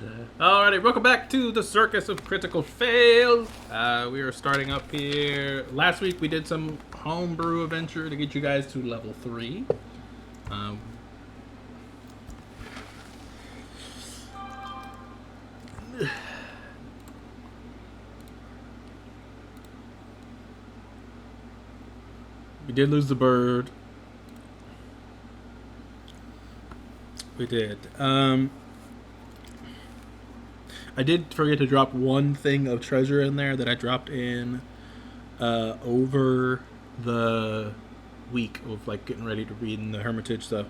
Alrighty, welcome back to the Circus of Critical Fails. We are starting up here. Last week we did some homebrew adventure to get you guys to level 3. We did lose the bird. We did. I did forget to drop one thing of treasure in there that I dropped in over the week of like getting ready to read in the Hermitage. So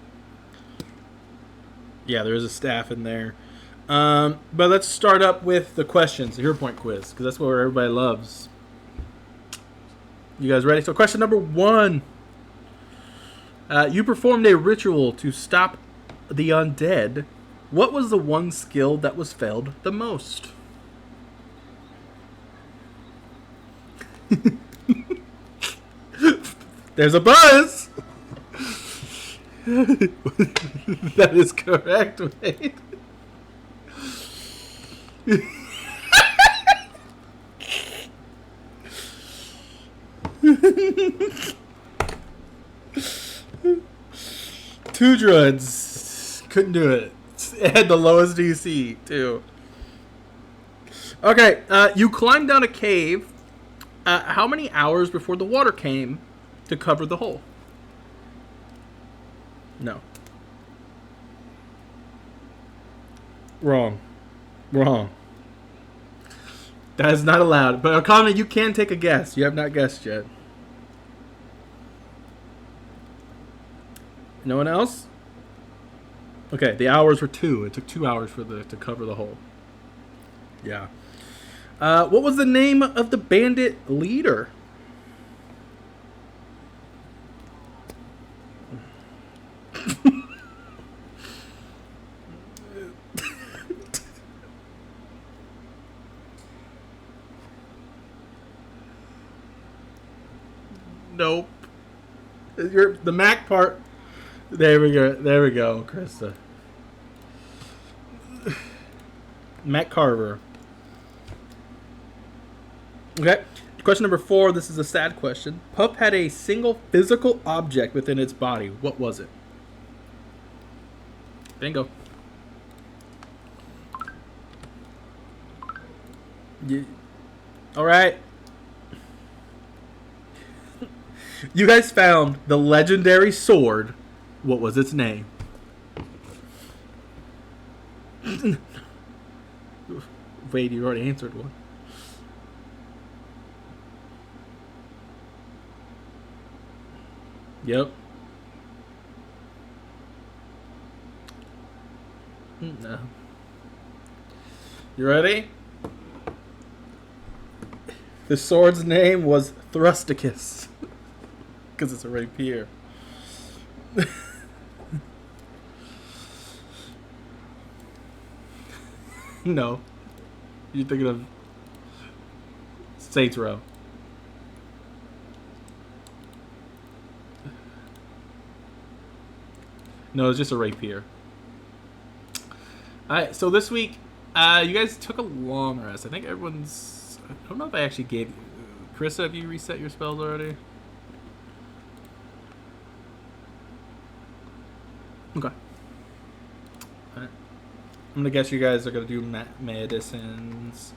yeah, there is a staff in there. But let's start up with the questions, the hero point quiz, because that's what everybody loves. You guys ready? So question number 1. You performed a ritual to stop the undead. What was the one skill that was failed the most? There's a buzz! That is correct, Wade. Two druids couldn't do it. It had the lowest DC too. Okay, you climbed down a cave. How many hours before the water came to cover the hole? No. Wrong. That is not allowed. But Akana, you can take a guess. You have not guessed yet. No one else? Okay, the hours were 2. It took 2 hours to cover the hole. Yeah. What was the name of the bandit leader? Nope. The Mac part. There we go, Krista. Matt Carver. Okay. Question number 4. This is a sad question. Pup had a single physical object within its body. What was it? Bingo. Yeah. All right. You guys found the legendary sword. What was its name? Wait, you already answered one. Yep. No. You ready? The sword's name was Thrusticus. Because it's a rapier. No. You're thinking of Saints Row. No, it's just a rapier. Alright, so this week, you guys took a long rest. I think everyone's... I don't know if I actually gave you... Carissa, have you reset your spells already? Okay. Alright. I'm gonna guess you guys are gonna do medicines.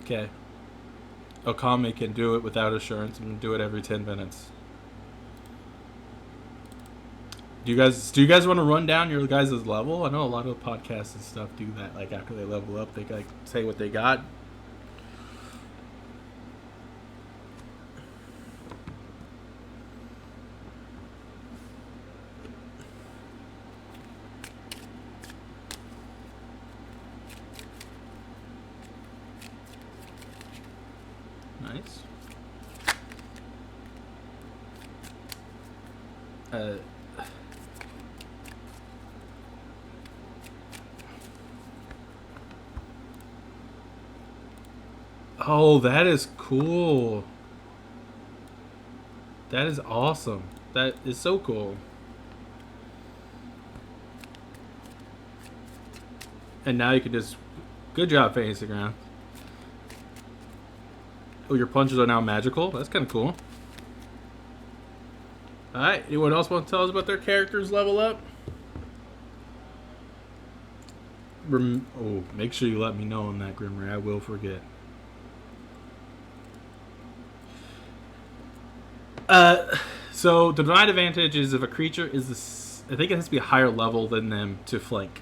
Okay. Okami can do it without assurance and do it every 10 minutes. Do you guys want to run down your guys' level? I know a lot of podcasts and stuff do that. Like after they level up, they like say what they got. Nice. Oh, that is cool. That is awesome. That is so cool. And now you can just... Good job, Fantasy Ground. Oh, your punches are now magical? That's kind of cool. Alright, anyone else want to tell us about their characters level up? Oh, make sure you let me know on that, Grimray. I will forget. So the denied advantage is if a creature is this, I think it has to be a higher level than them to flank.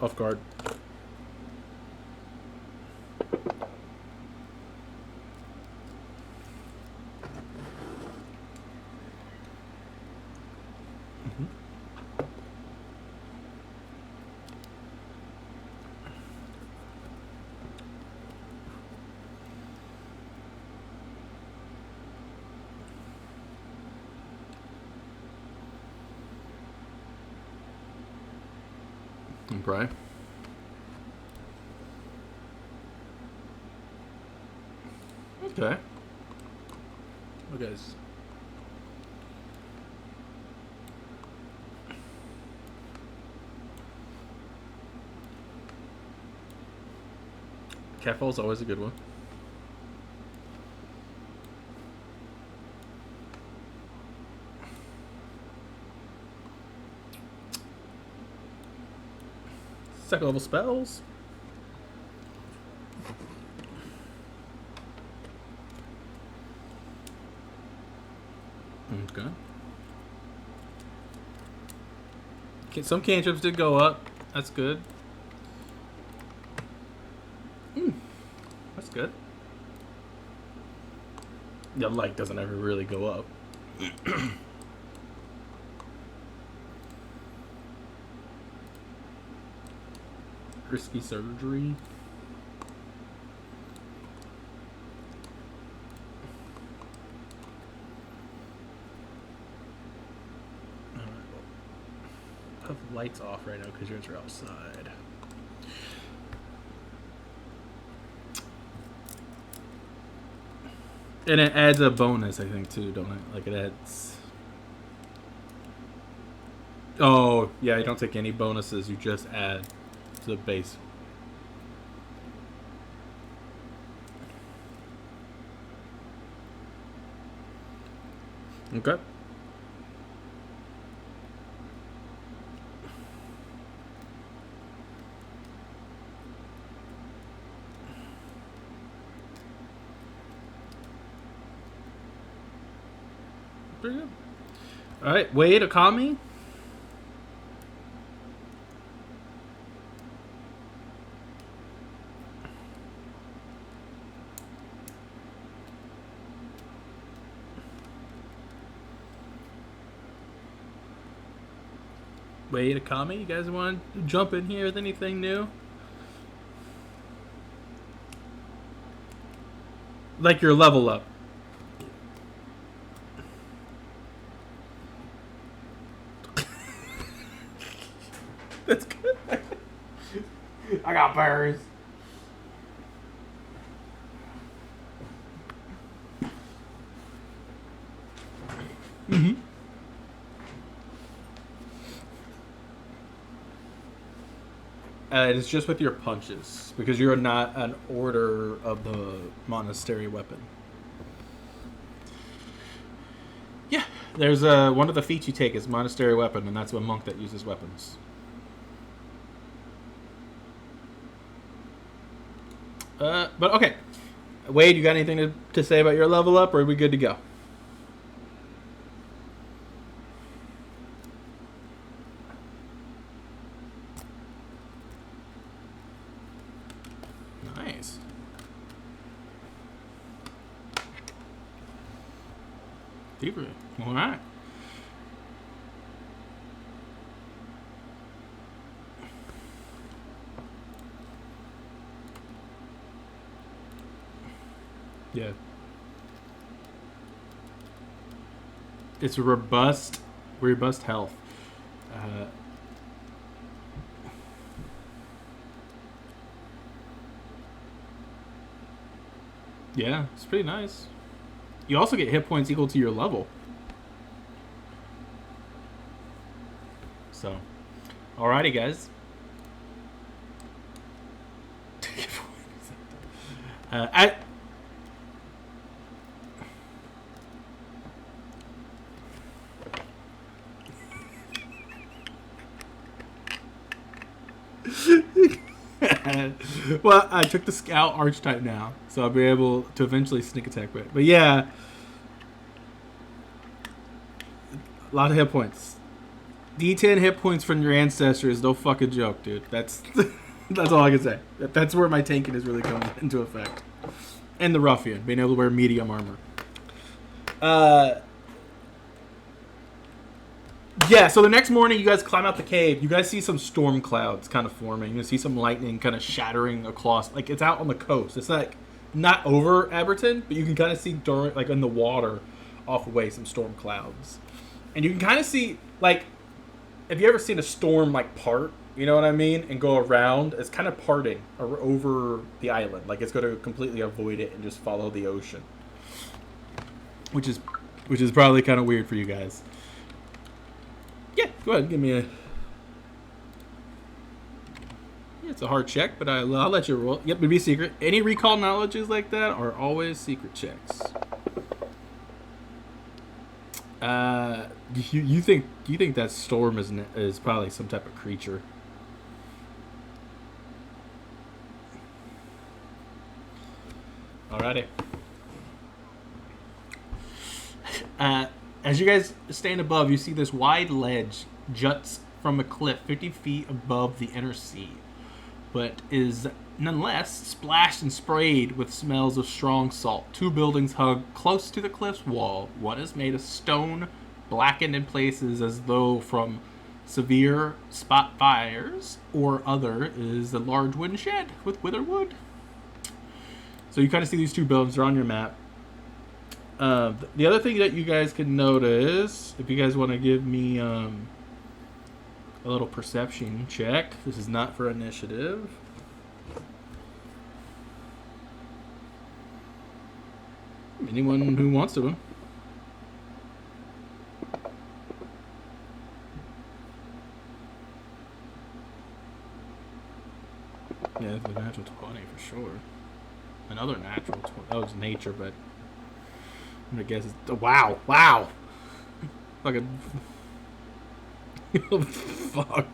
Off guard. Okay. Okay. What guys? Catfall's always a good one. Second level spells. Okay. Some cantrips did go up. That's good. That's good. The light doesn't ever really go up. Risky surgery. I have lights off right now because yours are outside. And it adds a bonus, I think, too, don't it? Like, it adds... Oh, yeah, you don't take any bonuses. You just add to the base. Okay. Pretty good. Alright, Wade, Akami. Wade, Akami, you guys want to jump in here with anything new? Like your level up. That's good. I got burrs. Mm-hmm. It's just with your punches because you're not an order of the monastery weapon. Yeah, there's one of the feats you take is monastery weapon, and that's a monk that uses weapons. But okay, Wade, you got anything to say about your level up, or are we good to go? Nice. Deeper. All right. Yeah. It's robust health. Yeah, it's pretty nice. You also get hit points equal to your level. So, alrighty, guys. I well, I took the scout archetype now, so I'll be able to eventually sneak attack with it. But yeah, a lot of hit points. D10 hit points from your ancestor is no fucking joke, dude. That's that's all I can say. That's where my tanking is really coming into effect. And the ruffian, being able to wear medium armor. Yeah, so the next morning you guys climb out the cave. You guys see some storm clouds kind of forming. You see some lightning kind of shattering across. Like, it's out on the coast. It's like not over Aberton, but you can kind of see during, like, in the water off away some storm clouds. And you can kind of see, like, have you ever seen a storm, like, part? You know what I mean? And go around. It's kind of parting over the island. Like, it's going to completely avoid it and just follow the ocean. Which is probably kind of weird for you guys. Yeah, go ahead. Give me a... Yeah, it's a hard check, but I'll let you roll. Yep, it'd be secret. Any recall knowledges like that are always secret checks. You think that storm is probably some type of creature? Alrighty. As you guys stand above, you see this wide ledge juts from a cliff 50 feet above the inner sea, but is nonetheless splashed and sprayed with smells of strong salt. Two buildings hug close to the cliff's wall. One is made of stone, blackened in places as though from severe spot fires, or other is a large wooden shed with withered wood. So you kind of see these two buildings. They're on your map. The other thing that you guys can notice, if you guys want to give me a little perception check, this is not for initiative. Anyone who wants to. Yeah, the natural 20 for sure. Another natural 20. That was nature, but I'm gonna guess it's... Wow. Fucking... Fuck.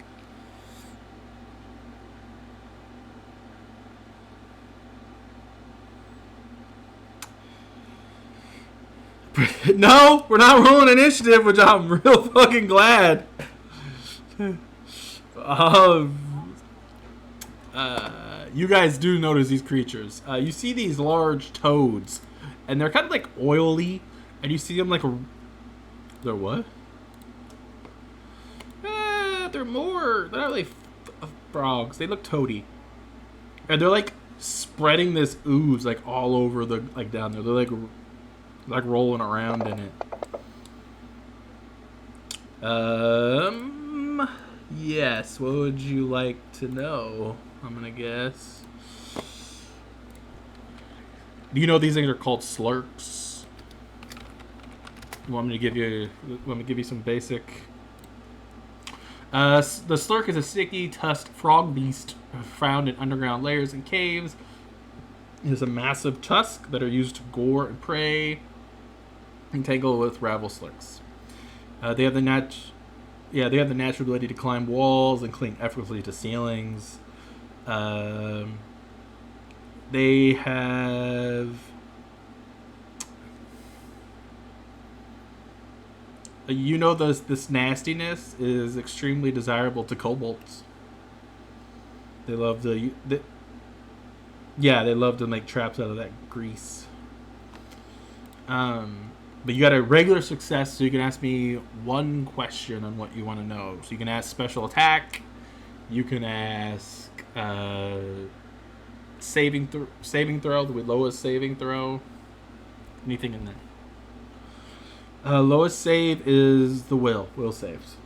No, we're not rolling initiative, which I'm real fucking glad. You guys do notice these creatures. You see these large toads, and they're kind of like oily, and you see them like... They're what? They're not really frogs. They look toady. And they're like spreading this ooze like all over the... like down there. They're like rolling around in it. Yes, what would you like to know? I'm gonna guess. Do you know these things are called slurks? You want me to give you some basic? The slurk is a sticky, tusked frog beast found in underground layers and caves. It has a massive tusk that are used to gore and prey and tangle with ravel slurks. They have the natural ability to climb walls and cling effortlessly to ceilings. They have... You know, this nastiness is extremely desirable to kobolds. They love they love to make traps out of that grease. But you got a regular success, so you can ask me one question on what you want to know. So you can ask special attack. You can ask saving throw, the lowest saving throw. Anything in there. Lowest save is the will. Will saves.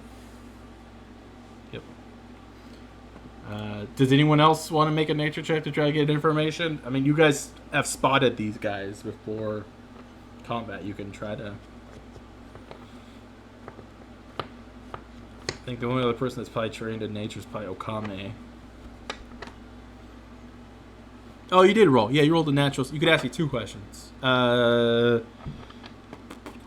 Yep. Does anyone else want to make a nature check to try to get information? I mean, you guys have spotted these guys before combat. You can try to... I think the only other person that's probably trained in nature is probably Okame. Oh, you did roll. Yeah, you rolled a natural. You could ask me 2 questions. What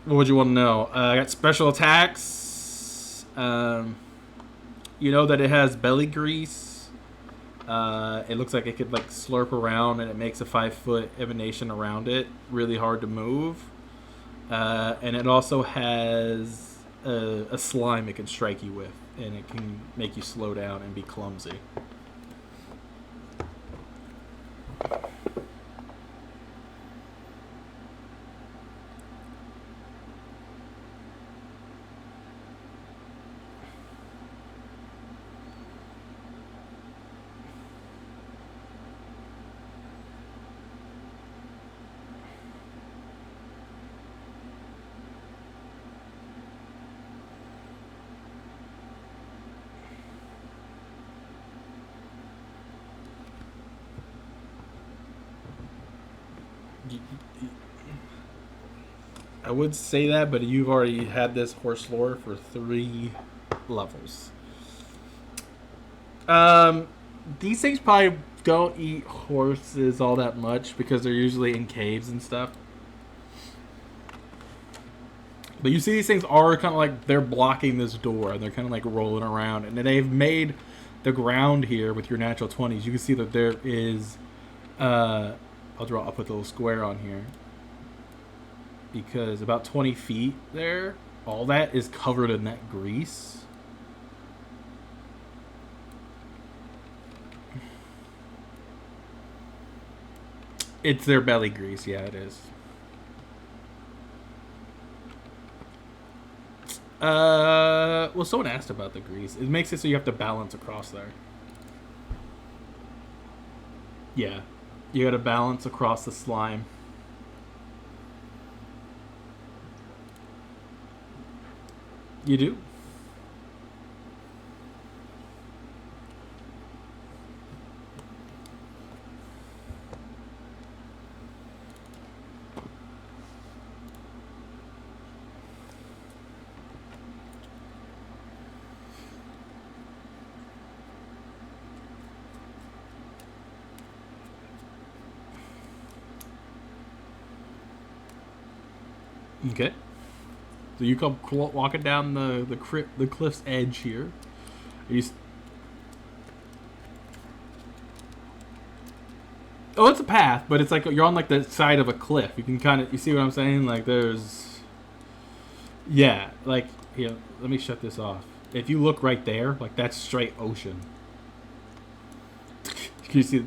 would you want to know? I got special attacks. You know that it has belly grease. It looks like it could like slurp around, and it makes a 5-foot emanation around it. Really hard to move. And it also has a slime it can strike you with, and it can make you slow down and be clumsy. I would say that, but you've already had this horse lore for 3 levels. These things probably don't eat horses all that much because they're usually in caves and stuff. But you see these things are kind of like they're blocking this door, and they're kind of like rolling around, and they've made the ground here with your natural 20s. You can see that there is I'll put a little square on here, because about 20 feet there, all that is covered in that grease. It's their belly grease, yeah, it is. Well, someone asked about the grease. It makes it so you have to balance across there. Yeah, you gotta balance across the slime. You do? Okay. So you come walking down the cliff's edge here. Oh, it's a path, but it's like you're on like the side of a cliff. You can kind of, you see what I'm saying? Like there's, yeah, like here. Let me shut this off. If you look right there, like that's straight ocean. Can you see?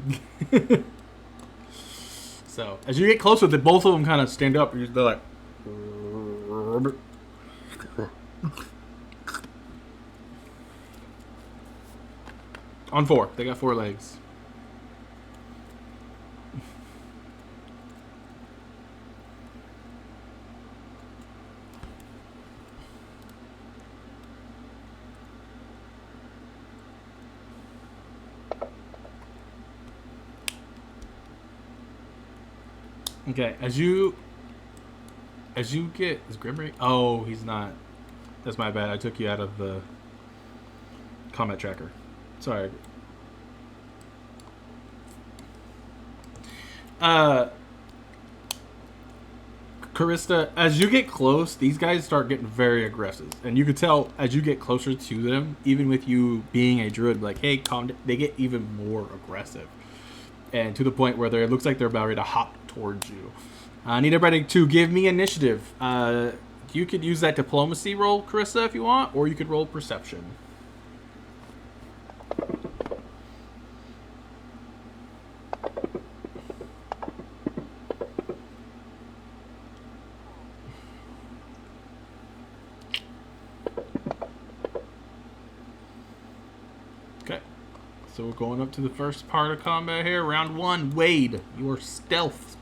So as you get closer, both of them kind of stand up. They're like. On 4. They got 4 legs. Okay, as you get... Is Grimray? Oh, he's not. That's my bad. I took you out of the combat tracker. Sorry. Karista, as you get close, these guys start getting very aggressive. And you can tell as you get closer to them, even with you being a druid, like, hey, calm down, they get even more aggressive. And to the point where it looks like they're about ready to hop towards you. I need everybody to give me initiative. You could use that diplomacy roll, Karissa, if you want, or you could roll perception. Okay. So we're going up to the first part of combat here. Round 1, Wade, you are stealthed.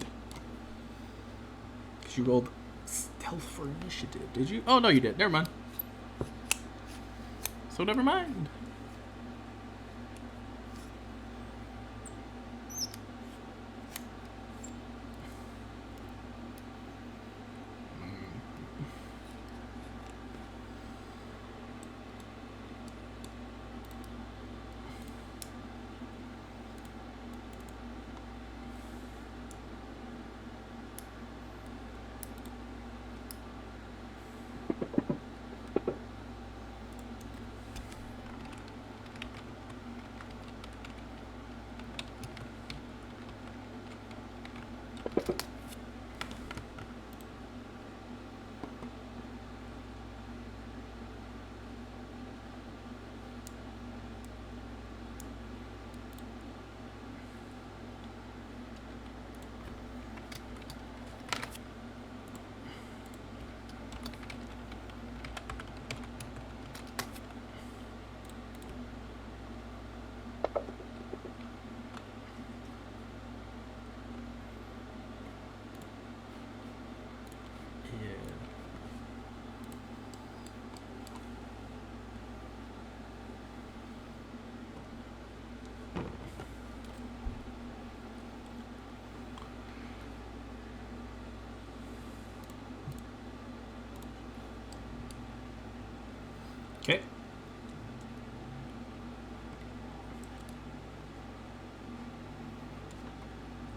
You rolled stealth for initiative, did you? Oh, no, you did. Never mind. So never mind.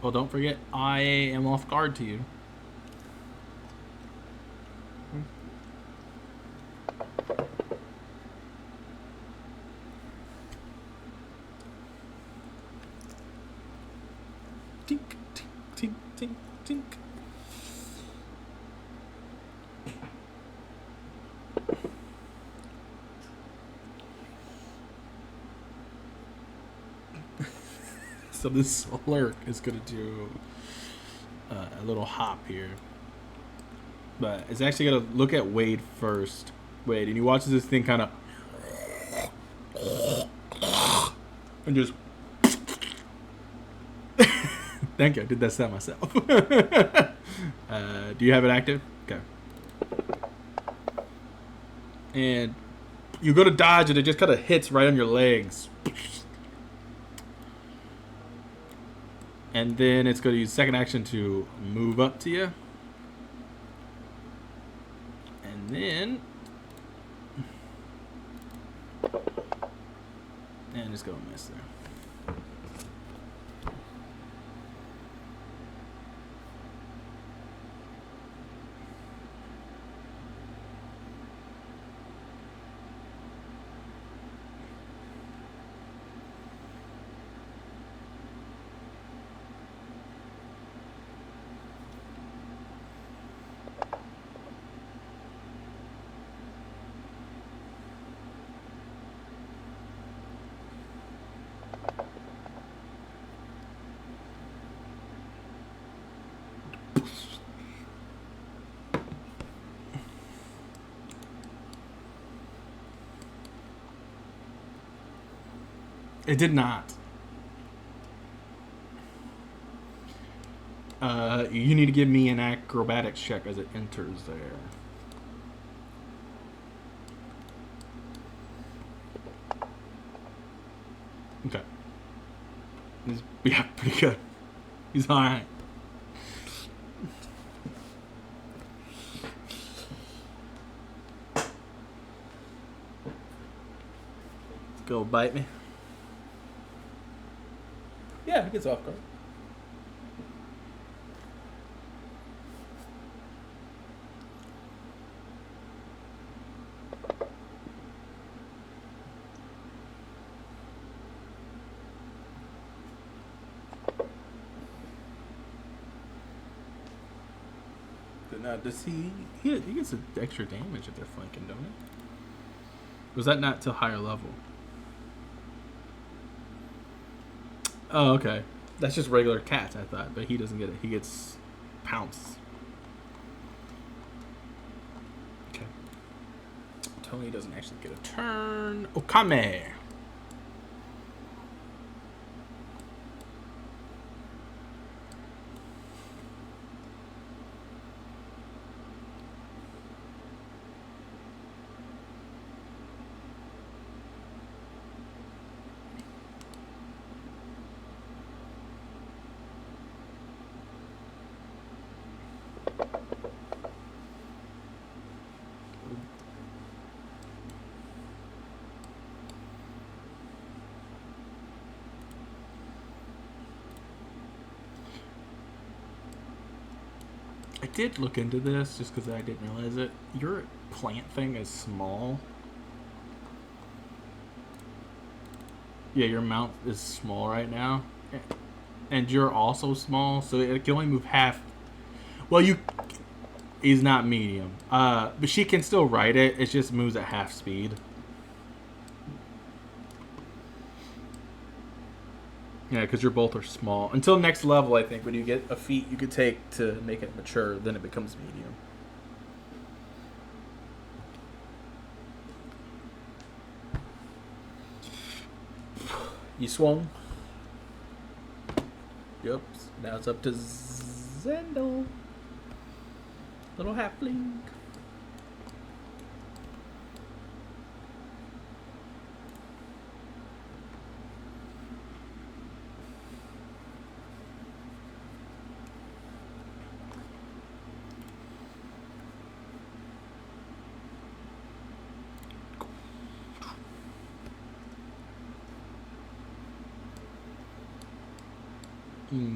Well, don't forget, I am off guard to you. Tink, tink, tink, tink, tink. So this lurk is gonna do a little hop here, but it's actually gonna look at Wade first. Wade, and he watches this thing kind of, and just. Thank you. I did that sound myself. Do you have it active? Okay. And you go to dodge, and it just kind of hits right on your legs. And then it's going to use second action to move up to you. And then... And it's going to miss there. It did not. You need to give me an acrobatics check as it enters there. Okay. Yeah, pretty good. He's alright. Go bite me. Yeah, it gets off guard. Now, does he gets extra damage if they're flanking, don't he? Was that not to higher level? Oh, okay. That's just regular cats, I thought, but he doesn't get it. He gets pounce. Okay. Tony doesn't actually get a turn. Okame. I did look into this just because I didn't realize it. Your plant thing is small. Yeah, your mount is small right now. And you're also small, so it can only move half. Well, he's not medium. But she can still ride it. It just moves at half speed. Yeah, because you're both are small. Until next level, I think, when you get a feat you could take to make it mature, then it becomes medium. You swung. Yep. Now it's up to Zendel. Little halfling.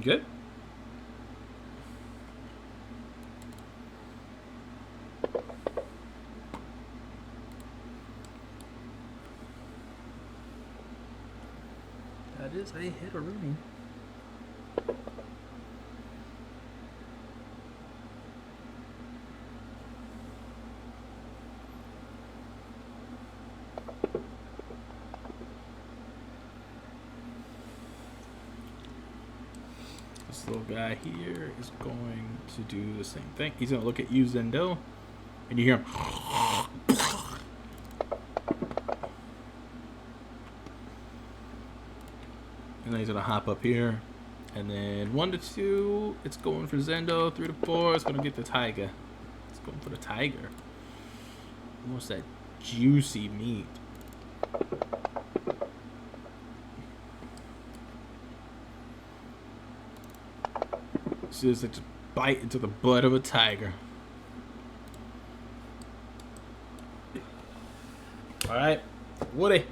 Good. this? I hit a Rooney. This little guy here is going to do the same thing. He's going to look at you, Zendo, and you hear him. And then he's going to hop up here. And then 1 to 2, it's going for Zendo. 3 to 4, it's going to get the tiger. It's going for the tiger. Almost that juicy meat. She just like to bite into the butt of a tiger. All right, Woody.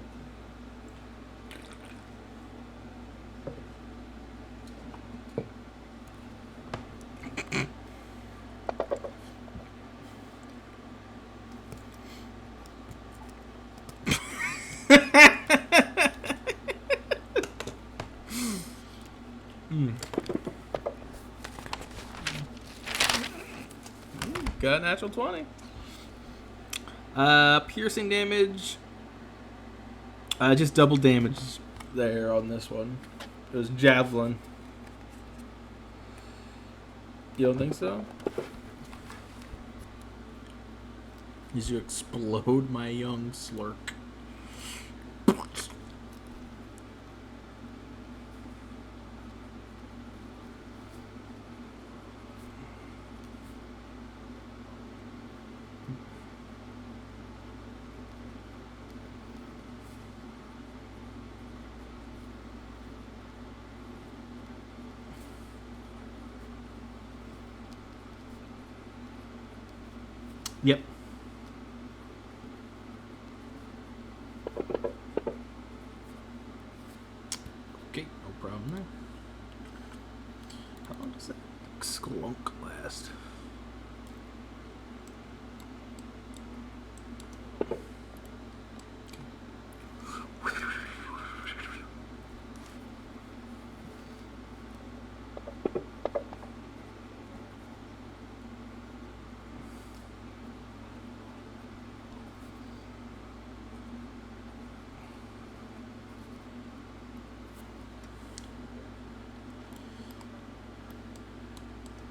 Got a natural 20. Piercing damage. Just double damage there on this one. It was javelin. You don't think so? As you explode my young slurk. Yep. Okay, no problem there. How long does that sklunk last?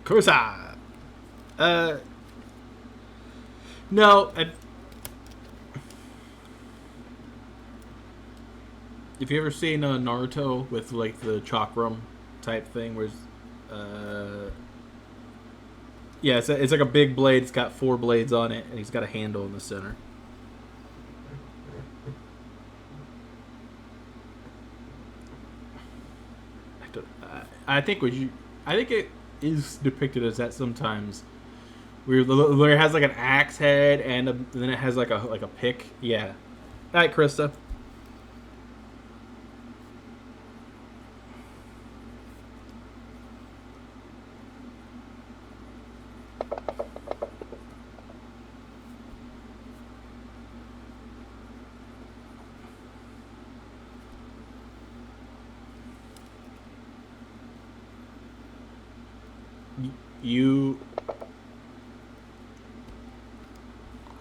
Kusa! No. If you ever seen Naruto with like the chakram type thing, where yeah, it's like a big blade. It's got 4 blades on it, and he's got a handle in the center. I think it is depicted as that sometimes, where it has like an axe head and then it has like a pick. Yeah. All right, Krista.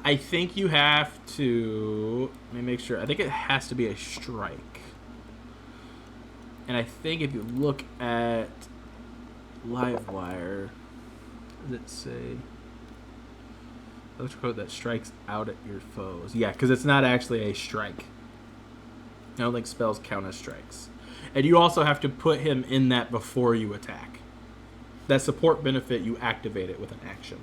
I think you have to. Let me make sure. I think it has to be a strike. And I think if you look at Livewire, what does it say? Electrical code that strikes out at your foes. Yeah, because it's not actually a strike. I don't think spells count as strikes. And you also have to put him in that before you attack. That support benefit, you activate it with an action.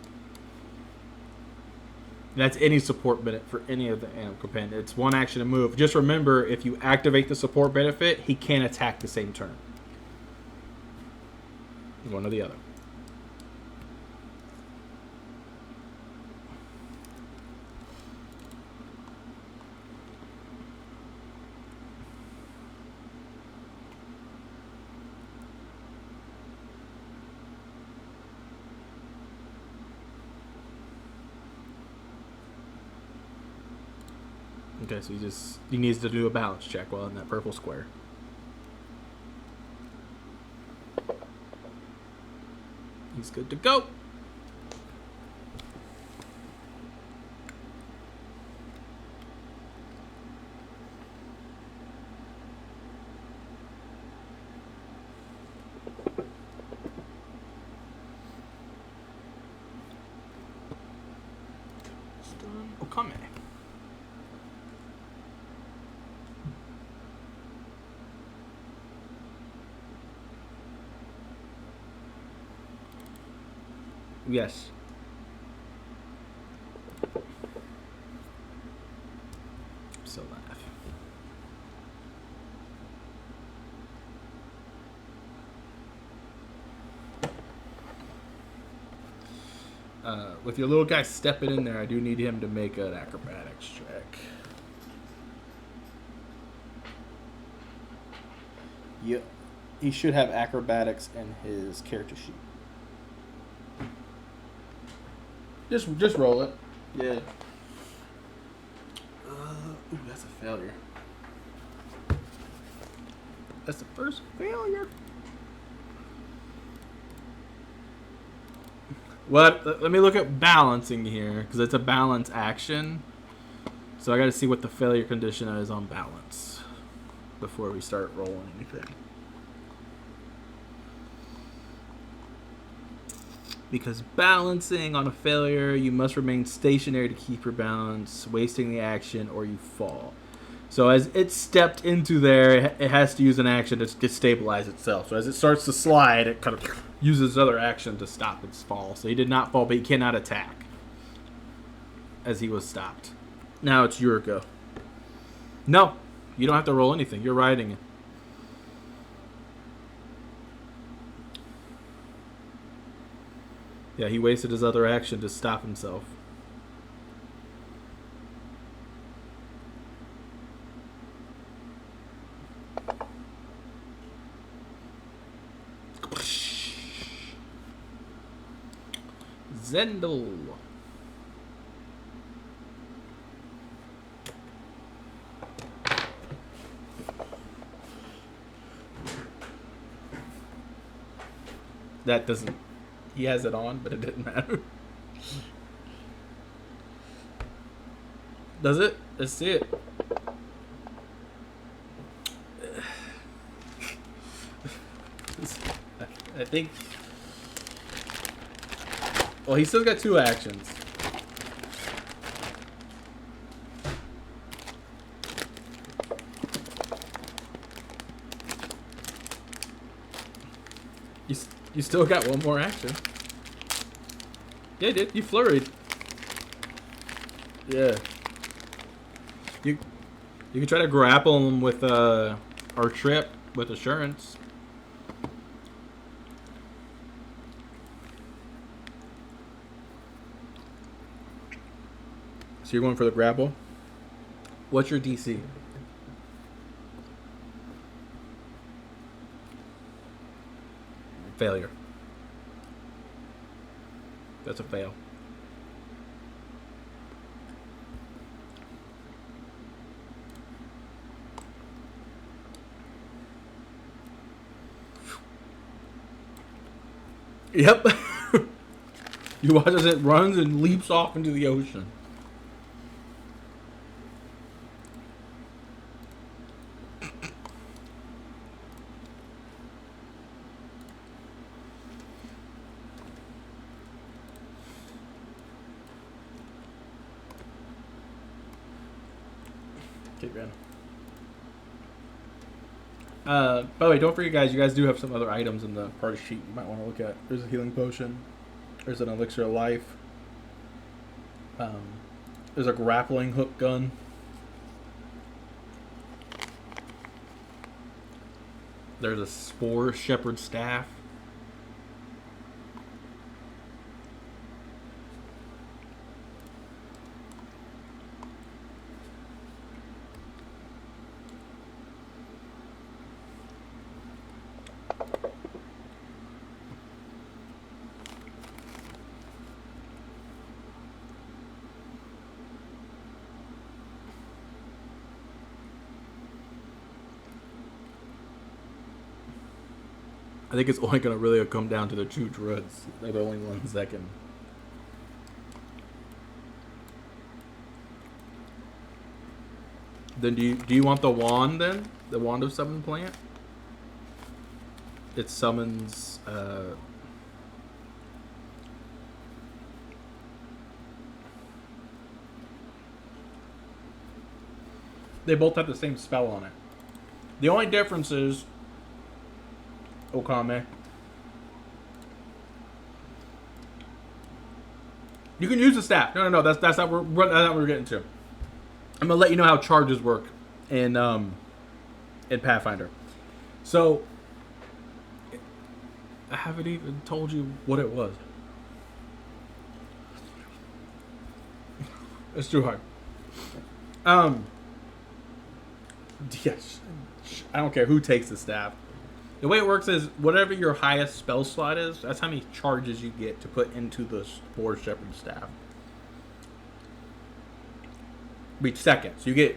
That's any support benefit for any of the animal companion. It's one action to move. Just remember, if you activate the support benefit, he can't attack the same turn. One or the other. Okay, so he needs to do a balance check while in that purple square. He's good to go. Okame. Yes. So laugh. With your little guy stepping in there, I do need him to make an acrobatics check. Yep. He should have acrobatics in his character sheet. Just roll it. Yeah. Ooh, that's a failure. That's the first failure. Well, let me look at balancing here, because it's a balance action. So I got to see what the failure condition is on balance before we start rolling anything. Because balancing on a failure, you must remain stationary to keep your balance, wasting the action, or you fall. So as it stepped into there, it has to use an action to stabilize itself. So as it starts to slide, it kind of uses other action to stop its fall. So he did not fall, but he cannot attack as he was stopped. Now it's your go. No, you don't have to roll anything. You're riding it. Yeah, he wasted his other action to stop himself. Zendel. That doesn't... He has it on, but it didn't matter. Does it? Let's see it. I think... Well, he still got 2 actions. You still got 1 more action. Yeah, dude, you flurried. Yeah. You can try to grapple him with or trip with assurance. So you're going for the grapple? What's your DC? Failure. That's a fail. Yep. You watch as it runs and leaps off into the ocean. Keep going. By the way, don't forget, guys, you guys do have some other items in the party sheet you might want to look at. There's a healing potion. There's an elixir of life. There's a grappling hook gun. There's a spore shepherd staff. I think it's only going to really come down to the 2 druids. They're the only ones that can. Then do you want the wand then? The wand of summon plant? It summons. They both have the same spell on it. The only difference is Okame. You can use the staff. No. That's not what we're getting to. I'm gonna let you know how charges work in Pathfinder. So I haven't even told you what it was. It's too hard. Yes. I don't care who takes the staff. The way it works is whatever your highest spell slot is, that's how many charges you get to put into the Boar Shepherd staff. Each second. So you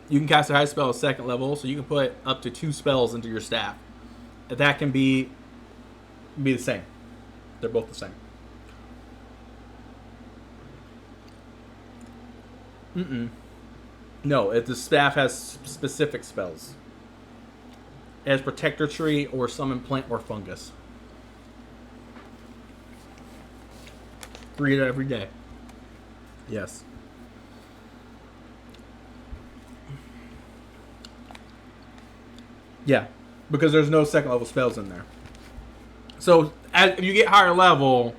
can cast a high spell at 2nd level, so you can put up to 2 spells into your staff. That can be the same. They're both the same. No, the staff has specific spells. It has Protector Tree or Summon Plant or Fungus. Read it every day. Yes. Yeah, because there's no 2nd level spells in there. So if you get higher level,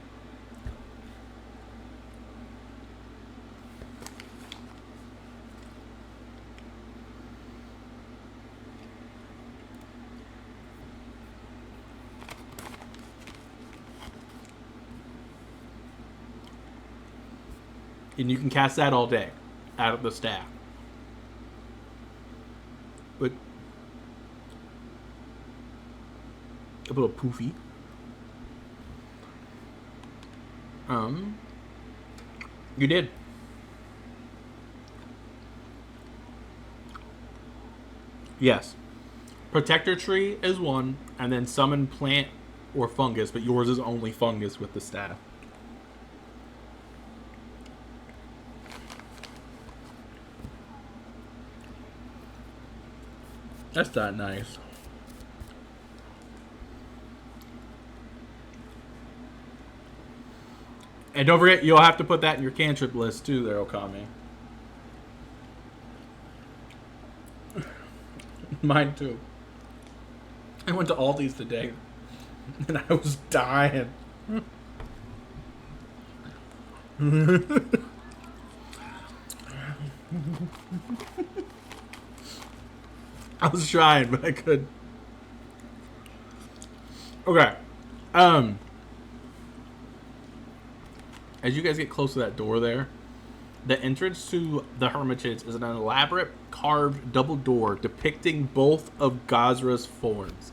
and you can cast that all day out of the staff. But a little poofy. You did. Yes. Protector Tree is one, and then Summon Plant or Fungus, but yours is only Fungus with the staff. That's not nice. And don't forget, you'll have to put that in your cantrip list too there, Okami. Mine too. I went to Aldi's today, and I was dying. I was trying, but I couldn't. Okay. As you guys get close to that door there, the entrance to the Hermitage is an elaborate carved double door depicting both of Gazra's forms.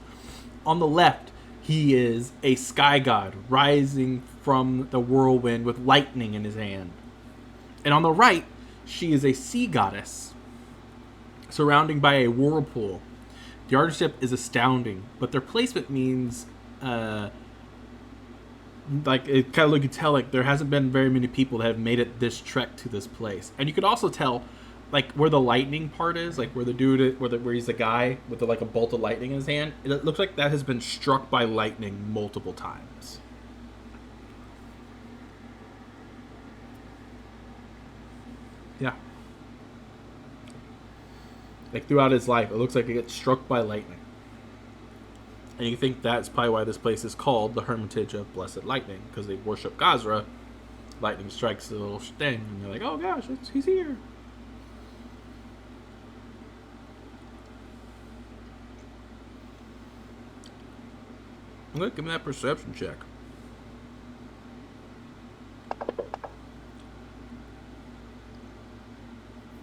On the left, he is a sky god rising from the whirlwind with lightning in his hand. And on the right, she is a sea goddess surrounded by a whirlpool. The artistship is astounding, but their placement means like it kind of you can tell like there hasn't been very many people that have made it this trek to this place. And you could also tell like where the lightning part is, like where the dude where he's the guy with like a bolt of lightning in his hand. It looks like that has been struck by lightning multiple times. Yeah. Like throughout his life, it looks like it gets struck by lightning. And you think that's probably why this place is called the Hermitage of Blessed Lightning, because they worship Gazra. Lightning strikes the little sting, and you're like, oh gosh, he's here. Look, give me that perception check.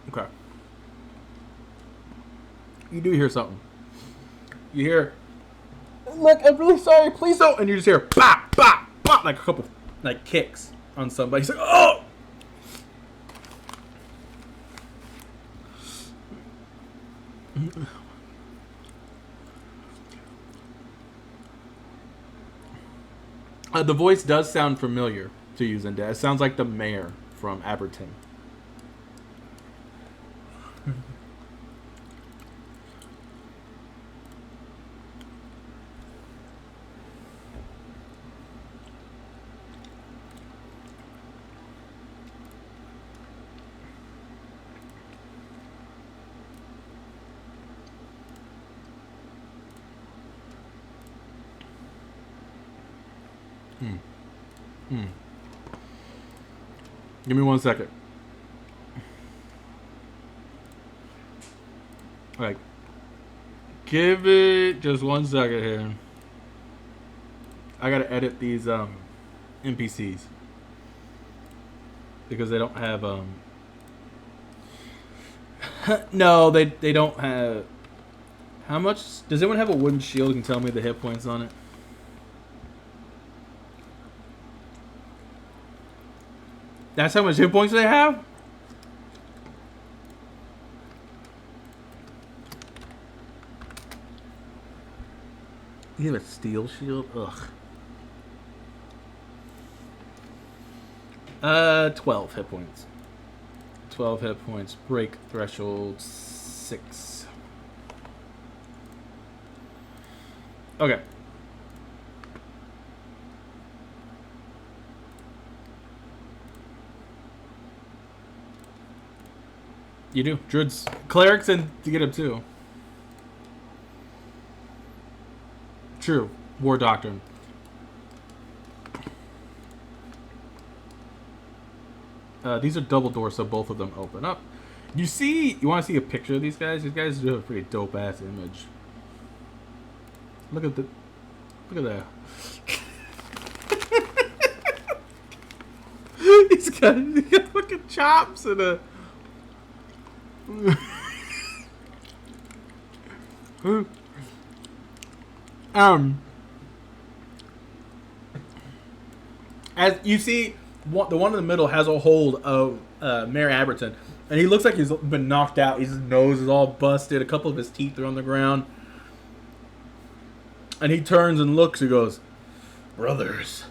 Okay. You do hear something. You hear, look, I'm really sorry, please don't. And you just hear, bop, bop, bop, like a couple, like kicks on somebody. He's like, oh! The voice does sound familiar to you, Zendaya. It sounds like the mayor from Aberton. Give me 1 second. Like, give it just 1 second here. I gotta edit these NPCs because they don't have no, they don't have. How much does anyone have a wooden shield? Can tell me the hit points on it. That's how much hit points they have? You have a steel shield? Ugh. 12 hit points. 12 hit points. Break threshold 6. Okay. You do. Druids. Clerics and to get him too. True. War Doctrine. These are double doors, so both of them open up. You see, you want to see a picture of these guys? These guys do a pretty dope ass image. Look at that. He's got fucking chops and a. As you see, the one in the middle has a hold of Mayor Aberton, and he looks like he's been knocked out. His nose is all busted. A couple of his teeth are on the ground, and he turns and looks. He goes, "Brothers,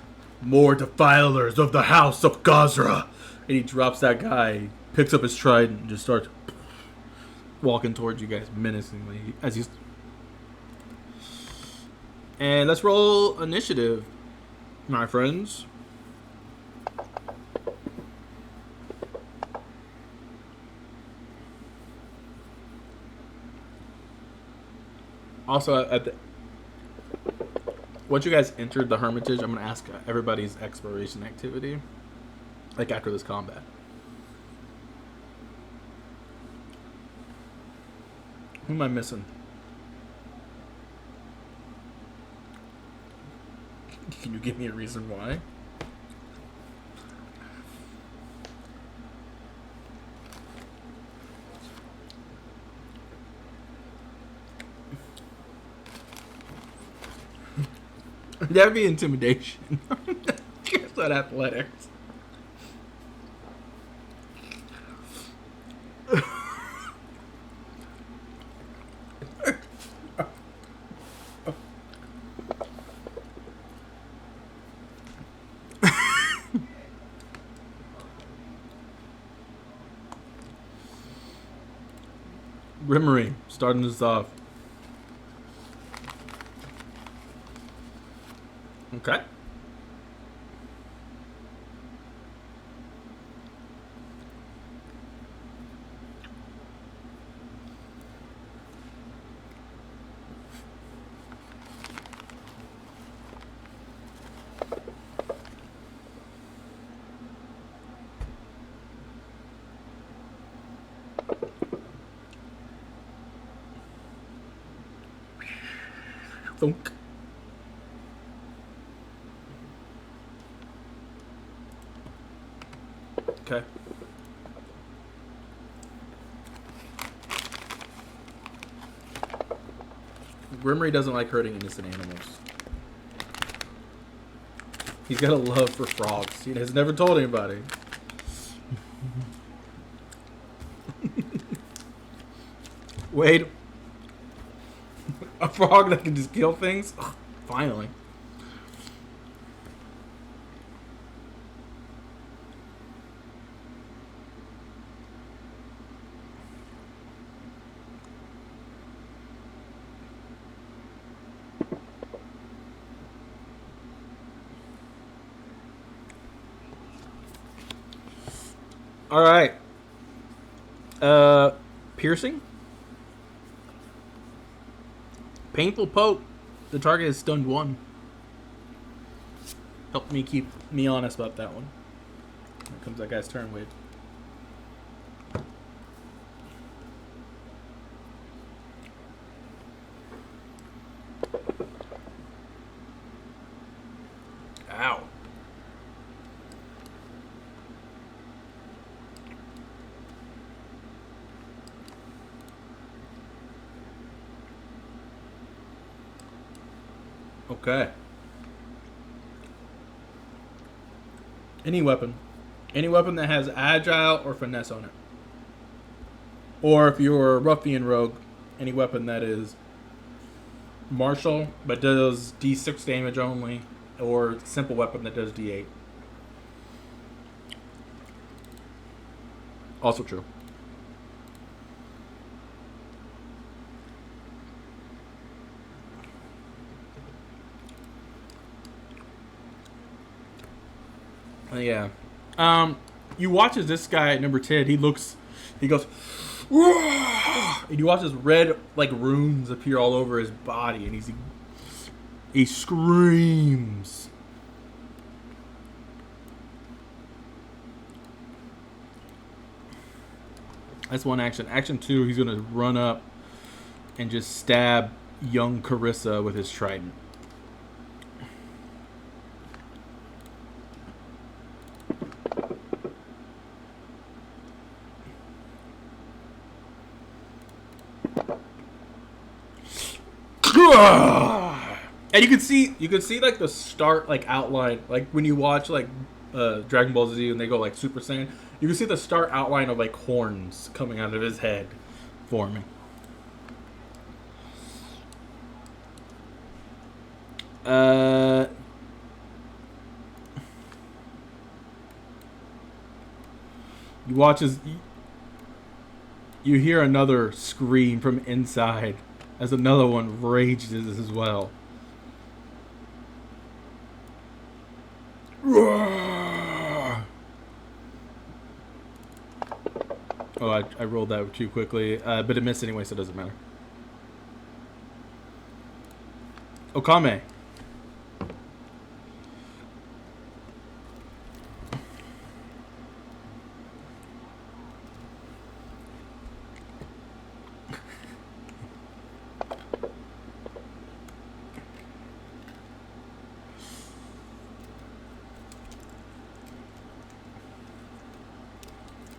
more defilers of the house of Gazra," and he drops that guy. He picks up his trident and just starts walking towards you guys menacingly as he's. And let's roll initiative, my friends. Also, once you guys entered the Hermitage, I'm going to ask everybody's exploration activity, like after this combat. Who am I missing? Can you give me a reason why? That would be intimidation. It's not athletics. Rimmery, starting this off. Okay. Thunk. Okay. Grimmery doesn't like hurting innocent animals. He's got a love for frogs. He has never told anybody. Wait. A frog that can just kill things? Ugh, finally. All right. Piercing. Painful poke. The target is stunned 1. Help me keep me honest about that one. Here comes that guy's turn. Wait. Ow. Okay. Any weapon. Any weapon that has agile or finesse on it. Or if you're a ruffian rogue, any weapon that is martial but does d6 damage only, or simple weapon that does d8. Also true. Yeah. You watch as this guy at number 10, he goes, and you watch his red like runes appear all over his body, and he screams. That's one action. Action 2, he's gonna run up and just stab young Carissa with his trident. And you can see like the start like outline, like when you watch like Dragon Ball Z and they go like Super Saiyan, you can see the start outline of like horns coming out of his head forming. You watch as you hear another scream from inside as another one rages as well. Oh, I rolled that too quickly, but it missed anyway, so it doesn't matter. Okame.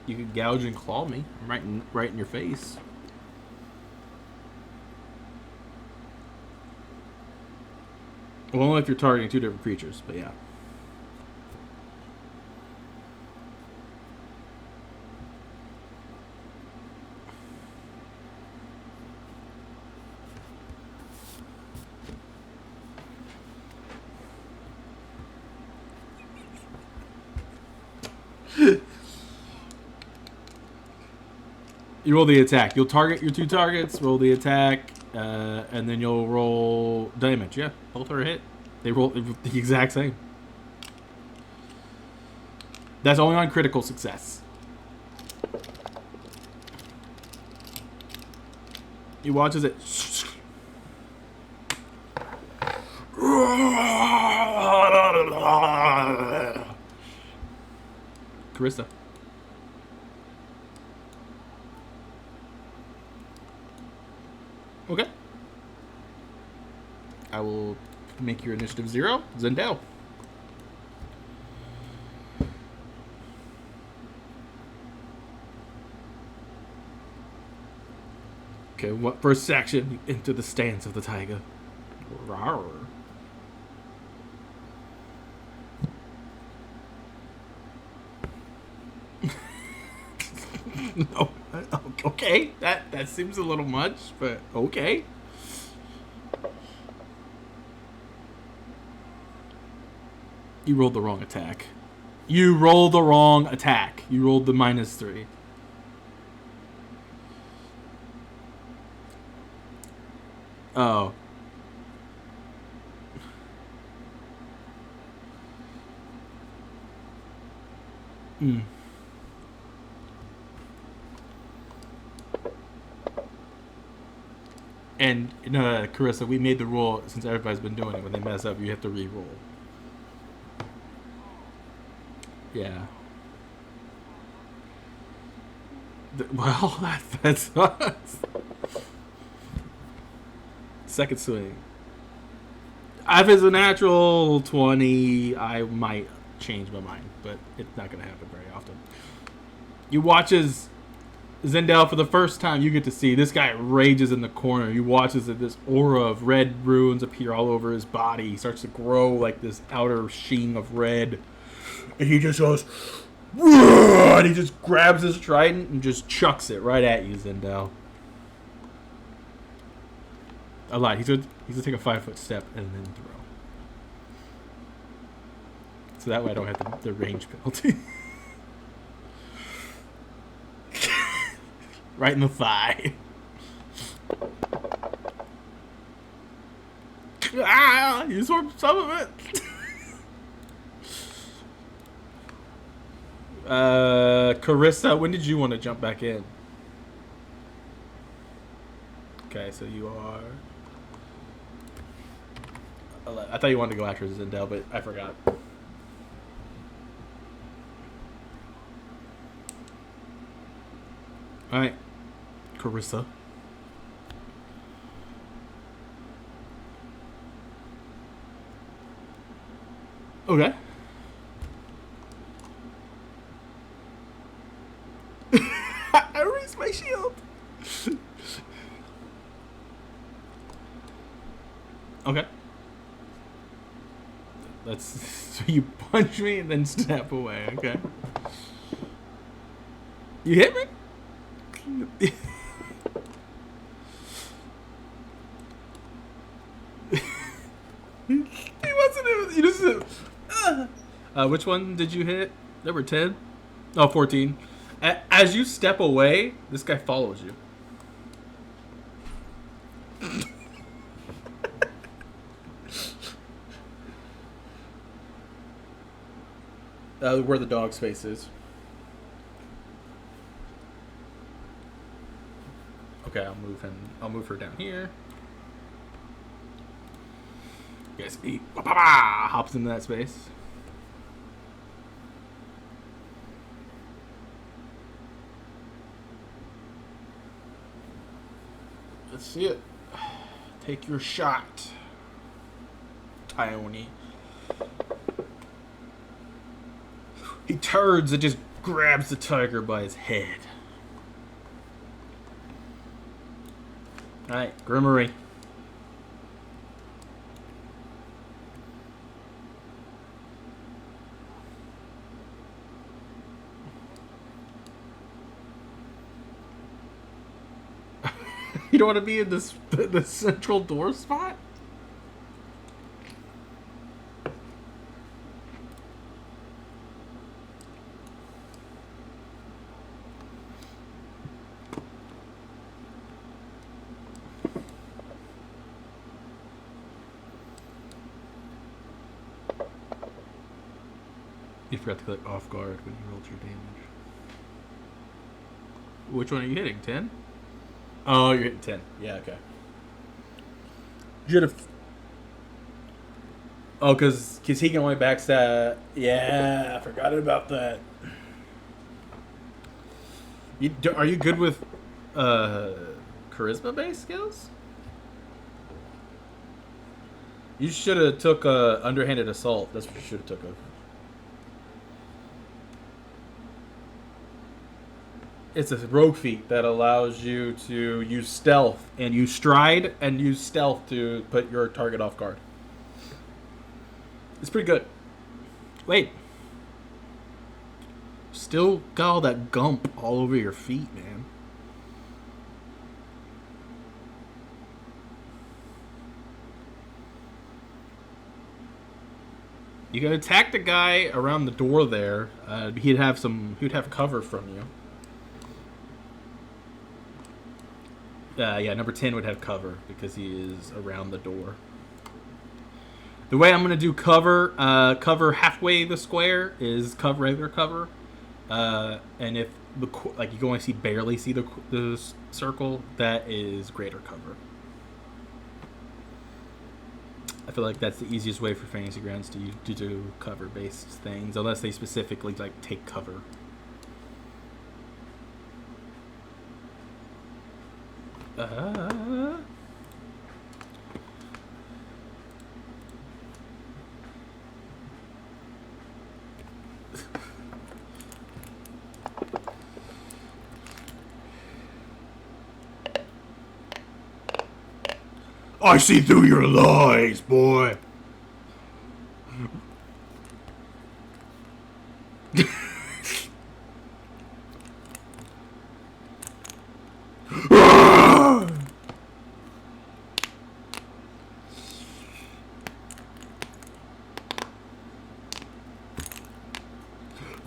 You could gouge and claw me. I'm right in your face. Well, only if you're targeting 2 different creatures, but yeah. You roll the attack. You'll target your 2 targets, roll the attack, and then you'll roll damage. Yeah, both are a hit. They roll the exact same. That's only on critical success. He watches it. Carissa. Okay. I will make your initiative 0. Zendel. Okay, what first action? Into the stance of the tiger. Rawr. No. Okay, that seems a little much, but okay. You rolled the wrong attack. You rolled the wrong attack. You rolled the -3. Oh. And Carissa, we made the rule since everybody's been doing it. When they mess up, you have to re-roll. Yeah. Well, that's us. Second swing. If it's a natural 20, I might change my mind, but it's not going to happen very often. You watch as Zendel, for the first time, you get to see this guy rages in the corner. You watch as this aura of red runes appear all over his body. He starts to grow like this outer sheen of red. And he just goes, and he just grabs his trident and just chucks it right at you, Zendel. A lot. He's gonna take a 5-foot step and then throw. So that way I don't have the range penalty. Right in the thigh. You absorbed some of it. Carissa, when did you want to jump back in? Okay, so you are... I thought you wanted to go after Zendel, but I forgot. Alright. Carissa. Okay. I raised my shield. Okay. That's so you punch me and then step away. Okay. You hit me? He wasn't even. You just. Which one did you hit? Number 10? Oh, 14. As you step away, this guy follows you. Where the dog's face is. Okay, I'll move him. I'll move her down here. Yes, he hops into that space. Let's see it. Take your shot, Tyone. He turns and just grabs the tiger by his head. Alright, Grimmery. You don't want to be in the central door spot? You forgot to click off guard when you rolled your damage. Which one are you hitting? 10? Oh, you're hitting 10. Yeah, okay. You should have... Oh, because he can only backstab... Yeah, I forgot about that. Are you good with charisma-based skills? You should have took underhanded assault. That's what you should have took of. It's a rogue feat that allows you to use stealth and use stride and use stealth to put your target off guard. It's pretty good. Wait. Still got all that gump all over your feet, man. You can attack the guy around the door there. He'd have cover from you. Yeah, number 10 would have cover because he is around the door. The way I'm going to do cover halfway the square is regular cover. And if you can only barely see the circle, that is greater cover. I feel like that's the easiest way for Fantasy Grounds to do cover-based things, unless they specifically like take cover. I see through your lies, boy.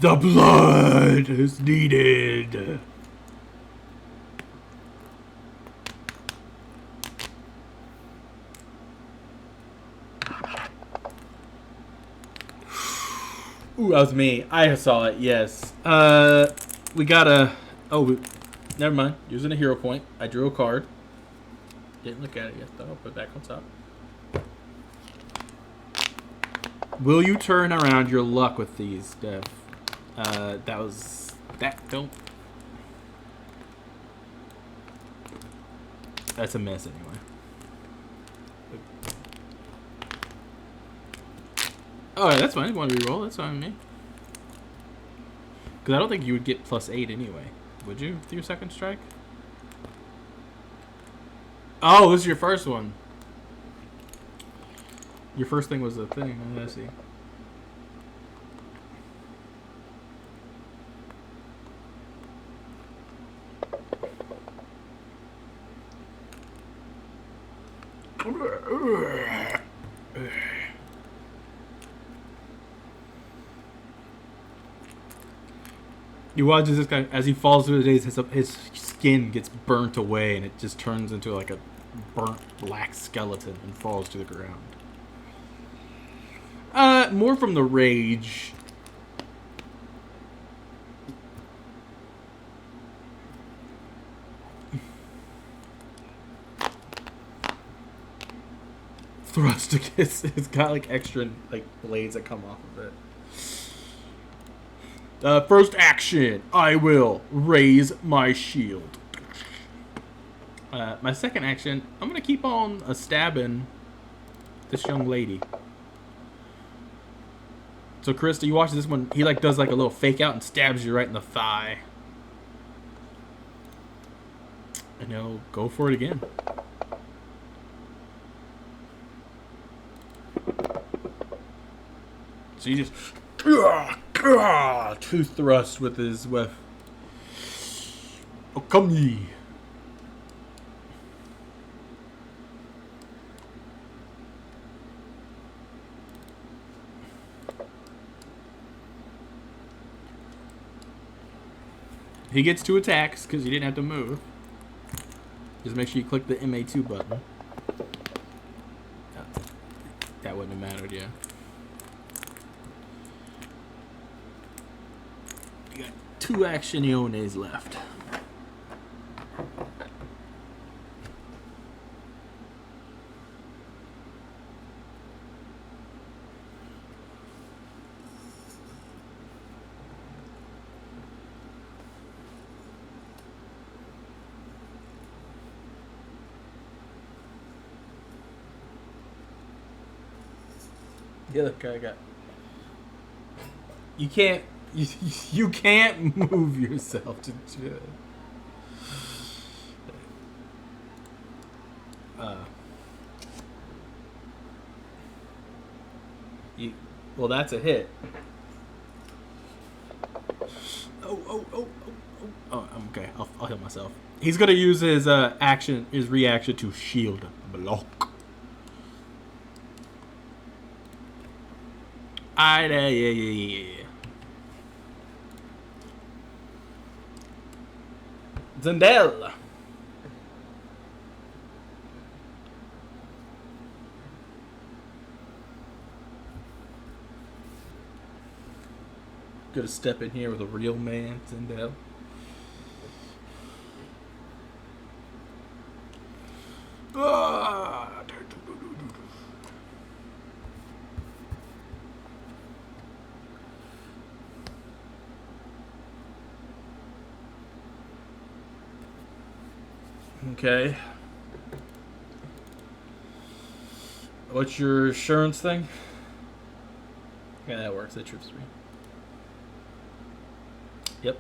The blood is needed. Ooh, that was me. I saw it, yes. We gotta... Oh, never mind. Using a hero point. I drew a card. Didn't look at it yet, though. I'll put it back on top. Will you turn around your luck with these, Dev? That was... Don't... That's a miss, anyway. Alright, that's fine. You want to reroll? That's fine with me. Because I don't think you would get +8 anyway. Would you, with your second strike? Oh, this is your first one. Your first thing was the thing. I see. You watch this guy as he falls through the days. His skin gets burnt away, and it just turns into like a burnt black skeleton and falls to the ground. More from the rage. Thrust against it's got like extra like blades that come off of it. First action, I will raise my shield. My second action, I'm gonna keep on stabbing this young lady. So Krista, you watch this one. He like does like a little fake out and stabs you right in the thigh. And he'll go for it again. So you just two thrusts with his weapon. Oh, come ye. He gets 2 attacks because he didn't have to move. Just make sure you click the MA2 button. That wouldn't have mattered, yeah. You got 2 actioniones left. The other guy got. You can't. You can't move yourself to do it. Well, that's a hit. Oh, I'm okay. I'll heal myself. He's gonna use his reaction to shield block. Yeah. Zendel. Gonna step in here with a real man, Zendel. Okay. What's your assurance thing? Yeah, that works. That trips me. Yep.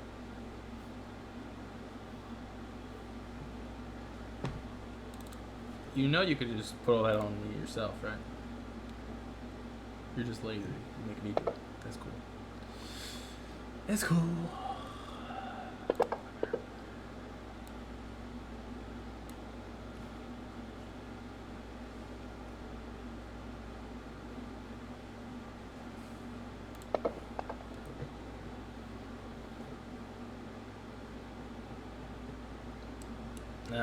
You know you could just put all that on me yourself, right? You're just lazy. You make me do it. That's cool. That's cool.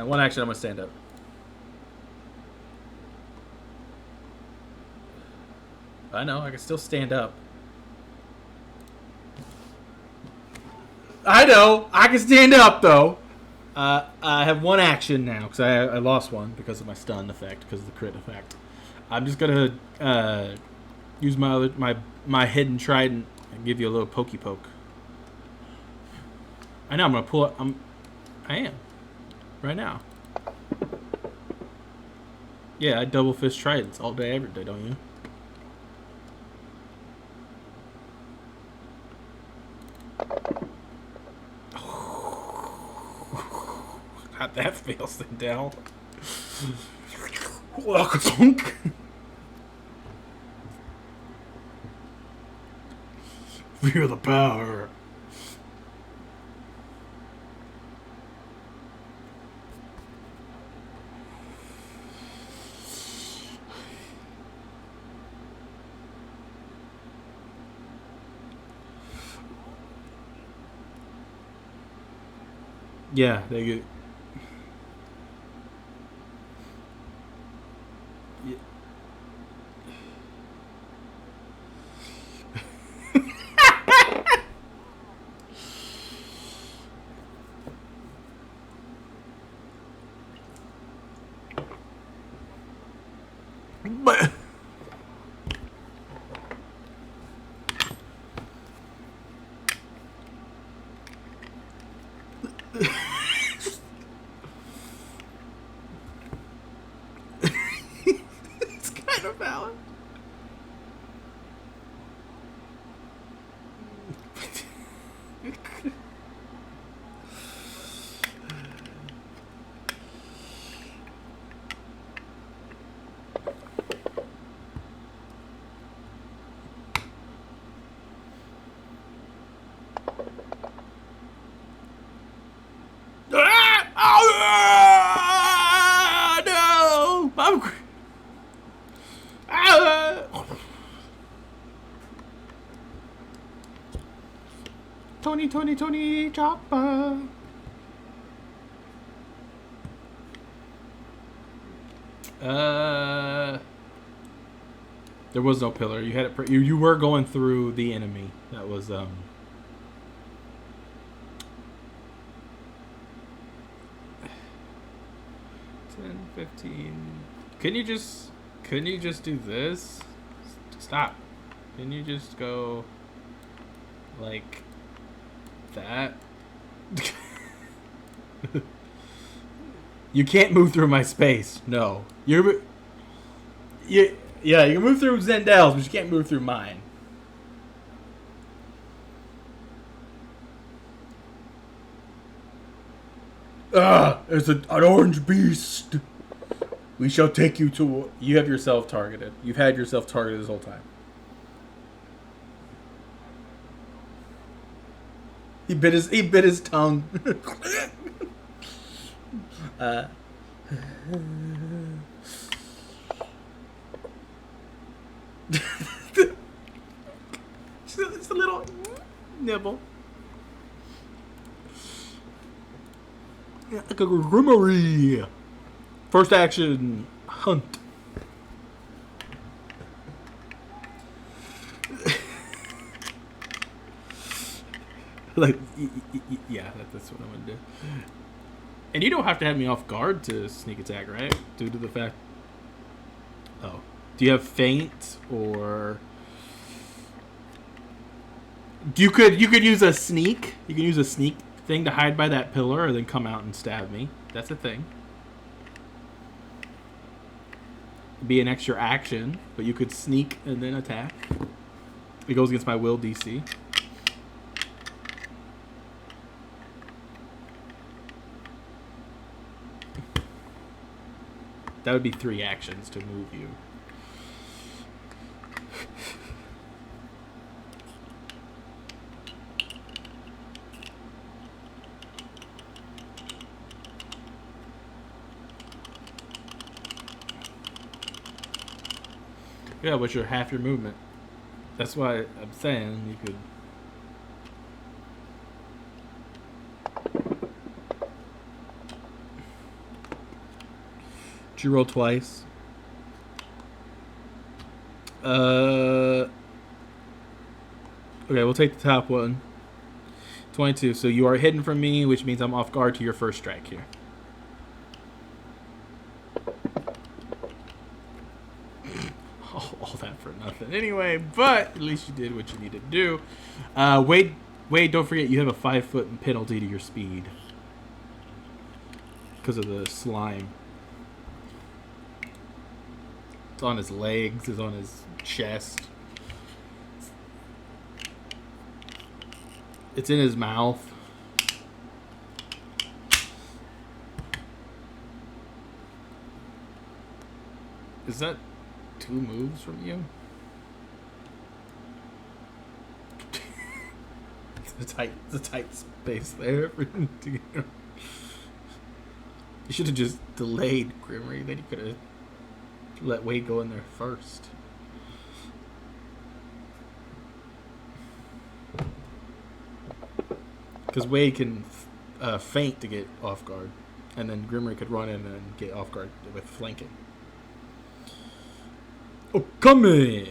One action, I'm going to stand up. I know, I can still stand up. I know, I can stand up, though. I have one action now, because I lost one because of my stun effect, because of the crit effect. I'm just going to use my hidden trident and give you a little pokey poke. I know, I'm going to pull it. I am. Right now. Yeah, I double fist tridents all day, every day, don't you? Got that fail thing down. Feel the power. Yeah, they get. Yeah. But. It's kind of valid. No! Tony, chopper. There was no pillar. You had it. You were going through the enemy. That was 10, 15. Couldn't you just do this? Stop. Can you just go like that? You can't move through my space. No. Yeah, you can move through Zendel's, but you can't move through mine. There's an orange beast. We shall take you to... You have yourself targeted. You've had yourself targeted this whole time. He bit his tongue. It's a little nibble. Like a grimoire. First action, hunt. Like, yeah, that's what I'm gonna do. And you don't have to have me off guard to sneak attack, right? Due to the fact. Oh, do you have feint or? You could use a sneak. You can use a sneak thing to hide by that pillar, or then come out and stab me. That's a thing. be an extra action, but you could sneak and then attack. It goes against my will DC. That would be 3 actions to move you. Yeah, what's your half your movement? That's why I'm saying you could. Did you roll twice? Okay, we'll take the top one. 22. So you are hidden from me, which means I'm off guard to your first strike here. All that for nothing anyway, but at least you did what you needed to do. Wade, don't forget you have a 5-foot penalty to your speed because of the slime. It's on his legs, it's on his chest. It's in his mouth. Is that 2 moves from you? It's a tight space there for him to get. You should have just delayed Grimmery, then you could have let Wade go in there first. Because Wade can feint to get off guard, and then Grimmery could run in and get off guard with flanking. Oh, come here!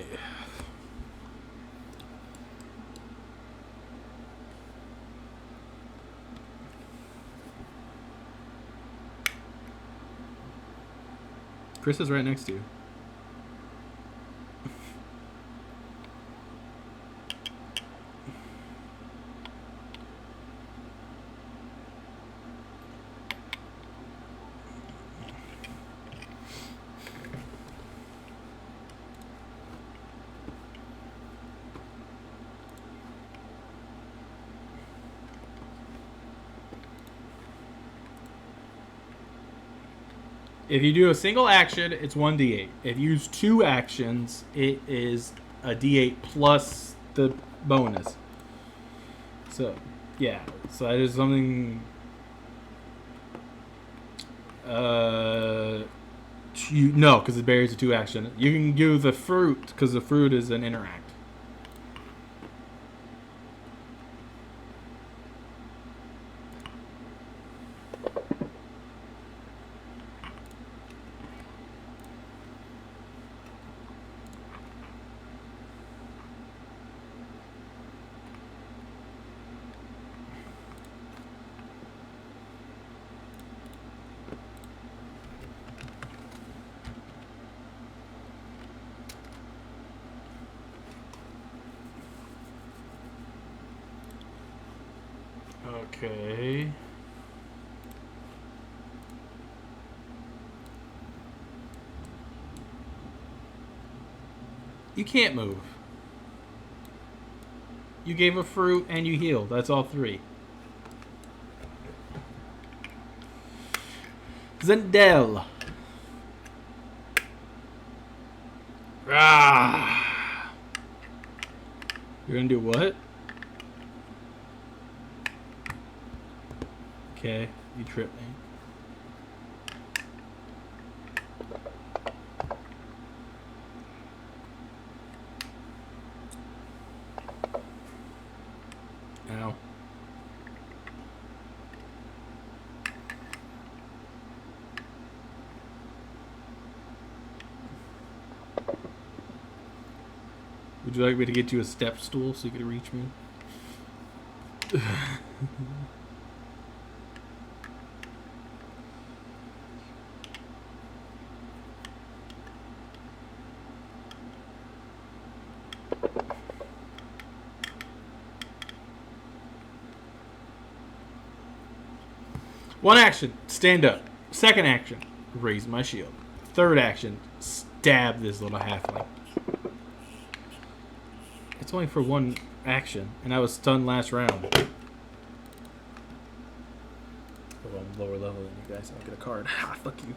Chris is right next to you. If you do a single action, it's 1d8. If you use 2 actions, it is a d8 plus the bonus. So, yeah. So that is something. No, because it buries a 2 action. You can do the fruit because the fruit is an interact. Okay. You can't move. You gave a fruit and you healed. That's all 3. Zendel. Ah. You're gonna do what? Okay, you tripped me. Ow. Would you like me to get you a step stool so you could reach me? One action, stand up. Second action, raise my shield. Third action, stab this little halfling. It's only for one action, and I was stunned last round. Oh, I'm lower level than you guys. I'll get a card. Ha, fuck you.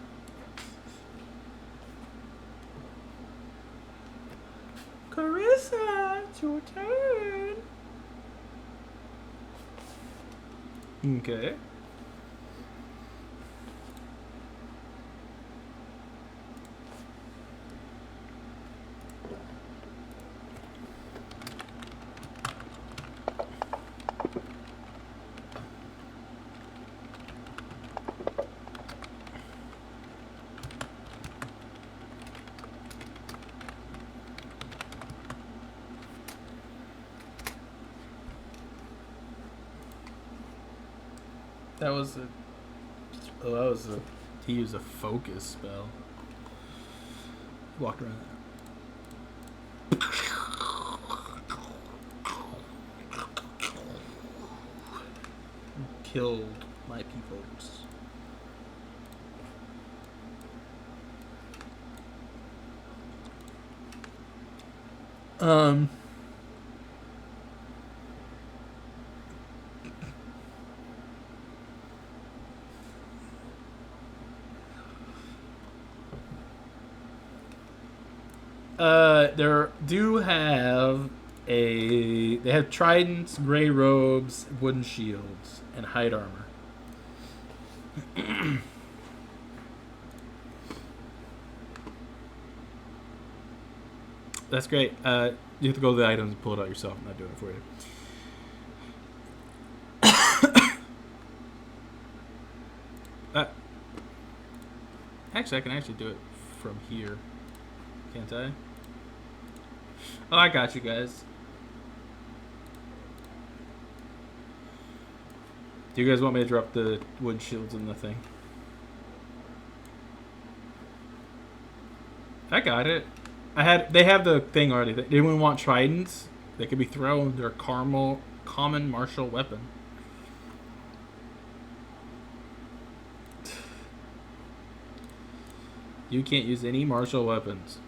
Carissa, it's your turn. Okay. That was a. Oh, that was a. He used a focus spell. Walked around that. Killed my peoples. They have tridents, gray robes, wooden shields, and hide armor. That's great. You have to go to the items and pull it out yourself. I'm not doing it for you. Actually, I can actually do it from here. Can't I? Oh, I got you guys. Do you guys want me to drop the wood shields in the thing? I got it. They have the thing already. Anyone want tridents? They could be thrown. They're a common martial weapon. You can't use any martial weapons.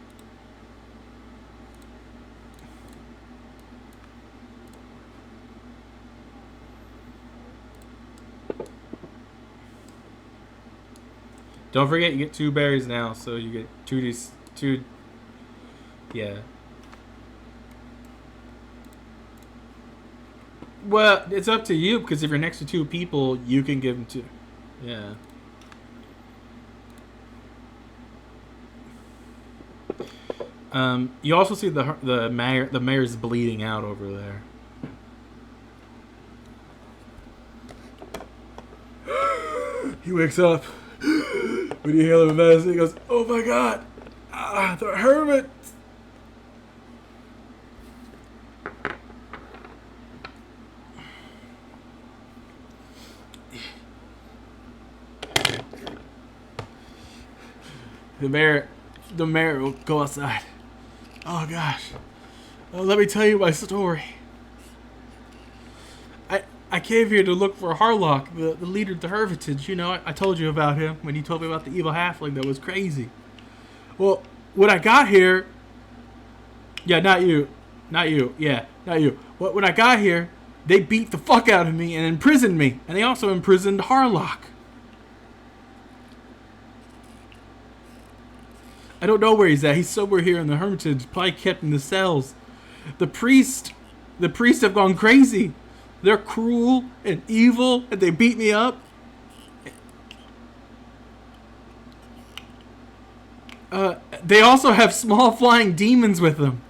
Don't forget, you get 2 berries now, so you get 2. Yeah. Well, it's up to you, because if you're next to 2 people, you can give them 2. Yeah. You also see the mayor's bleeding out over there. He wakes up. When you hear him medicine, he goes, "Oh my god, the hermit." The mayor will go outside. Oh gosh, let me tell you my story. I came here to look for Harlock, the leader of the Hermitage. You know, I told you about him when you told me about the evil halfling that was crazy. Well, when I got here... Yeah, not you. Yeah, not you. When I got here, they beat the fuck out of me and imprisoned me. And they also imprisoned Harlock. I don't know where he's at. He's somewhere here in the Hermitage, probably kept in the cells. The priests have gone crazy. They're cruel and evil, and they beat me up. They also have small flying demons with them.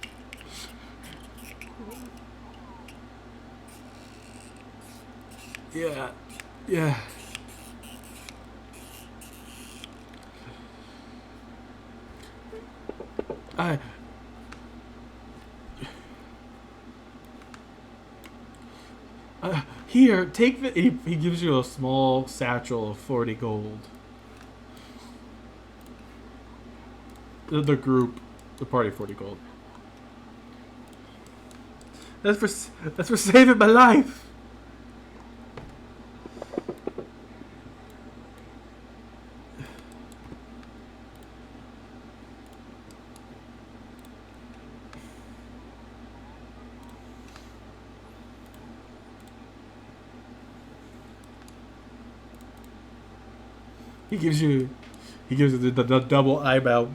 Yeah. Here, take the... He gives you a small satchel of 40 gold. The group, the party, 40 gold. That's for saving my life. He gives you the double eyebrow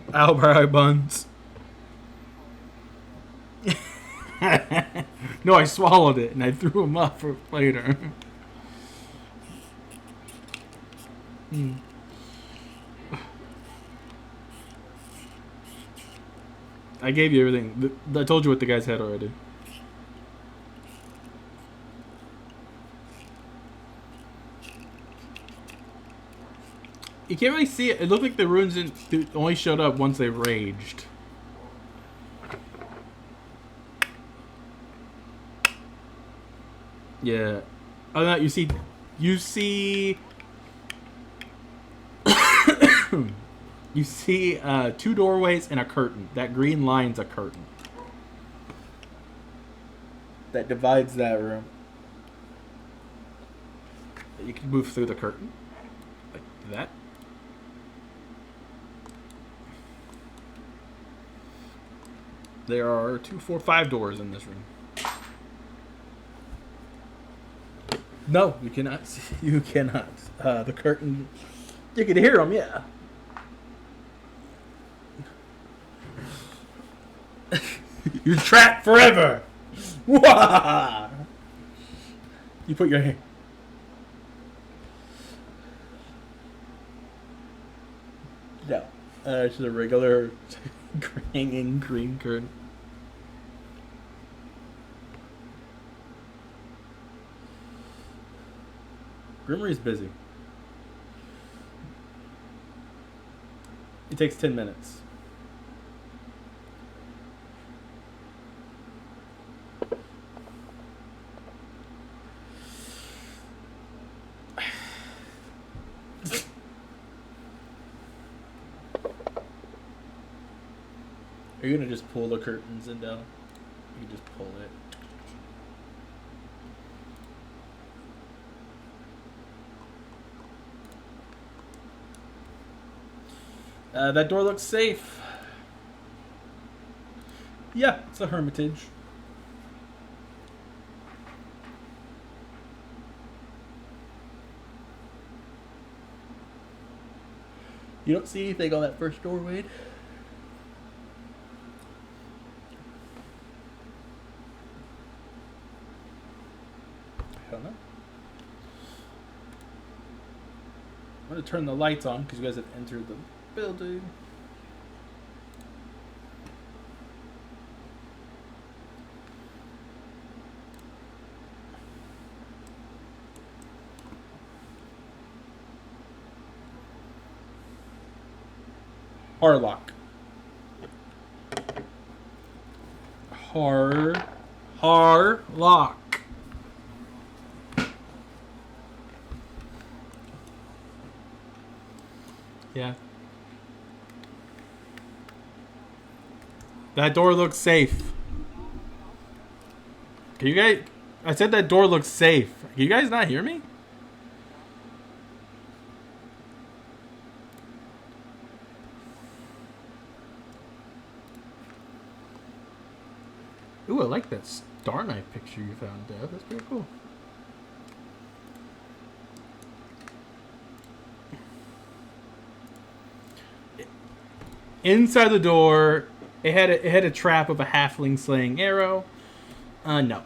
buns. No, I swallowed it and I threw him up for later. I gave you everything. I told you what the guys had already. You can't really see it. It looked like the runes only showed up once they raged. Yeah. Oh no, you see you see 2 doorways and a curtain. That green line's a curtain. That divides that room. You can move through the curtain. Like that. There are 2, 4, 5 doors in this room. No, you cannot. You cannot. The curtain. You can hear them, yeah. You're trapped forever. Wah! You put your hand. No, it's just a regular hanging green curtain. Grimmery's busy. It takes 10 minutes. Are you gonna just pull the curtains in down? You can just pull it. That door looks safe. Yeah, it's a hermitage. You don't see anything on that first door, Wade? I don't know. I'm going to turn the lights on because you guys have entered the building. Harlock. Harlock. Yeah. That door looks safe. Can you guys... I said that door looks safe. Can you guys not hear me? Ooh, I like that Star Knife picture you found, Dev. That's pretty cool. Inside the door, it had a trap of a halfling slaying arrow. No.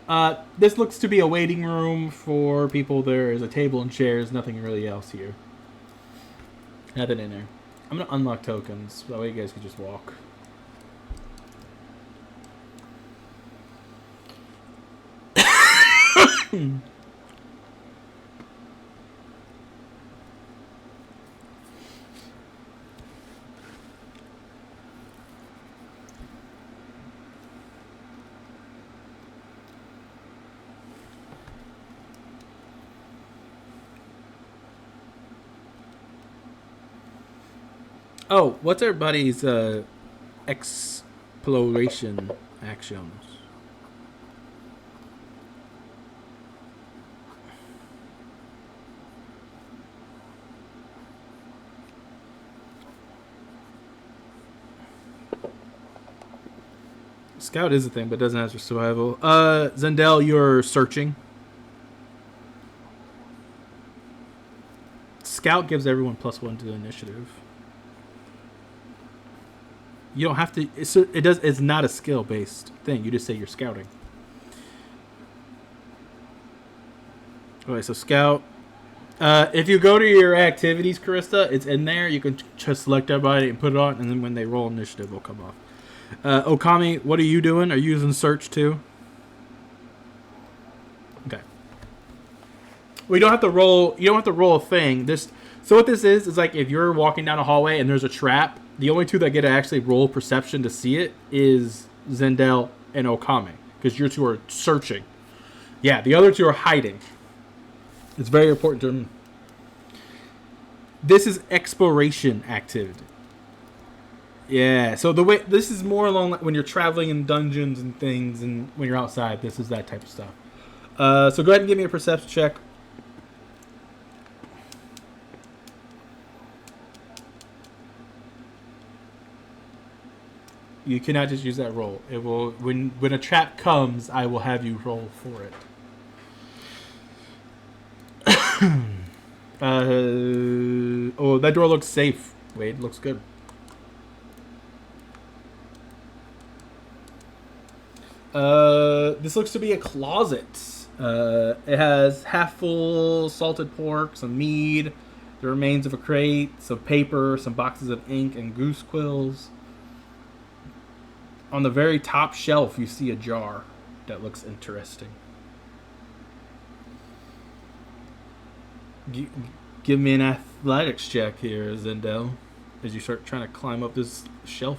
This looks to be a waiting room for people. There is a table and chairs. Nothing really else here. Nothing in there. I'm gonna unlock tokens. That way you guys can just walk. Oh, what's everybody's exploration actions? Scout is a thing, but it doesn't answer survival. Zendel, you're searching. Scout gives everyone +1 to the initiative. You don't have to. It's not a skill based thing. You just say you're scouting. Okay, so scout. If you go to your activities, Carissa, it's in there. You can just select everybody and put it on, and then when they roll initiative, it'll come off. Okami, what are you doing? Are you using search too? Okay. Well, you don't have to roll. You don't have to roll a thing. So what this is like if you're walking down a hallway and there's a trap. The only two that get to actually roll perception to see it is Zendel and Okami, because you two are searching. Yeah, the other two are hiding. It's very important to them. This is exploration activity. Yeah, so the way this is more along when you're traveling in dungeons and things, and when you're outside, this is that type of stuff. So go ahead and give me a perception check. You cannot just use that roll. It will when a trap comes, I will have you roll for it. Oh, that door looks safe. Wait, looks good. This looks to be a closet. It has half full salted pork, some mead, the remains of a crate, some paper, some boxes of ink, and goose quills. On the very top shelf, you see a jar that looks interesting. Give me an athletics check here, Zendel, as you start trying to climb up this shelf.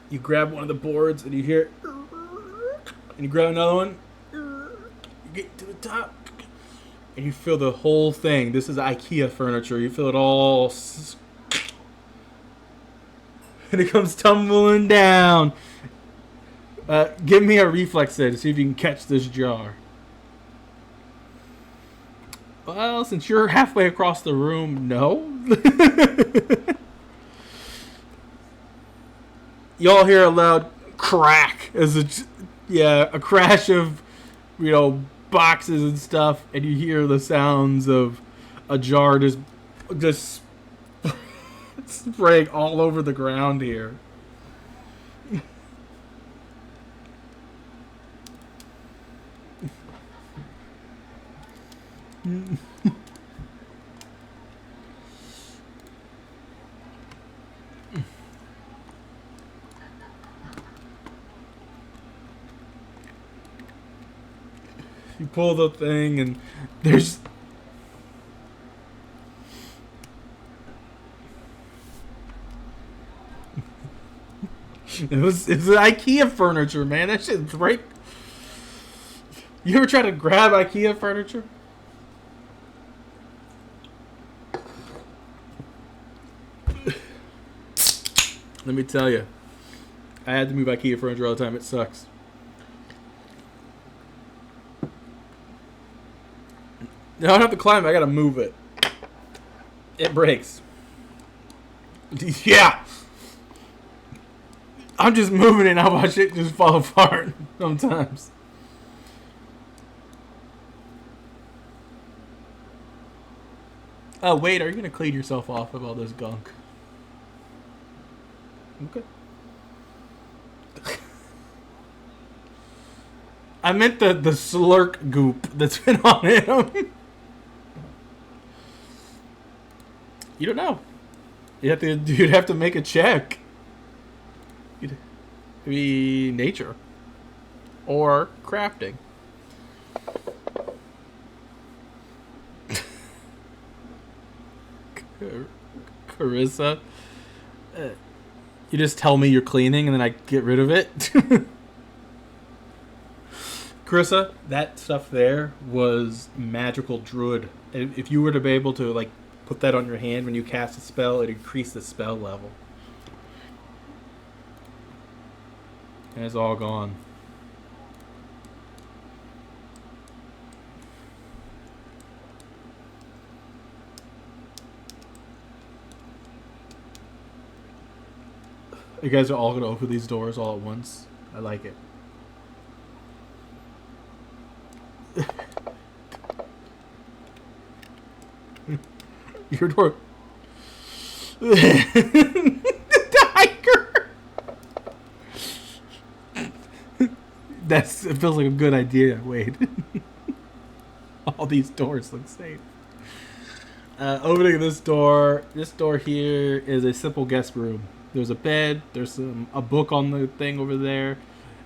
You grab one of the boards and you hear, and you grab another one. You get to the top. And you feel the whole thing. This is IKEA furniture. You feel it all. And it comes tumbling down. Give me a reflex there to see if you can catch this jar. Well, since you're halfway across the room, no. You all hear a loud crack as a crash of, boxes and stuff, and you hear the sounds of a jar just spraying all over the ground here. You pull the thing, and there's it's IKEA furniture, man. That shit's right. You ever try to grab IKEA furniture? Let me tell you, I had to move IKEA furniture all the time. It sucks. I don't have to climb. I gotta move it. It breaks. Yeah. I'm just moving it and I watch it just fall apart sometimes. Oh, wait. Are you gonna clean yourself off of all this gunk? Okay. I meant the slurk goop that's been on him. You don't know. You'd have to make a check. It'd be nature or crafting. Carissa, you just tell me you're cleaning and then I get rid of it. Carissa, that stuff there was magical druid. If you were to be able to put that on your hand when you cast a spell, it increased the spell level. And it's all gone. You guys are all going to open these doors all at once. I like it. Your door. Tiger. It feels like a good idea, Wade. All these doors look safe. Opening this door. This door here is a simple guest room. There's a bed. There's a book on the thing over there.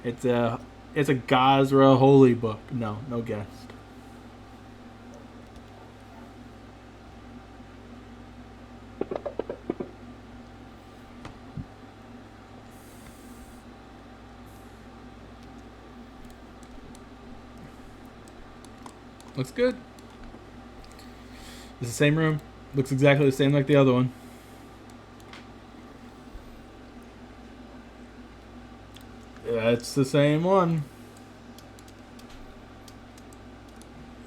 It's a Gazra holy book. No guest. Looks good. It's the same room. Looks exactly the same like the other one. Yeah, it's the same one.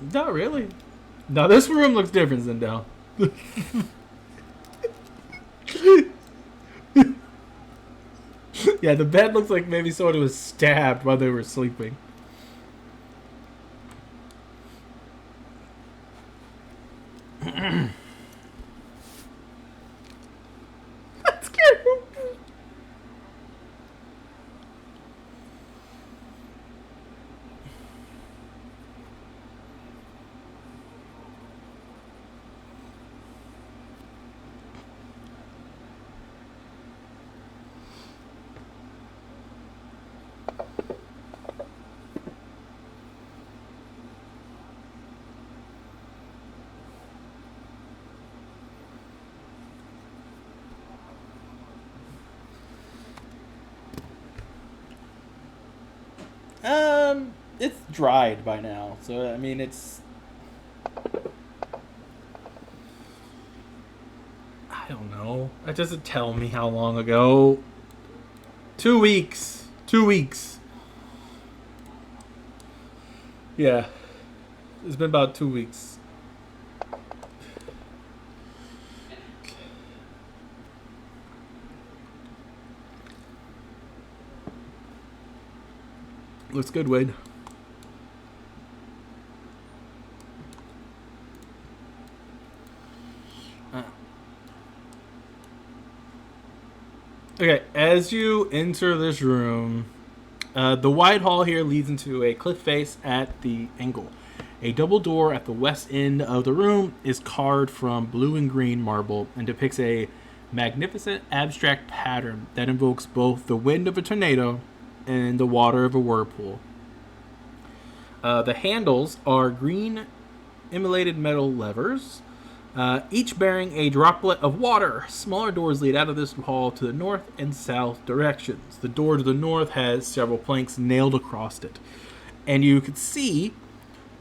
Not really. No, this room looks different, Zendel. Yeah, the bed looks like maybe someone was stabbed while they were sleeping. That's scary. It's dried by now, so I mean it's. I don't know. That doesn't tell me how long ago. 2 weeks. 2 weeks. Yeah, it's been about 2 weeks. Looks good, Wade. Okay, as you enter this room, the wide hall here leads into a cliff face at the angle. A double door at the west end of the room is carved from blue and green marble and depicts a magnificent abstract pattern that invokes both the wind of a tornado and the water of a whirlpool. The handles are green immolated metal levers, each bearing a droplet of water. Smaller doors lead out of this hall to the north and south directions. The door to the north has several planks nailed across it, and you can see,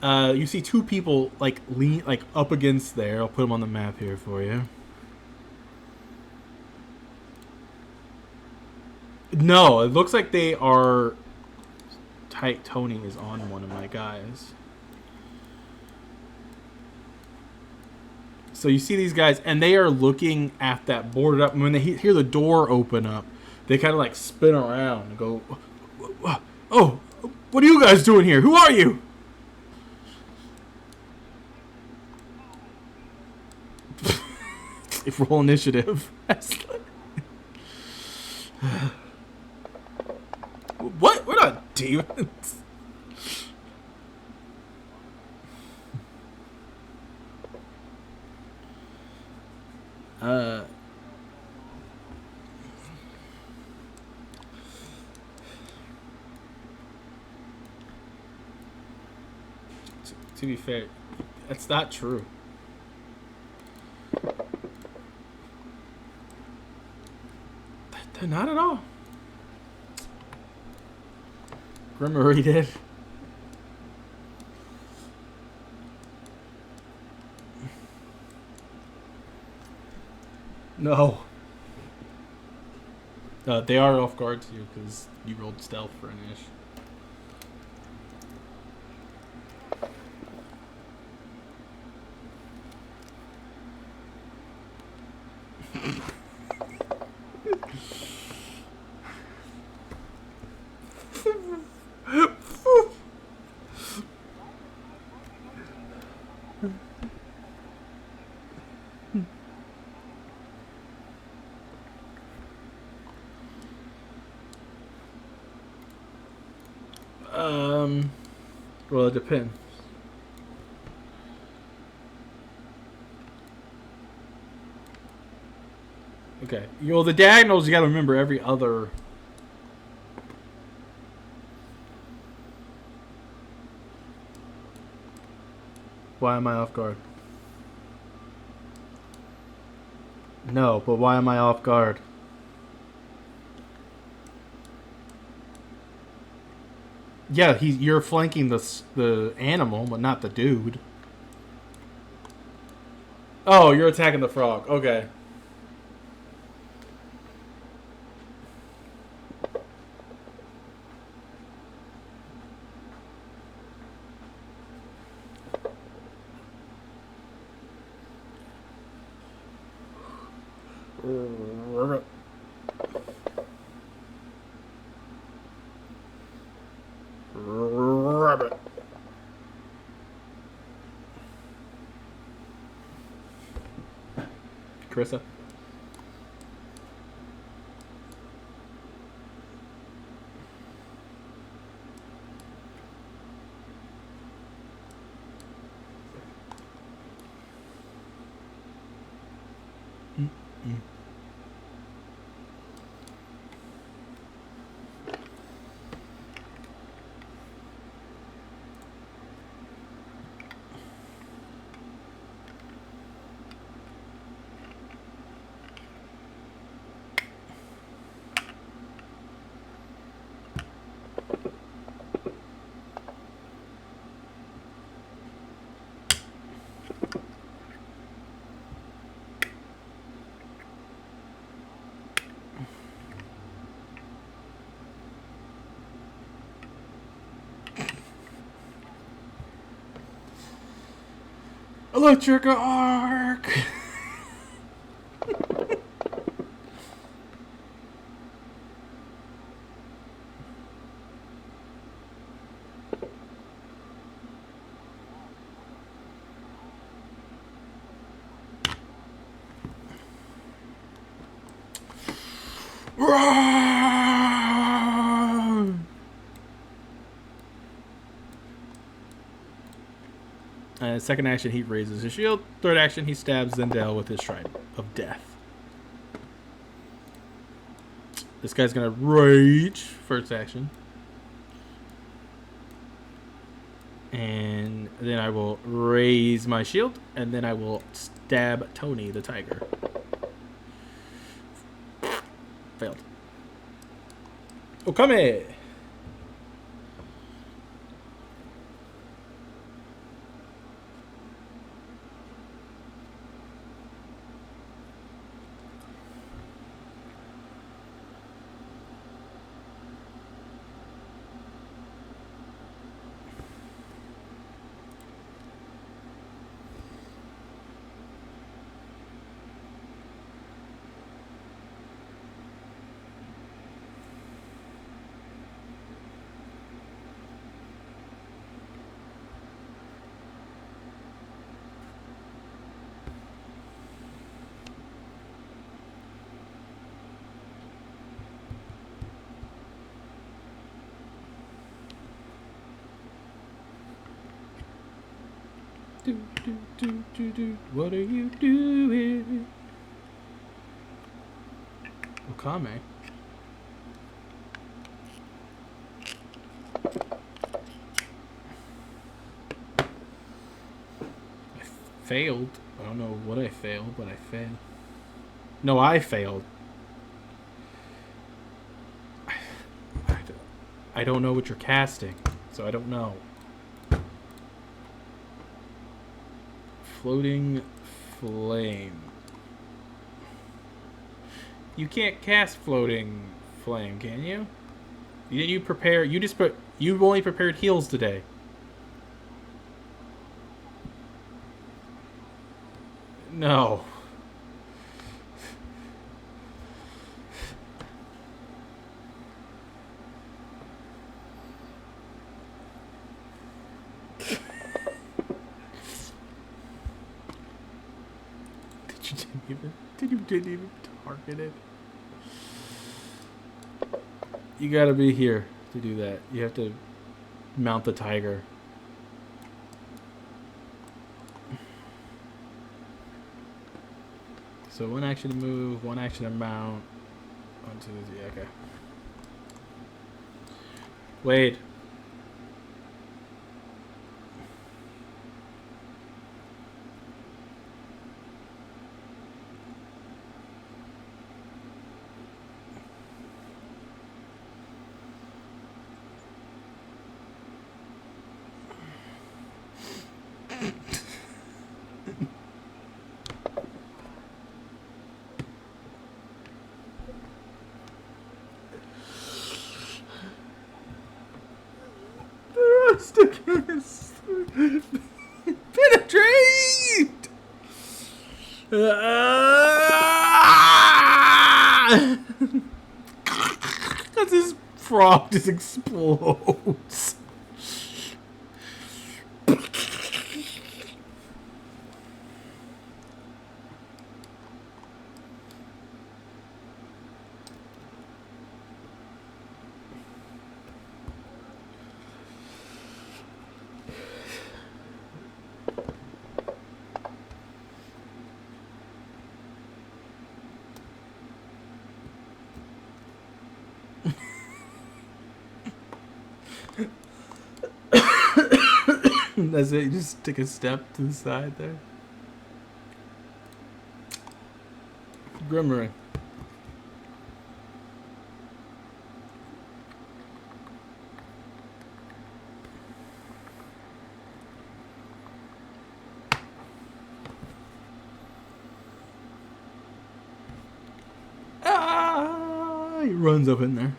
you see two people lean up against there. I'll put them on the map here for you. No, it looks like they are. Tony is on one of my guys. So you see these guys, and they are looking at that boarded up. And when they hear the door open up, they kind of spin around and go, "Oh, what are you guys doing here? Who are you?" If roll initiative. What? We're not demons. To be fair, that's not true. Not at all. Grimmery did. No. They are off guard to you because you rolled stealth for an ish. Well, it depends. Okay. Well, the diagonals, you gotta remember every other. Why am I off guard? No, but why am I off guard? Yeah, you're flanking the animal, but not the dude. Oh, you're attacking the frog. Okay. Rabbit. Carissa. Electric arc. Second action, he raises his shield. Third action, he stabs Zendel with his trident of death. This guy's gonna rage. First action. And then I will raise my shield. And then I will stab Tony the tiger. Failed. Okame! What are you doing? Okame. I failed. I don't know what I failed, but I failed. No, I failed. I don't know what you're casting, so I don't know. Floating flame. You can't cast floating flame, can you? Didn't you prepare? You only prepared heals today. No. You didn't even target it. You gotta be here to do that. You have to mount the tiger. So one action to move, one action to mount. 1, 2, 3, okay. Wade. Penetrate! As this frog just explodes. That's it. You just take a step to the side there. Grimring. Ah! He runs up in there.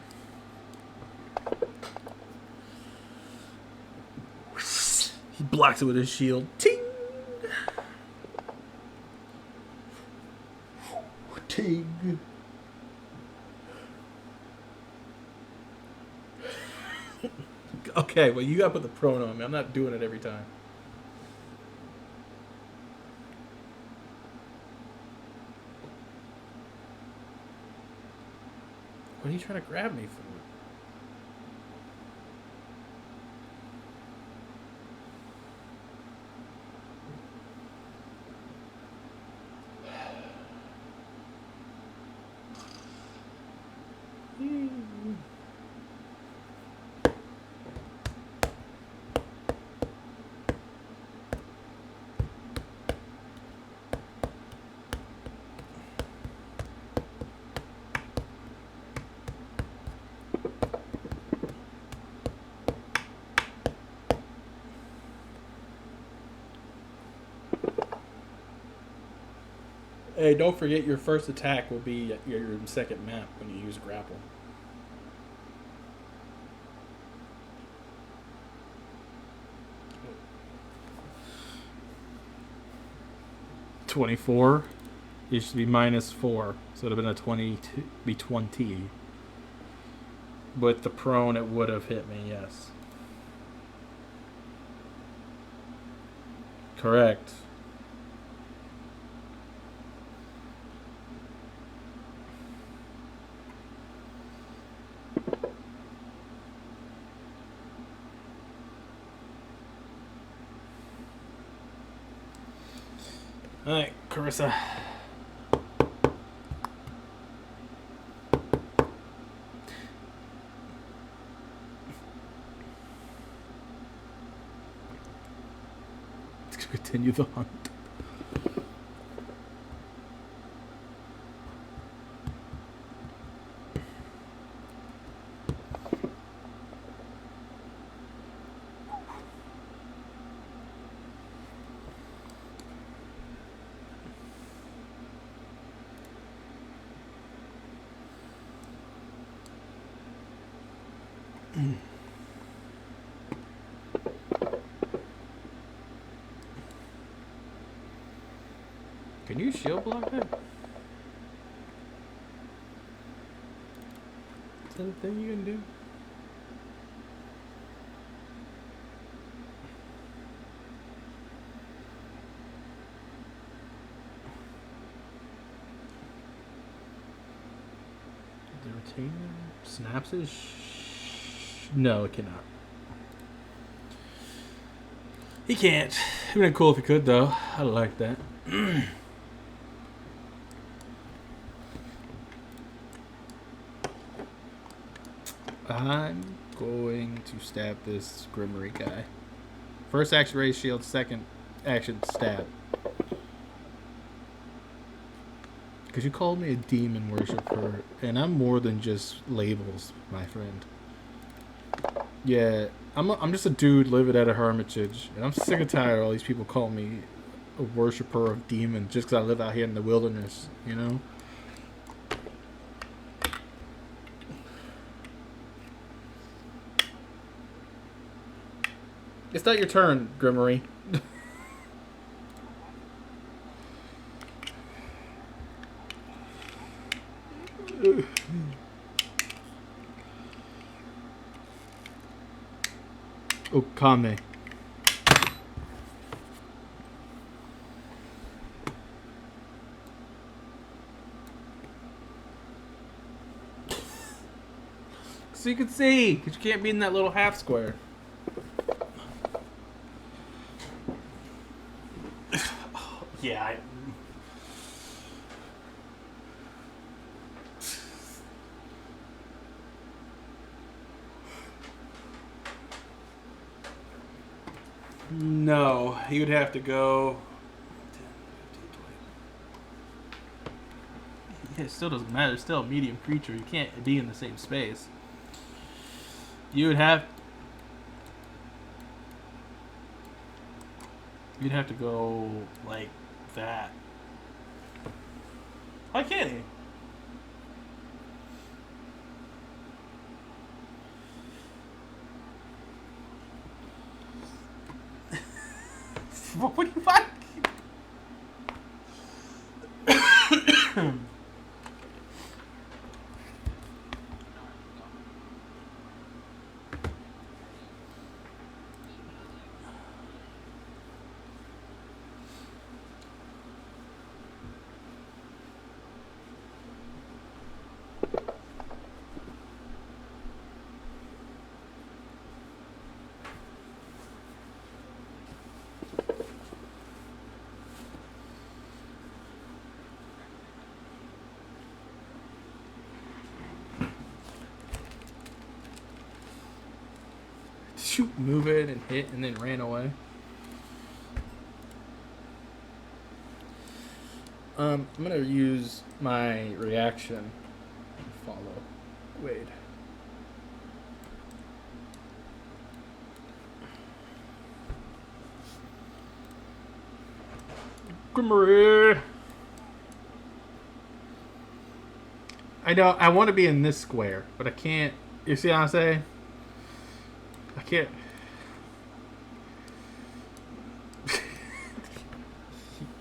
He blocks it with his shield. Ting! Ting! Okay, well, you gotta put the prone on me. I'm not doing it every time. What are you trying to grab me for? Hey, don't forget your first attack will be your second map when you use grapple. $24. It should be -4, so it would have been a 20. Be 20. With the prone, it would have hit me. Yes. Correct. Alright, Carissa. Let's continue the hunt. Can you shield block that? Is that a thing you can do? The retainer snaps his. No, it cannot. He can't. It'd been cool if he could, though. I like that. I'm going to stab this Grimory guy. First action, raise shield. Second action, stab. Because you called me a demon worshiper, and I'm more than just labels, my friend. Yeah, I'm just a dude living at a hermitage, and I'm sick and tired of all these people calling me a worshiper of demons just because I live out here in the wilderness, you know? It's not your turn, Grimory. Okame. So you can see, because you can't be in that little half square. Yeah, No, he would have to go. 10, 15, 20. Yeah, it still doesn't matter. It's still a medium creature. You can't be in the same space. You would have. You'd have to go like that. Why can't he? What do you want? Shoot, move it and hit and then ran away. I'm gonna use my reaction. Follow Wade. Grimory. I know I want to be in this square, but I can't. You see what I'm saying? I can't.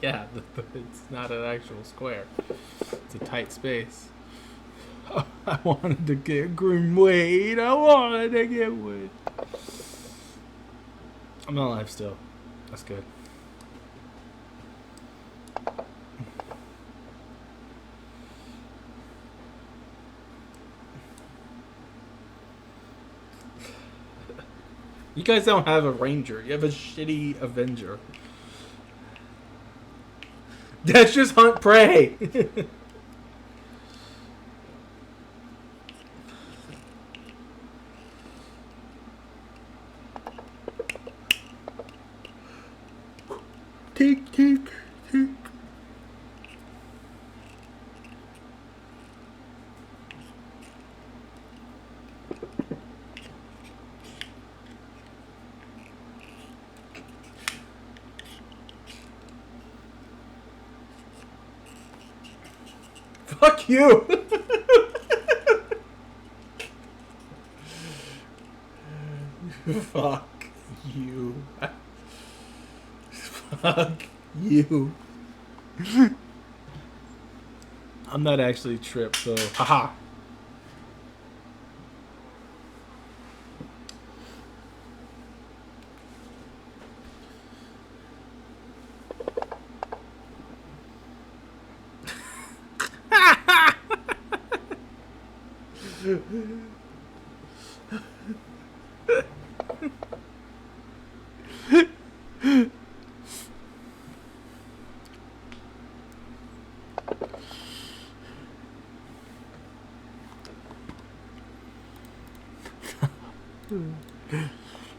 Yeah, it's not an actual square. It's a tight space. I wanted to get Green Wade. I wanted to get Wade. I'm alive still. That's good. You guys don't have a ranger. You have a shitty avenger. That's just hunt prey. Take. Fuck you. Fuck you. Fuck you. I'm not actually tripped, so haha.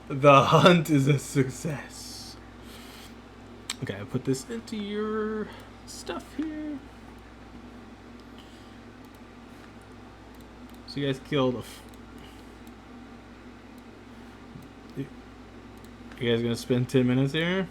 The hunt is a success. Okay, I put this into your stuff here. So you guys killed a... You guys gonna spend 10 minutes here?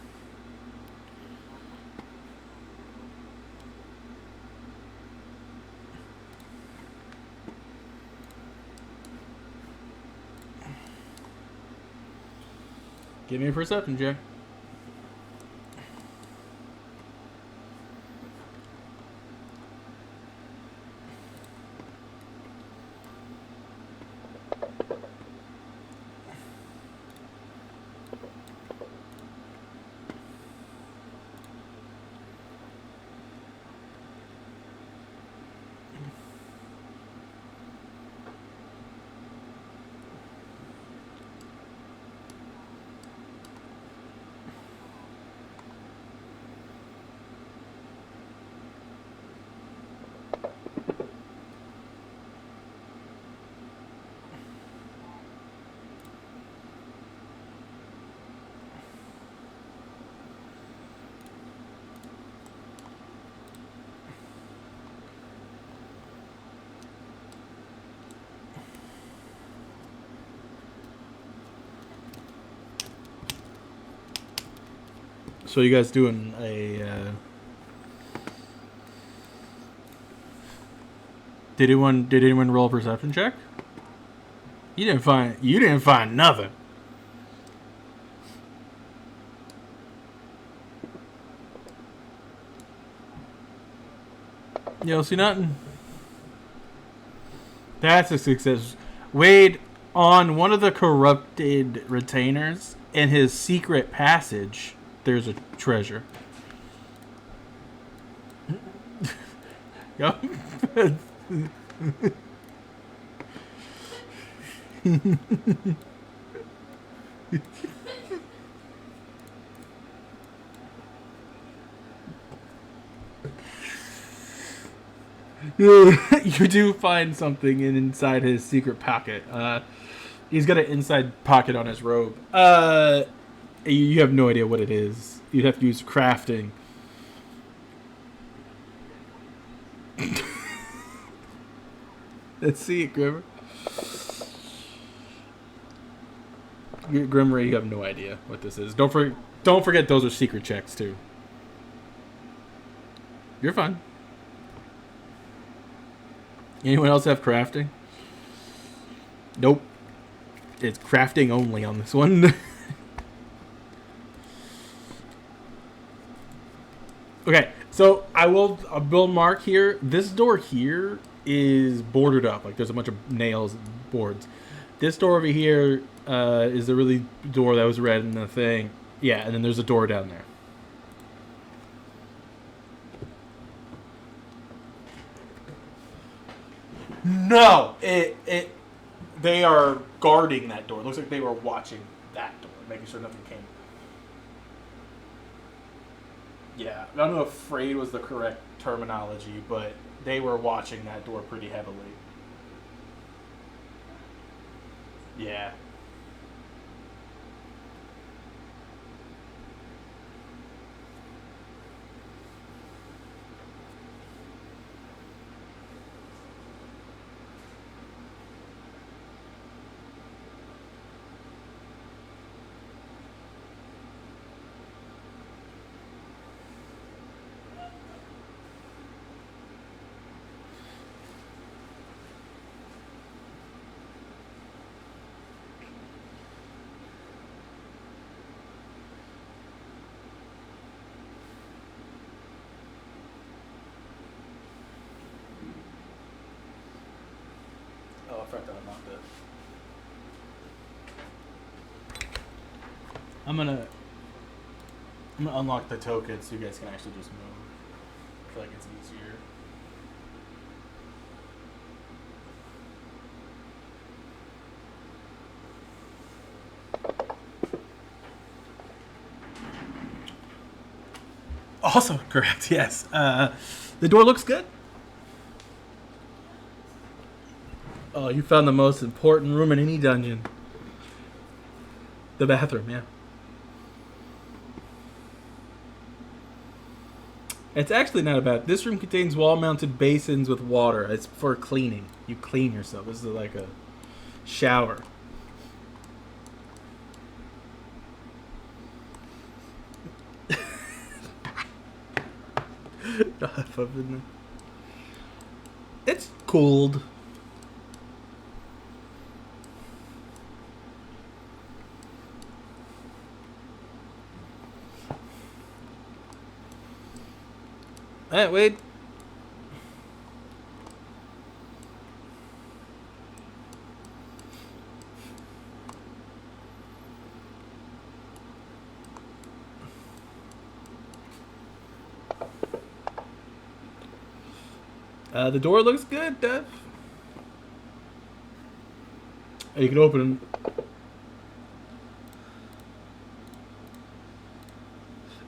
Give me a perception check. So you guys doing a? Did anyone roll a perception check? You didn't find nothing. You don't see nothing. That's a success. Wade, on one of the corrupted retainers in his secret passage, there's a treasure. Yep. You do find something inside his secret pocket. He's got an inside pocket on his robe. You have no idea what it is. You'd have to use crafting. Let's see it, Grimmer. Grimmer, you have no idea what this is. Don't forget those are secret checks too. You're fine. Anyone else have crafting? Nope. It's crafting only on this one. Okay, so I'll build mark here. This door here is bordered up. Like there's a bunch of nails and boards. This door over here is the really door that was red in the thing. Yeah, and then there's a door down there. No, they are guarding that door. It looks like they were watching that door, making sure nothing came. Yeah, I don't know if afraid was the correct terminology, but they were watching that door pretty heavily. Yeah. Oh, I forgot to unlock that. I'm gonna unlock the token so you guys can actually just move. I feel like it's easier. Also correct, yes. The door looks good. Oh, you found the most important room in any dungeon. The bathroom, yeah. It's actually not bad. This room contains wall-mounted basins with water. It's for cleaning. You clean yourself. This is like a shower. It's cold. Hey, wait. The door looks good, Dev. You can open it.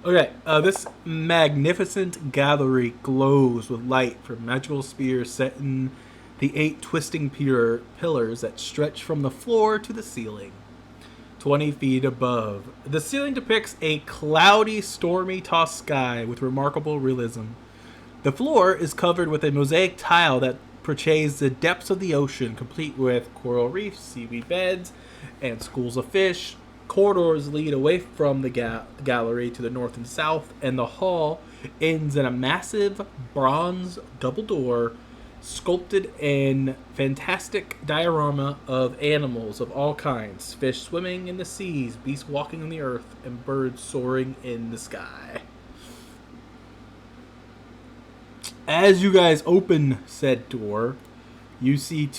Okay, this magnificent gallery glows with light from magical spears set in the 8 twisting pillars that stretch from the floor to the ceiling, 20 feet above. The ceiling depicts a cloudy, stormy, tossed sky with remarkable realism. The floor is covered with a mosaic tile that portrays the depths of the ocean, complete with coral reefs, seaweed beds, and schools of fish. Corridors lead away from the gallery to the north and south, and the hall ends in a massive bronze double door sculpted in fantastic diorama of animals of all kinds, fish swimming in the seas, beasts walking on the earth, and birds soaring in the sky. As you guys open said door, you see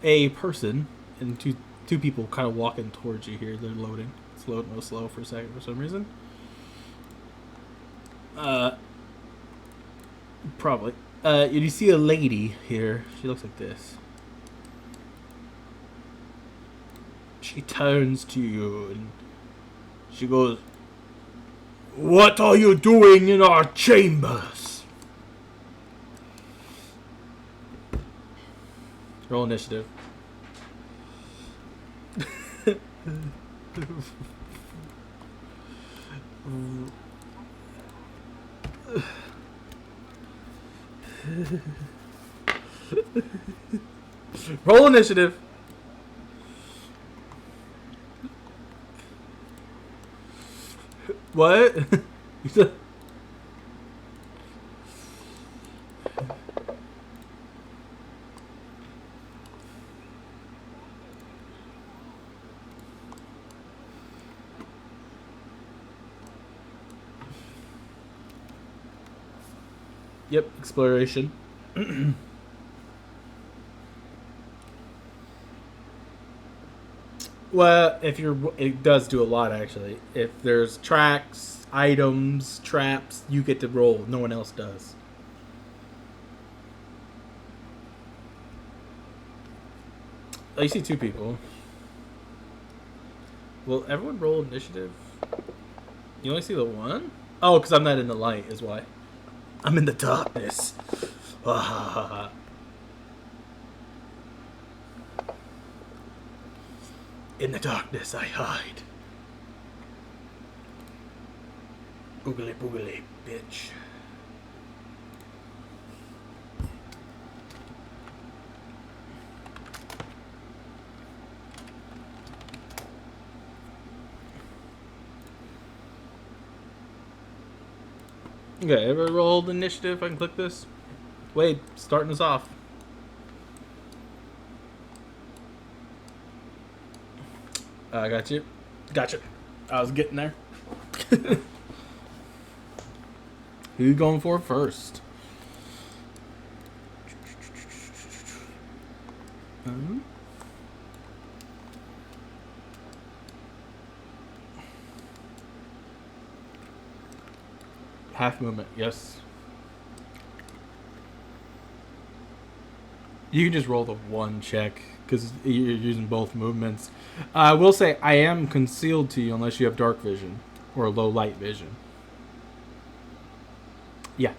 a person and two people kind of walking towards you here. They're loading. It's loading real slow for a second for some reason. Probably. You see a lady here. She looks like this. She turns to you and she goes, "What are you doing in our chambers?" Roll initiative. Roll initiative. What? Yep, exploration. Well, it does do a lot actually. If there's tracks, items, traps, you get to roll. No one else does. Oh, you see 2 people. Will everyone roll initiative? You only see the one? Oh, because I'm not in the light is why. I'm in the darkness. In the darkness I hide. Boogly boogly, bitch. Okay, ever rolled initiative? I can click this. Wade, starting us off. I got you. Gotcha. I was getting there. Who you going for first? Half movement, yes. You can just roll the 1 check because you're using both movements. I will say I am concealed to you unless you have dark vision or low light vision. Yeah.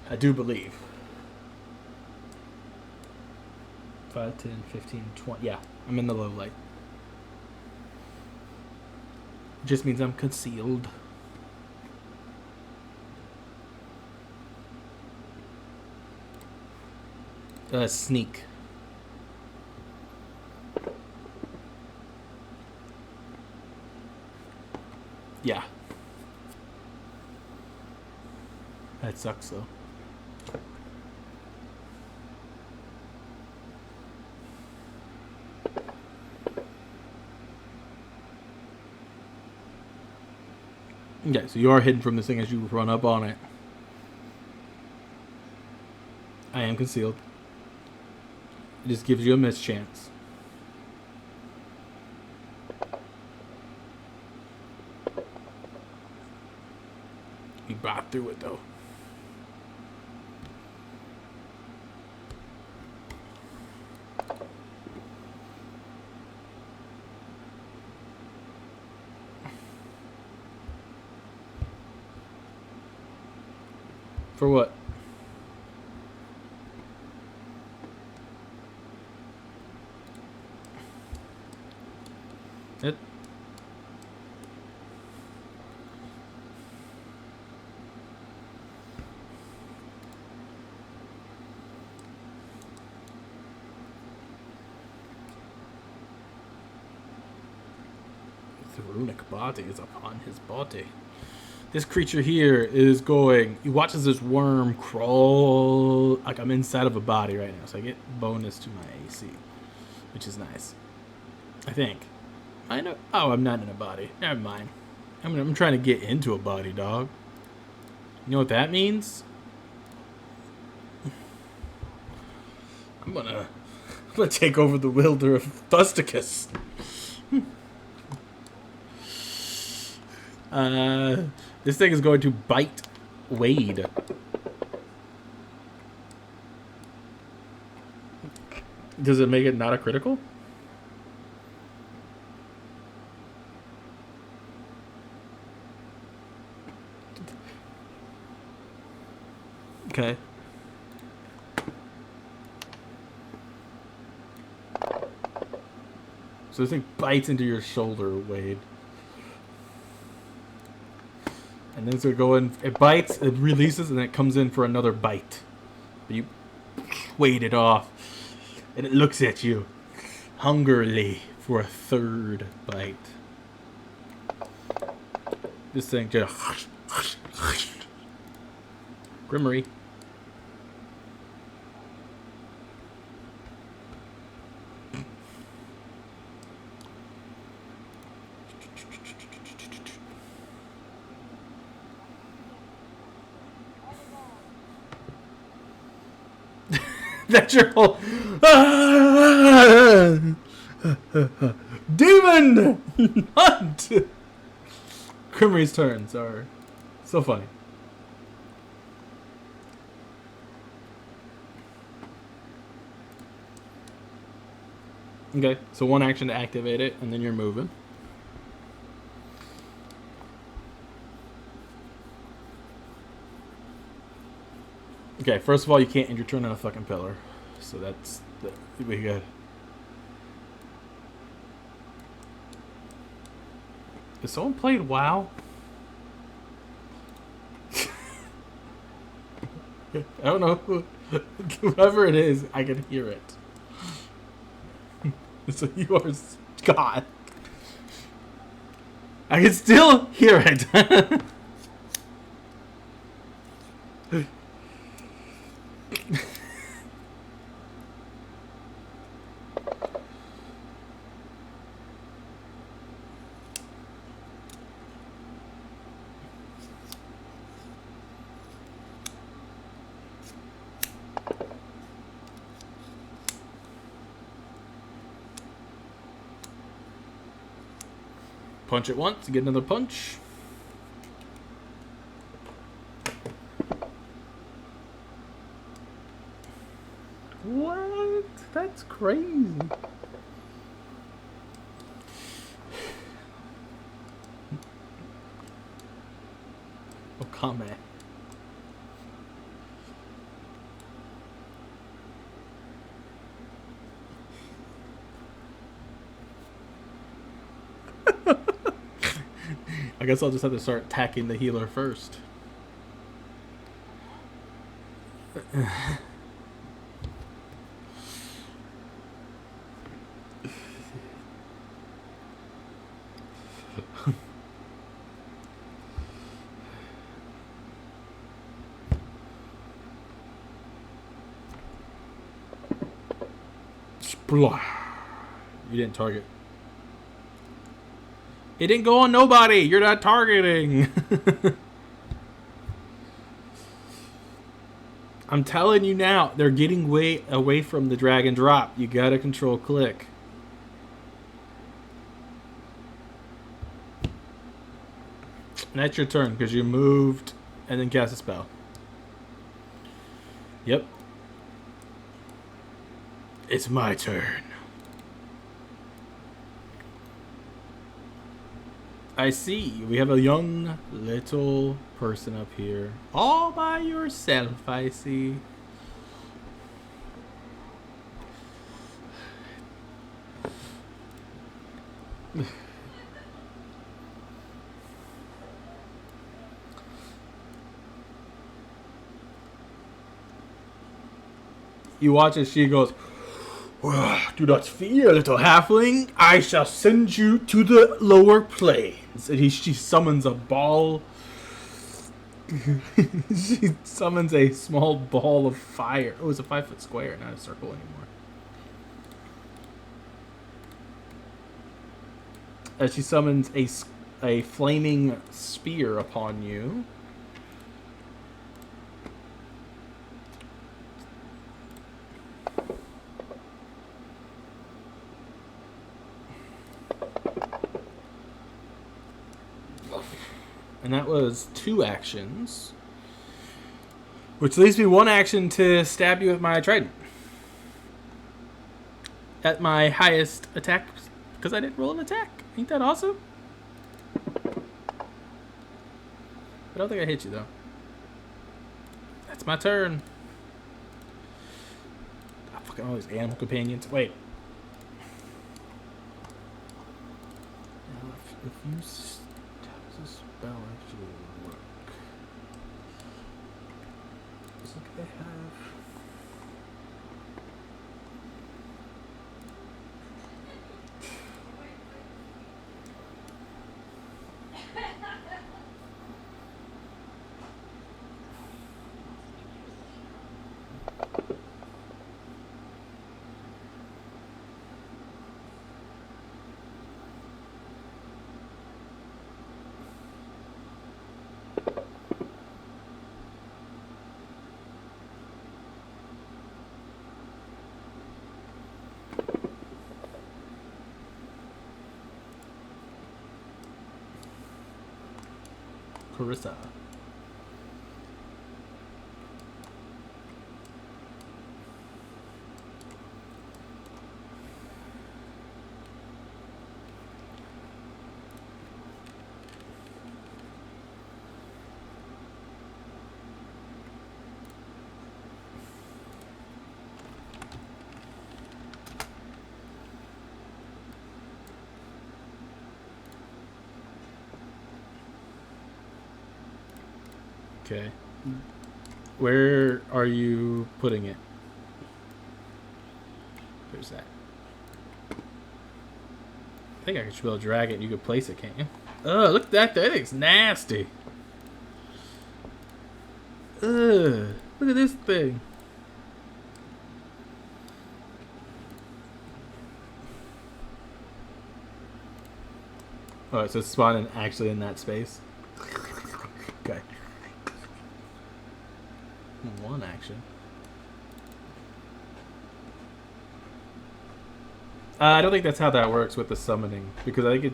I do believe. 5, 10, 15, 20. Yeah, I'm in the low light. Just means I'm concealed. Sneak. Yeah. That sucks though. Okay, so you are hidden from this thing as you run up on it. I am concealed. It just gives you a mischance. You got through it though. For what? It. The runic body is upon his body. This creature here is going. He watches this worm crawl. Like I'm inside of a body right now, so I get bonus to my AC, which is nice. I think. I know. Oh, I'm not in a body. Never mind. I'm trying to get into a body, dog. You know what that means? I'm gonna take over the wilder of Thusticus. This thing is going to bite Wade. Does it make it not a critical? Okay. So this thing bites into your shoulder, Wade. And then it's going to go in. It bites, it releases, and then it comes in for another bite. But you wade it off. And it looks at you hungrily for a third bite. This thing just... Grimmery. That's your whole... Demon! Hunt! Grimmery's turns are so funny. Okay, so one action to activate it, and then you're moving. Okay, first of all, you can't end your turn on a fucking pillar. So that's... we good. Has someone played WoW? I don't know. Whoever it is, I can hear it. So you are... God. I can still hear it. Punch it once, get another punch. What? That's crazy. Okame. I guess I'll just have to start attacking the healer first. You didn't target. It didn't go on nobody. You're not targeting. I'm telling you now, they're getting way away from the drag and drop. You gotta control click. And that's your turn because you moved and then cast a spell. Yep. It's my turn. I see. We have a young little person up here. All by yourself, I see. You watch as she goes, "Do not fear, little halfling. I shall send you to the lower planes." And she summons a ball. She summons a small ball of fire. Oh, it's a 5-foot square, not a circle anymore. As she summons a flaming spear upon you. And that was 2 actions. Which leaves me 1 action to stab you with my trident. At my highest attack, because I didn't roll an attack. Ain't that awesome? I don't think I hit you, though. That's my turn. Oh, fucking all these animal companions. Wait. Now, if you... How does this spell actually work? Does they have... Carissa. Okay. Where are you putting it? There's that. I think I should be able to drag it and you could place it, can't you? Oh, look at that. That thing's nasty. Ugh. Look at this thing. Alright, so it's spawning actually in that space. Okay. 1 action. I don't think that's how that works with the summoning, because I think it.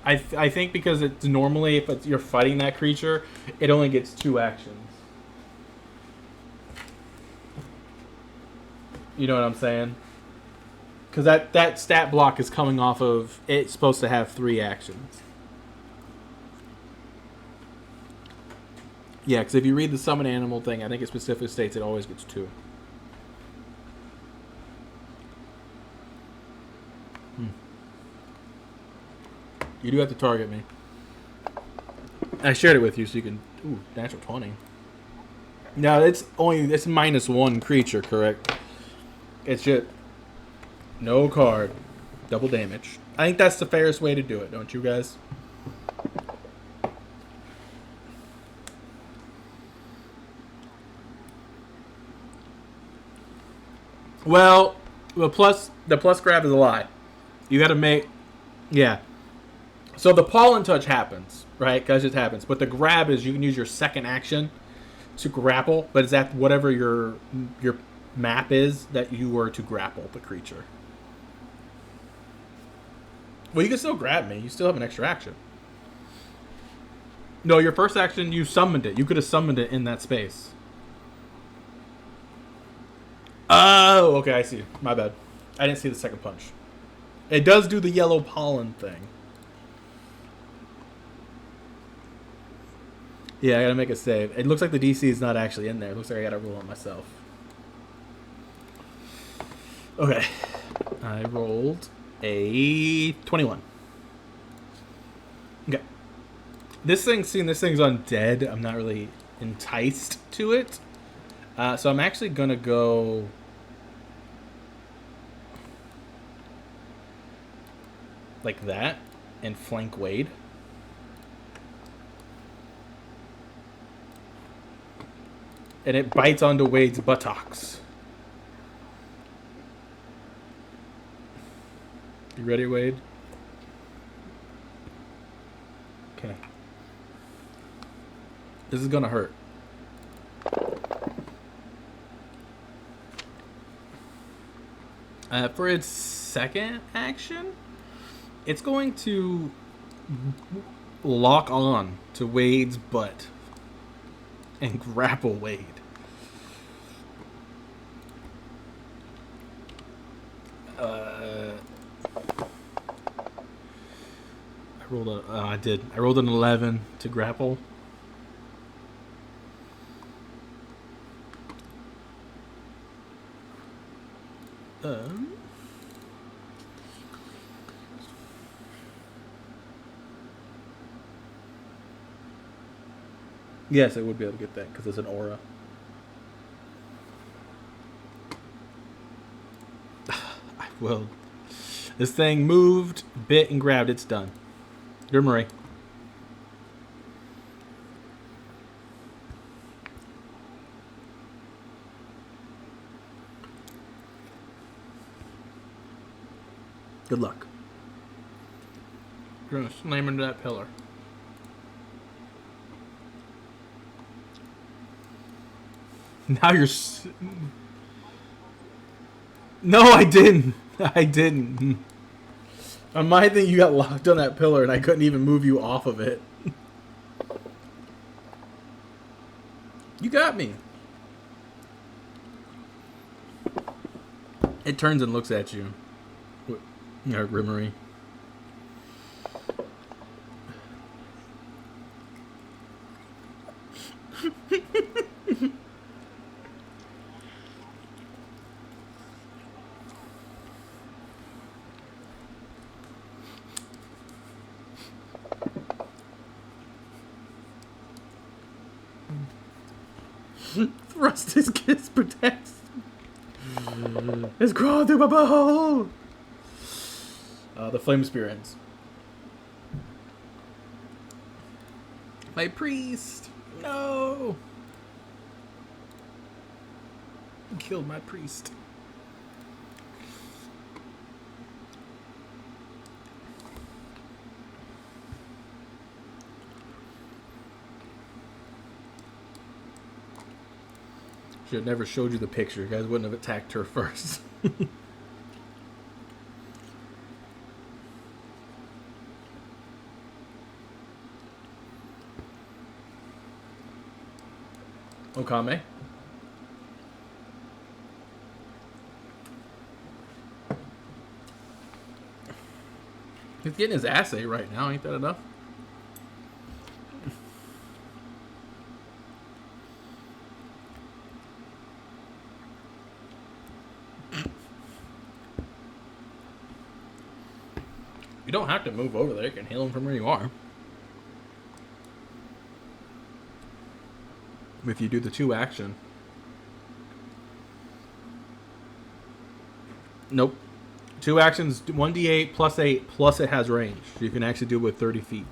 I think because it's normally if you're fighting that creature, it only gets 2 actions. You know what I'm saying? Because that stat block is coming off of it's supposed to have 3 actions. Yeah, because if you read the summon animal thing, I think it specifically states it always gets 2. You do have to target me. I shared it with you so you can. Ooh, natural 20. No, it's -1 creature, correct? It's just no card, double damage. I think that's the fairest way to do it, don't you guys? Well, the plus grab is a lie. You got to make, yeah. So the pollen touch happens, right? Because it happens. But the grab is you can use your second action to grapple, but it's at whatever your map is that you were to grapple the creature. Well, you can still grab me. You still have an extra action. No, your first action, you summoned it. You could have summoned it in that space. Oh, okay, I see. My bad. I didn't see the second punch. It does do the yellow pollen thing. Yeah, I gotta make a save. It looks like the DC is not actually in there. It looks like I gotta roll it myself. Okay. I rolled a 21. Okay. This thing's undead. I'm not really enticed to it. So I'm actually gonna go like that and flank Wade. And it bites onto Wade's buttocks. You ready, Wade? Okay. This is gonna hurt. For its second action, it's going to lock on to Wade's butt and grapple Wade. I rolled an 11 to grapple. Yes, it would be able to get that because it's an aura. I will. This thing moved, bit, and grabbed. It's done. You're Marie. Good luck. You're gonna slam into that pillar. Now you're. No, I didn't. I didn't. On my thing, you got locked on that pillar, and I couldn't even move you off of it. You got me. It turns and looks at you. Rimmery. Thrust his kiss protects. It's crawling through my butthole. The flame spear ends. My priest. No. You killed my priest. Should have never showed you the picture. You guys wouldn't have attacked her first. Okame. He's getting his assay right now. Ain't that enough? You don't have to move over there. You can heal him from where you are. If you do the 2 action. Nope. 2 actions, 1d8 plus 8, plus it has range. You can actually do it with 30 feet.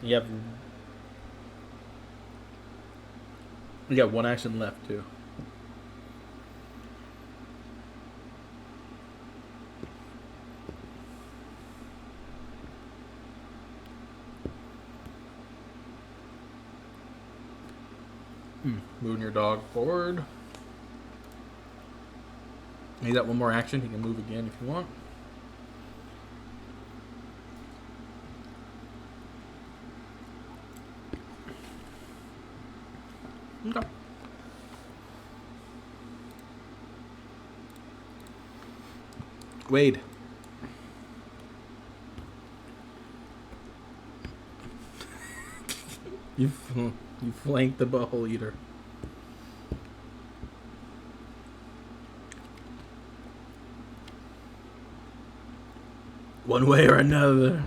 You got 1 action left, too. Moving your dog forward. He's got 1 more action. He can move again if you want. Okay. Wade. You flanked the butthole eater. One way or another.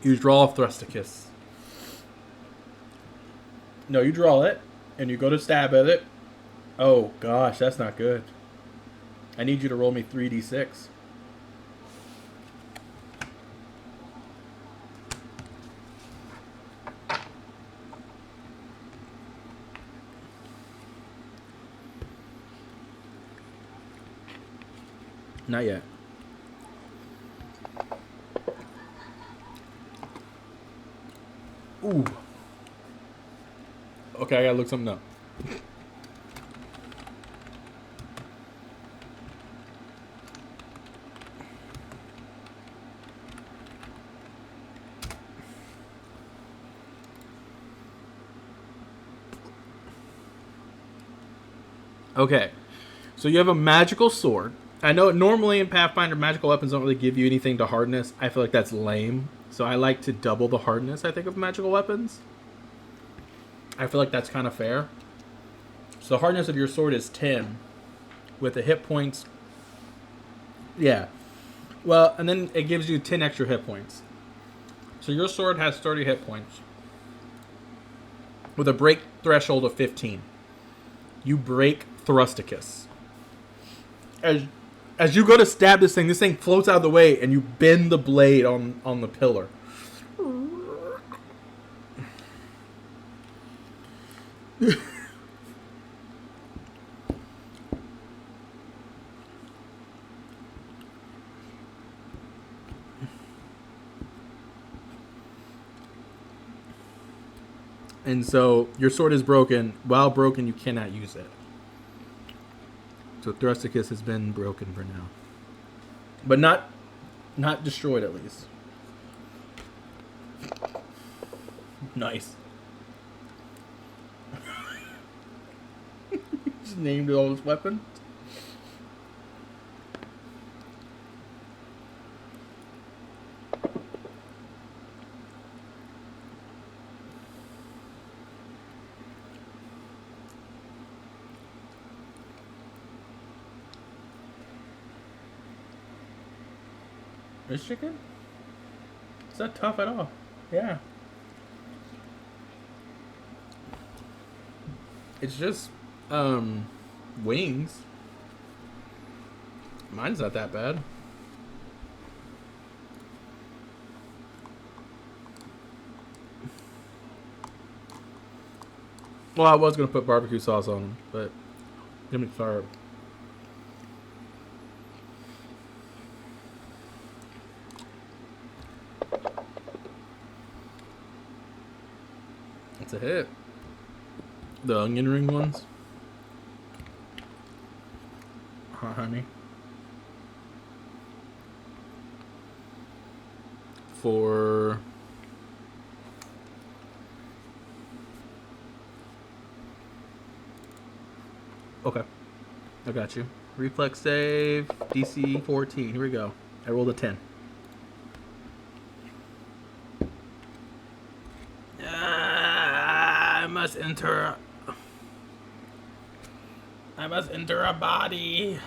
You draw Thrusticus. No, you draw it, and you go to stab at it. Oh, gosh, that's not good. I need you to roll me 3d6. Not yet. Ooh. Okay, I gotta look something up. Okay, so you have a magical sword. I know normally in Pathfinder, magical weapons don't really give you anything to hardness. I feel like that's lame. So I like to double the hardness, I think, of magical weapons. I feel like that's kind of fair. So the hardness of your sword is 10. With the hit points... Yeah. Well, and then it gives you 10 extra hit points. So your sword has 30 hit points. With a break threshold of 15. You break Thrusticus. As you go to stab this thing floats out of the way, and you bend the blade on the pillar. And so your sword is broken. While broken, you cannot use it. So Thrusticus has been broken for now. But not destroyed, at least. Nice. Just named all his weapons. This chicken? It's not tough at all. Yeah. It's just, wings. Mine's not that bad. Well, I was going to put barbecue sauce on them, but give me carb. It's a hit. The onion ring ones. Honey. For... Okay. I got you. Reflex save. DC 14. Here we go. I rolled a 10. I must enter. I must enter a body.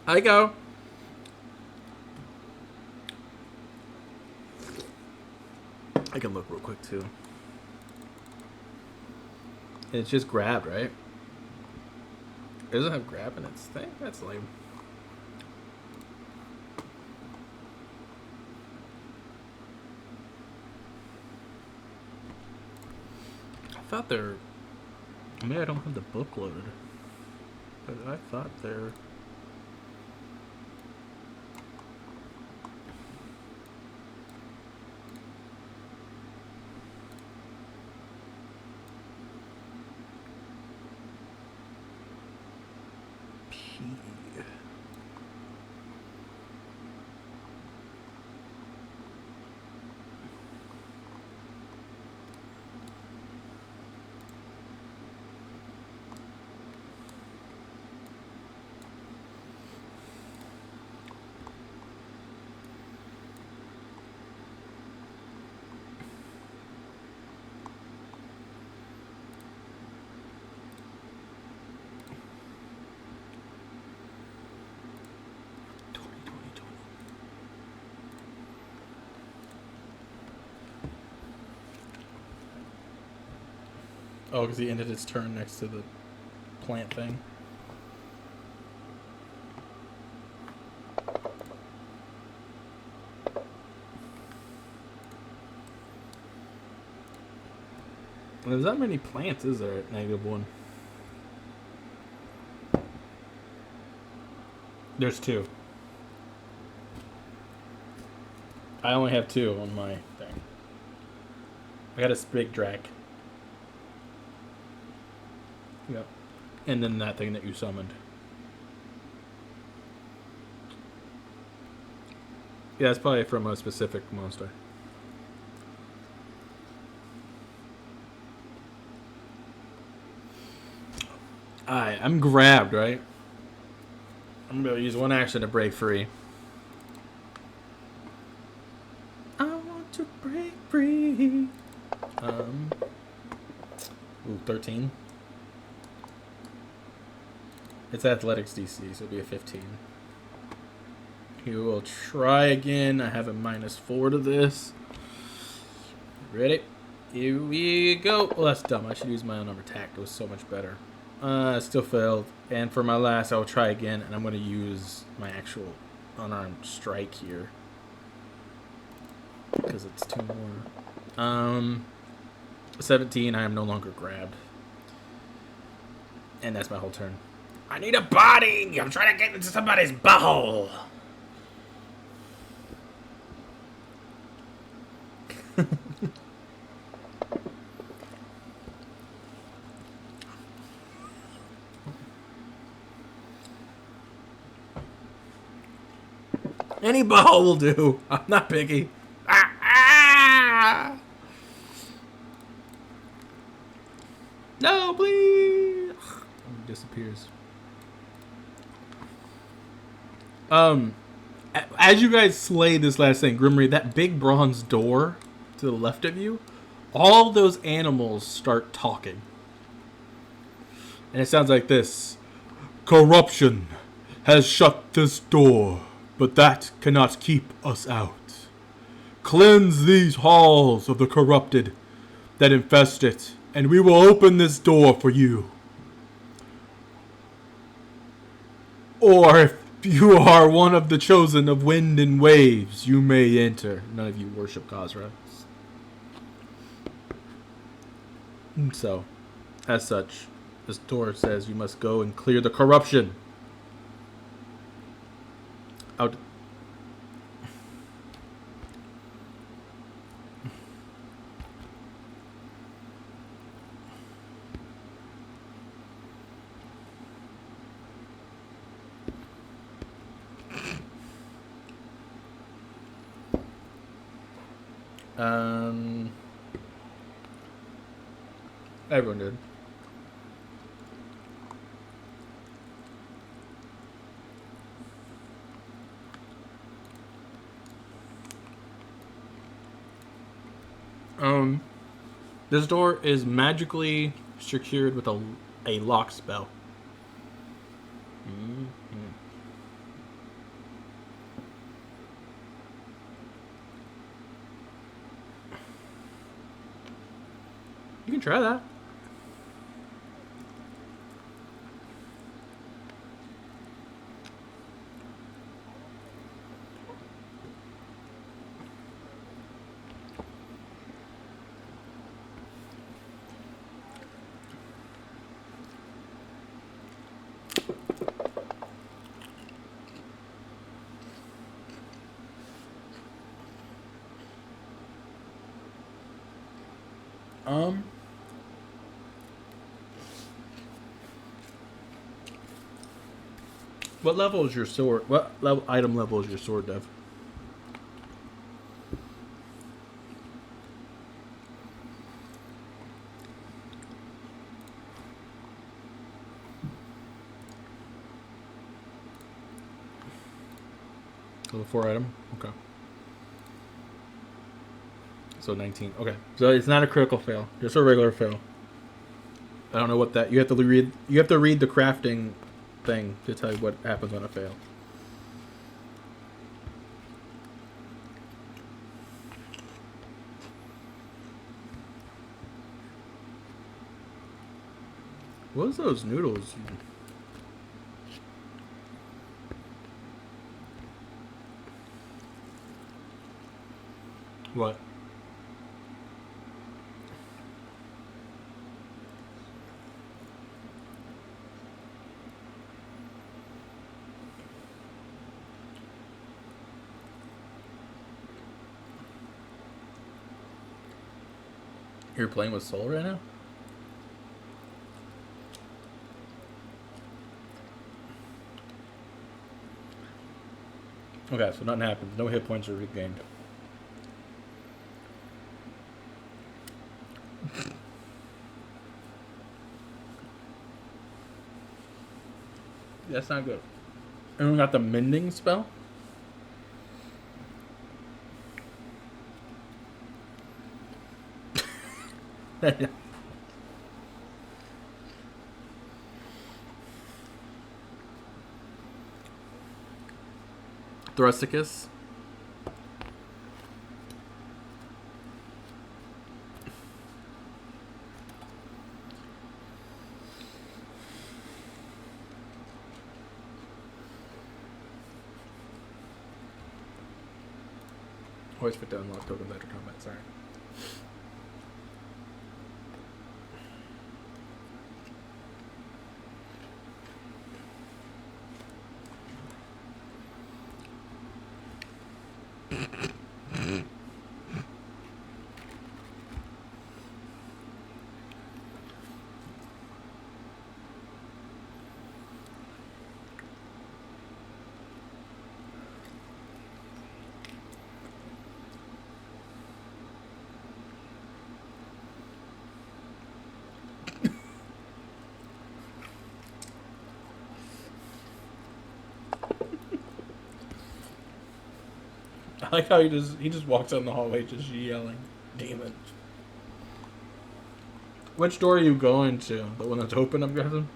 I go. I can look real quick too. It's just grabbed, right? It doesn't have grab in its thing? That's lame. I thought they're... Maybe I don't have the book loaded. But I thought they're... Oh, because he ended his turn next to the plant thing. There's not many plants, is there, at -1? There's 2. I only have 2 on my thing. I got a big drag. Yep. And then that thing that you summoned. Yeah, it's probably from a specific monster. Alright, I'm grabbed, right? I'm going to use one action to break free. I want to break free. Ooh, 13. It's athletics DC, so it'll be a 15. He will try again. I have a -4 to this. Ready? Here we go. Well, that's dumb. I should use my unarmed attack. It was so much better. Still failed. And for my last, I will try again, and I'm going to use my actual unarmed strike here. Because it's 2 more. 17, I am no longer grabbed. And that's my whole turn. I need a body! I'm trying to get into somebody's butthole! Any butthole will do. I'm not picky. Ah! No, please! It disappears. As you guys slay this last thing, Grimmery, that big bronze door to the left of you, all those animals start talking. And it sounds like this. Corruption has shut this door, but that cannot keep us out. Cleanse these halls of the corrupted that infest it, and we will open this door for you. Or if you are one of the chosen of wind and waves, you may enter. None of you worship Khazra. So, as such, this door says you must go and clear the corruption. Out. Everyone did. This door is magically secured with a lock spell. Mm-hmm. You can try that. What level is your sword? What level item level is your sword, Dev? Level 4 item. Okay. So 19. Okay. So it's not a critical fail. Just a regular fail. I don't know what that. You have to read. You have to read the crafting thing to tell you what happens on a fail. What was those noodles? What? You're playing with Soul right now? Okay, so nothing happens. No hit points are regained. That's not good. And we got the mending spell. Thrusticus. Always fit to unlock tokens after combat, sorry. I like how he just walks down the hallway just yelling demons. Which door are you going to? The one that's open, I'm guessing?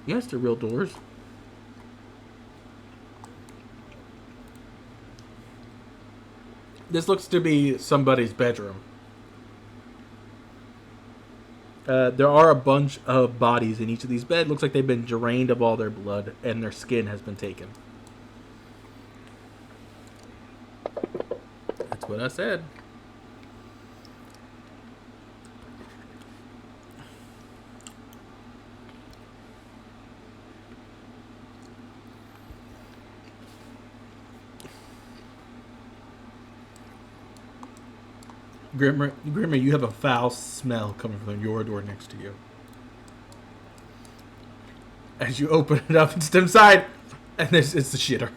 Yes, they're real doors. This looks to be somebody's bedroom. There are a bunch of bodies in each of these beds. Looks like they've been drained of all their blood and their skin has been taken. That's what I said. Grimmer, you have a foul smell coming from your door next to you. As you open it up and step inside, and it's the shitter.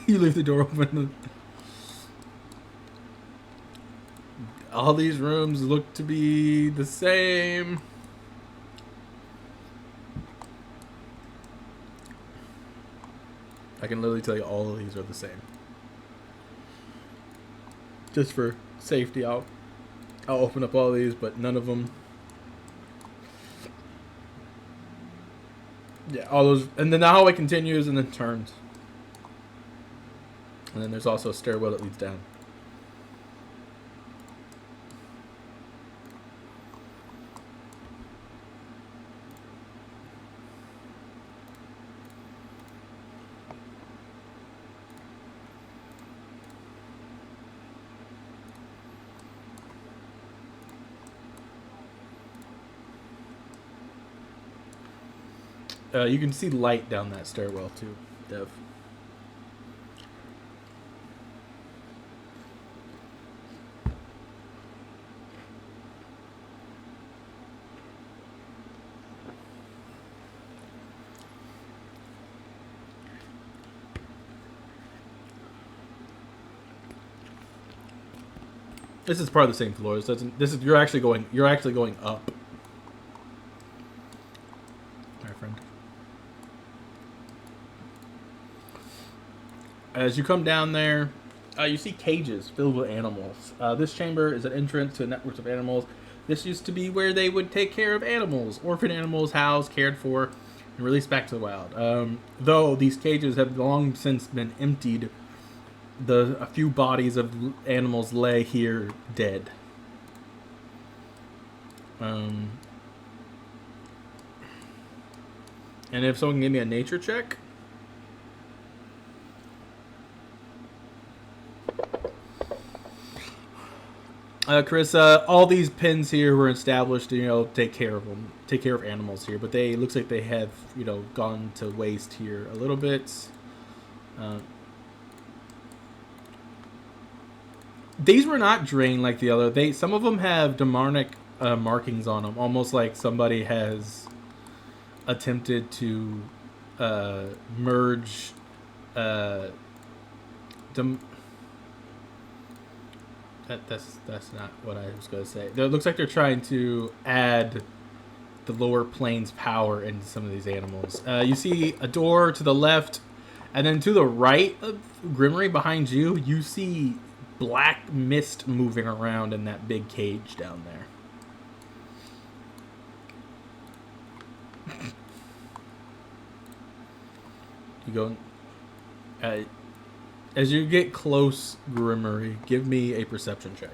You leave the door open. All these rooms look to be the same. I can literally tell you all of these are the same. Just for safety, I'll open up all these, but none of them. Yeah, all those, and then the hallway continues and then turns. And then there's also a stairwell that leads down. You can see light down that stairwell too, Dev. This is part of the same floor. This is you're actually going up. My friend. As you come down there, you see cages filled with animals. This chamber is an entrance to a network of animals. This used to be where they would take care of animals, orphan animals, housed, cared for, and released back to the wild. Though these cages have long since been emptied, a few bodies of animals lay here dead. And if someone can give me a nature check. Chris, all these pens here were established to, take care of them, take care of animals here, but it looks like they have, gone to waste here a little bit. These were not drained like the other. Some of them have demonic markings on them, almost like somebody has attempted to merge. That's not what I was going to say. It looks like they're trying to add the lower planes power into some of these animals. You see a door to the left, and then to the right of Grimmery behind you, you see black mist moving around in that big cage down there. You go... as you get close, Grimmery, give me a perception check.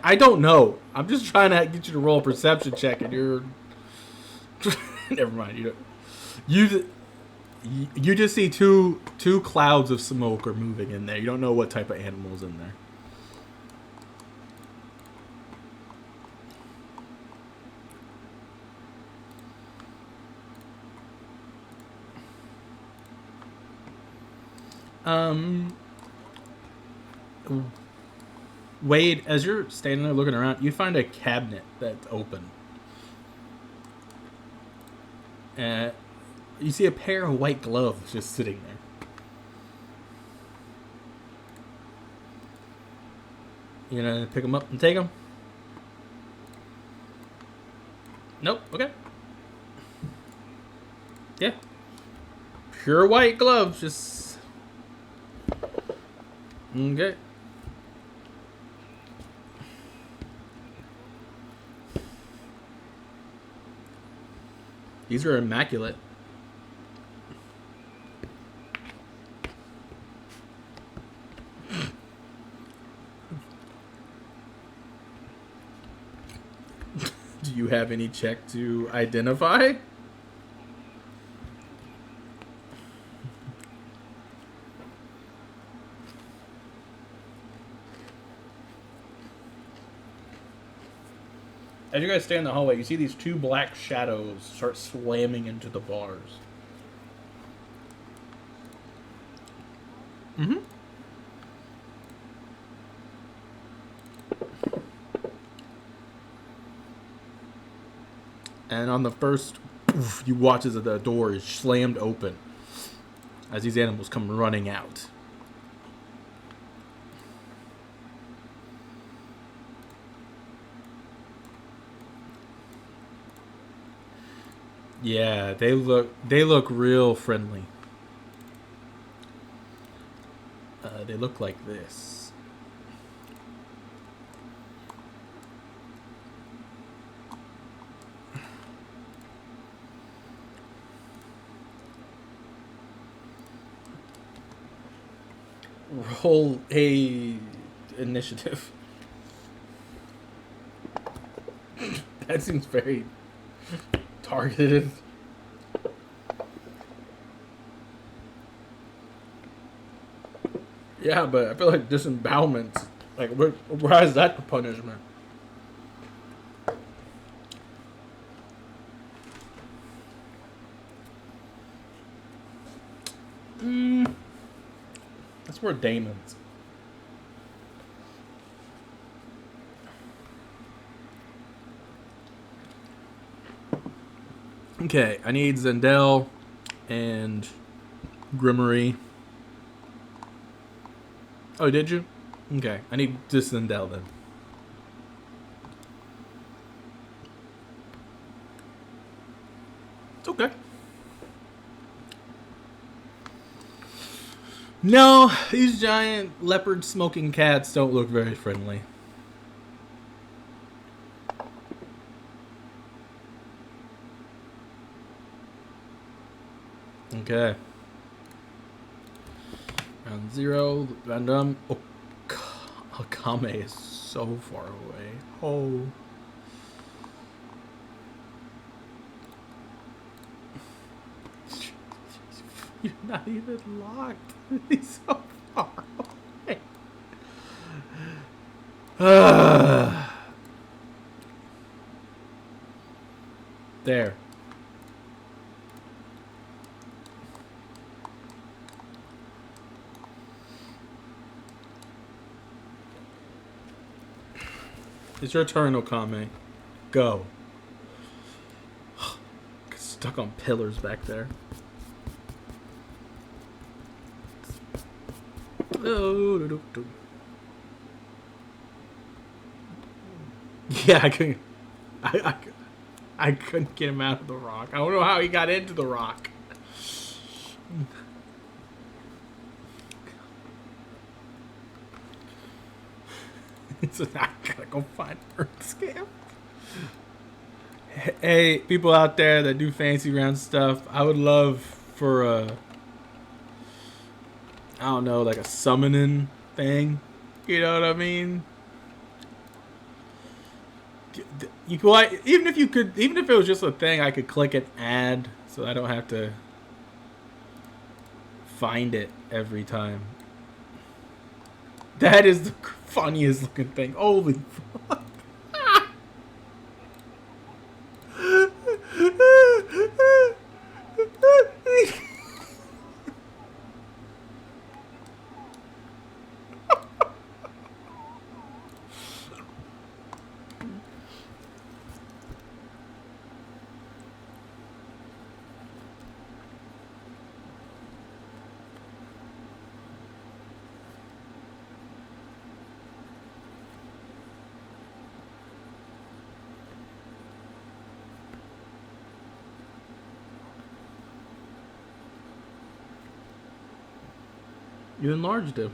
I don't know. I'm just trying to get you to roll a perception check, and you're... Never mind. You just see two clouds of smoke are moving in there. You don't know what type of animal's in there. Wade, as you're standing there looking around, you find a cabinet that's open. You see a pair of white gloves just sitting there. You gonna pick them up and take them? Nope. Okay. Yeah. Pure white gloves, just... Okay. These are immaculate. Do you have any check to identify? As you guys stay in the hallway, you see these two black shadows start slamming into the bars. And on the first, you watch as the door is slammed open as these animals come running out. Yeah, they look real friendly. They look like this. Roll a initiative. That seems very targeted. Yeah, but I feel like disembowelment. Like, where is that the punishment? That's where Damon's. Okay, I need Zendel and Grimmery. Oh, did you? Okay, I need just Zendel then. It's okay. No, these giant leopard smoking cats don't look very friendly. Okay. Round 0. Random. Oh, Akame is so far away. Oh. You're not even locked. He's so far away. There. It's your turn, Okame. Go. Stuck on pillars back there. Yeah, I couldn't get him out of the rock. I don't know how he got into the rock. So I gotta go find Earth Scam. Hey, people out there that do fancy round stuff, I would love for I don't know, like a summoning thing. You know what I mean? You could, even if it was just a thing, I could click and add, so I don't have to find it every time. That is the funniest looking thing. Holy fuck. You enlarged him.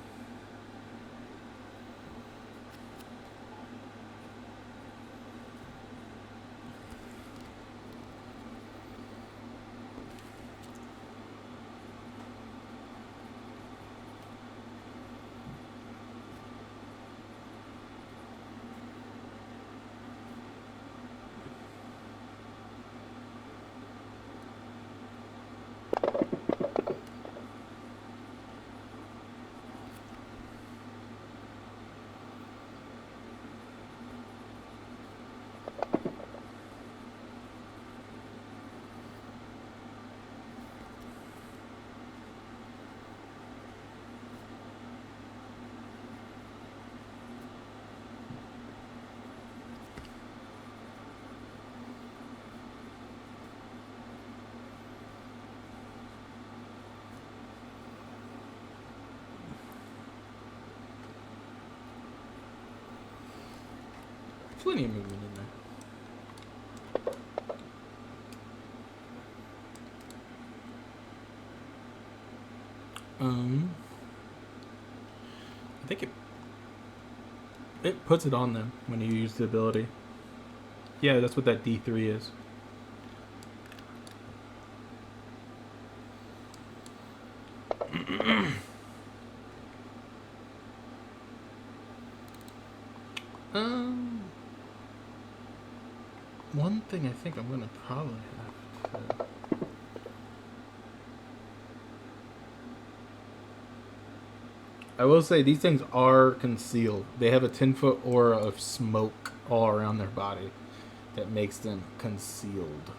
plenty of movement in there. I think it puts it on them when you use the ability. Yeah, that's what that D3 is. One thing I think I'm gonna probably have to... I will say these things are concealed. They have a 10-foot aura of smoke all around their body that makes them concealed.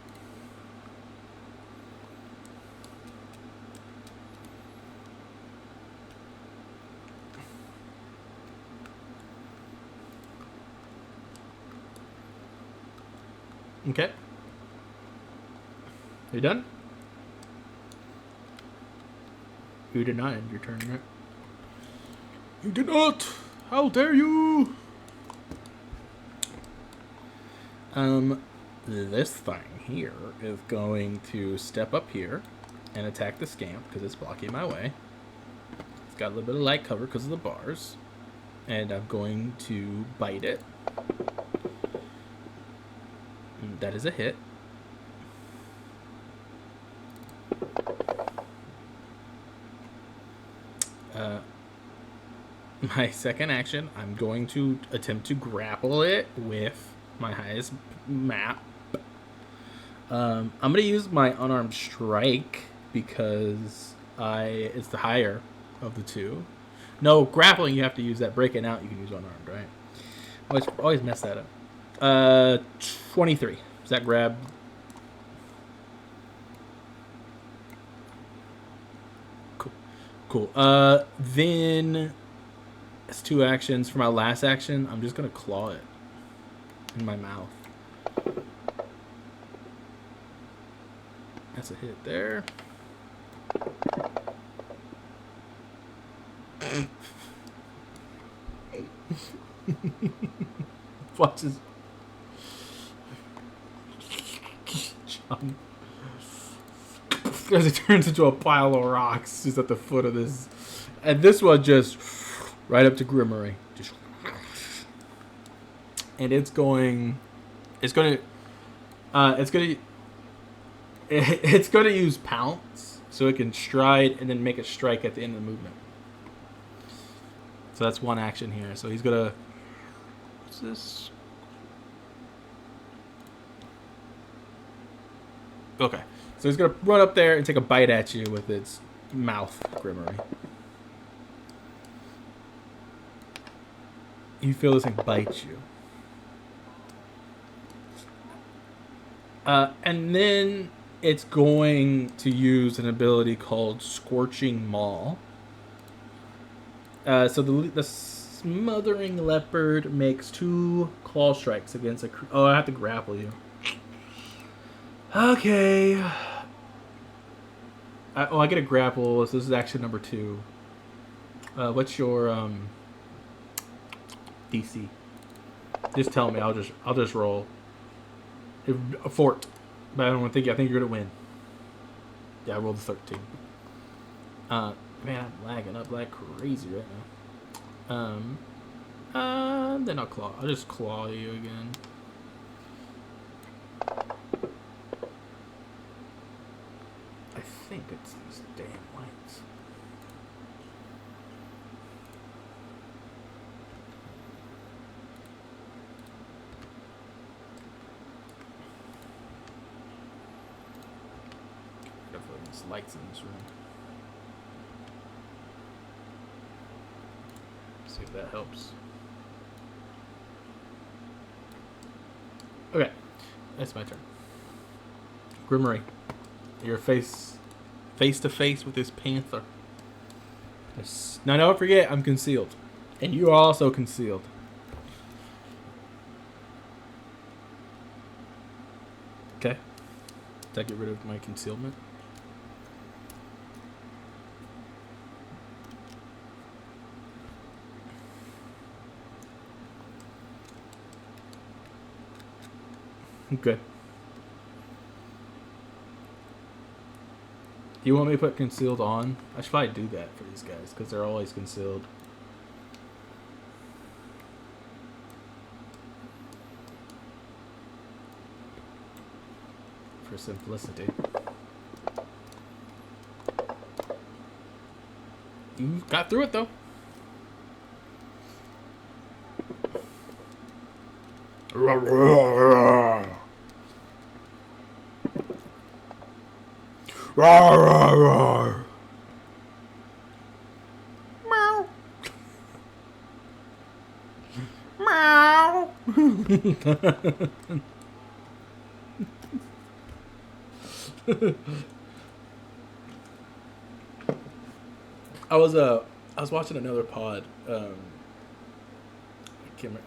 Okay. You done? You did not end your turn, right? You did not! How dare you! This thing here is going to step up here and attack the scamp because it's blocking my way. It's got a little bit of light cover because of the bars. And I'm going to bite it. That is a hit. My second action, I'm going to attempt to grapple it with my highest map. I'm going to use my unarmed strike because it's the higher of the two. No, grappling you have to use that. Breaking out you can use unarmed, right? Always mess that up. 23. Does that grab? Cool. Then it's 2 actions. For my last action, I'm just gonna claw it in my mouth. That's a hit there. Watch this. As it turns into a pile of rocks just at the foot of this. And this one just right up to Grimory. And it's going to use pounce so it can stride and then make a strike at the end of the movement. So that's one action here. So he's gonna, what's this? Okay. So he's going to run up there and take a bite at you with its mouth, Grimory. You feel this thing bite you. And then it's going to use an ability called Scorching Maw. So the Smothering Leopard makes 2 claw strikes against a... Oh, I have to grapple you. Okay. I get a grapple. So this is action number 2. What's your DC? Just tell me. I'll just roll. A fort, but I don't think. I think you're gonna win. Yeah, I rolled a 13. Man, I'm lagging up like crazy right now. Then I'll claw. I'll just claw you again. I think it's these damn lights. Definitely there's lights in this room. See if that helps. Okay, that's my turn. Grimory. You're face to face with this panther. Now don't forget, I'm concealed. And you are also concealed. Okay. Did I get rid of my concealment? Good. Do you want me to put concealed on? I should probably do that for these guys because they're always concealed. For simplicity. You got through it though. Meow. Meow. I was watching another pod. I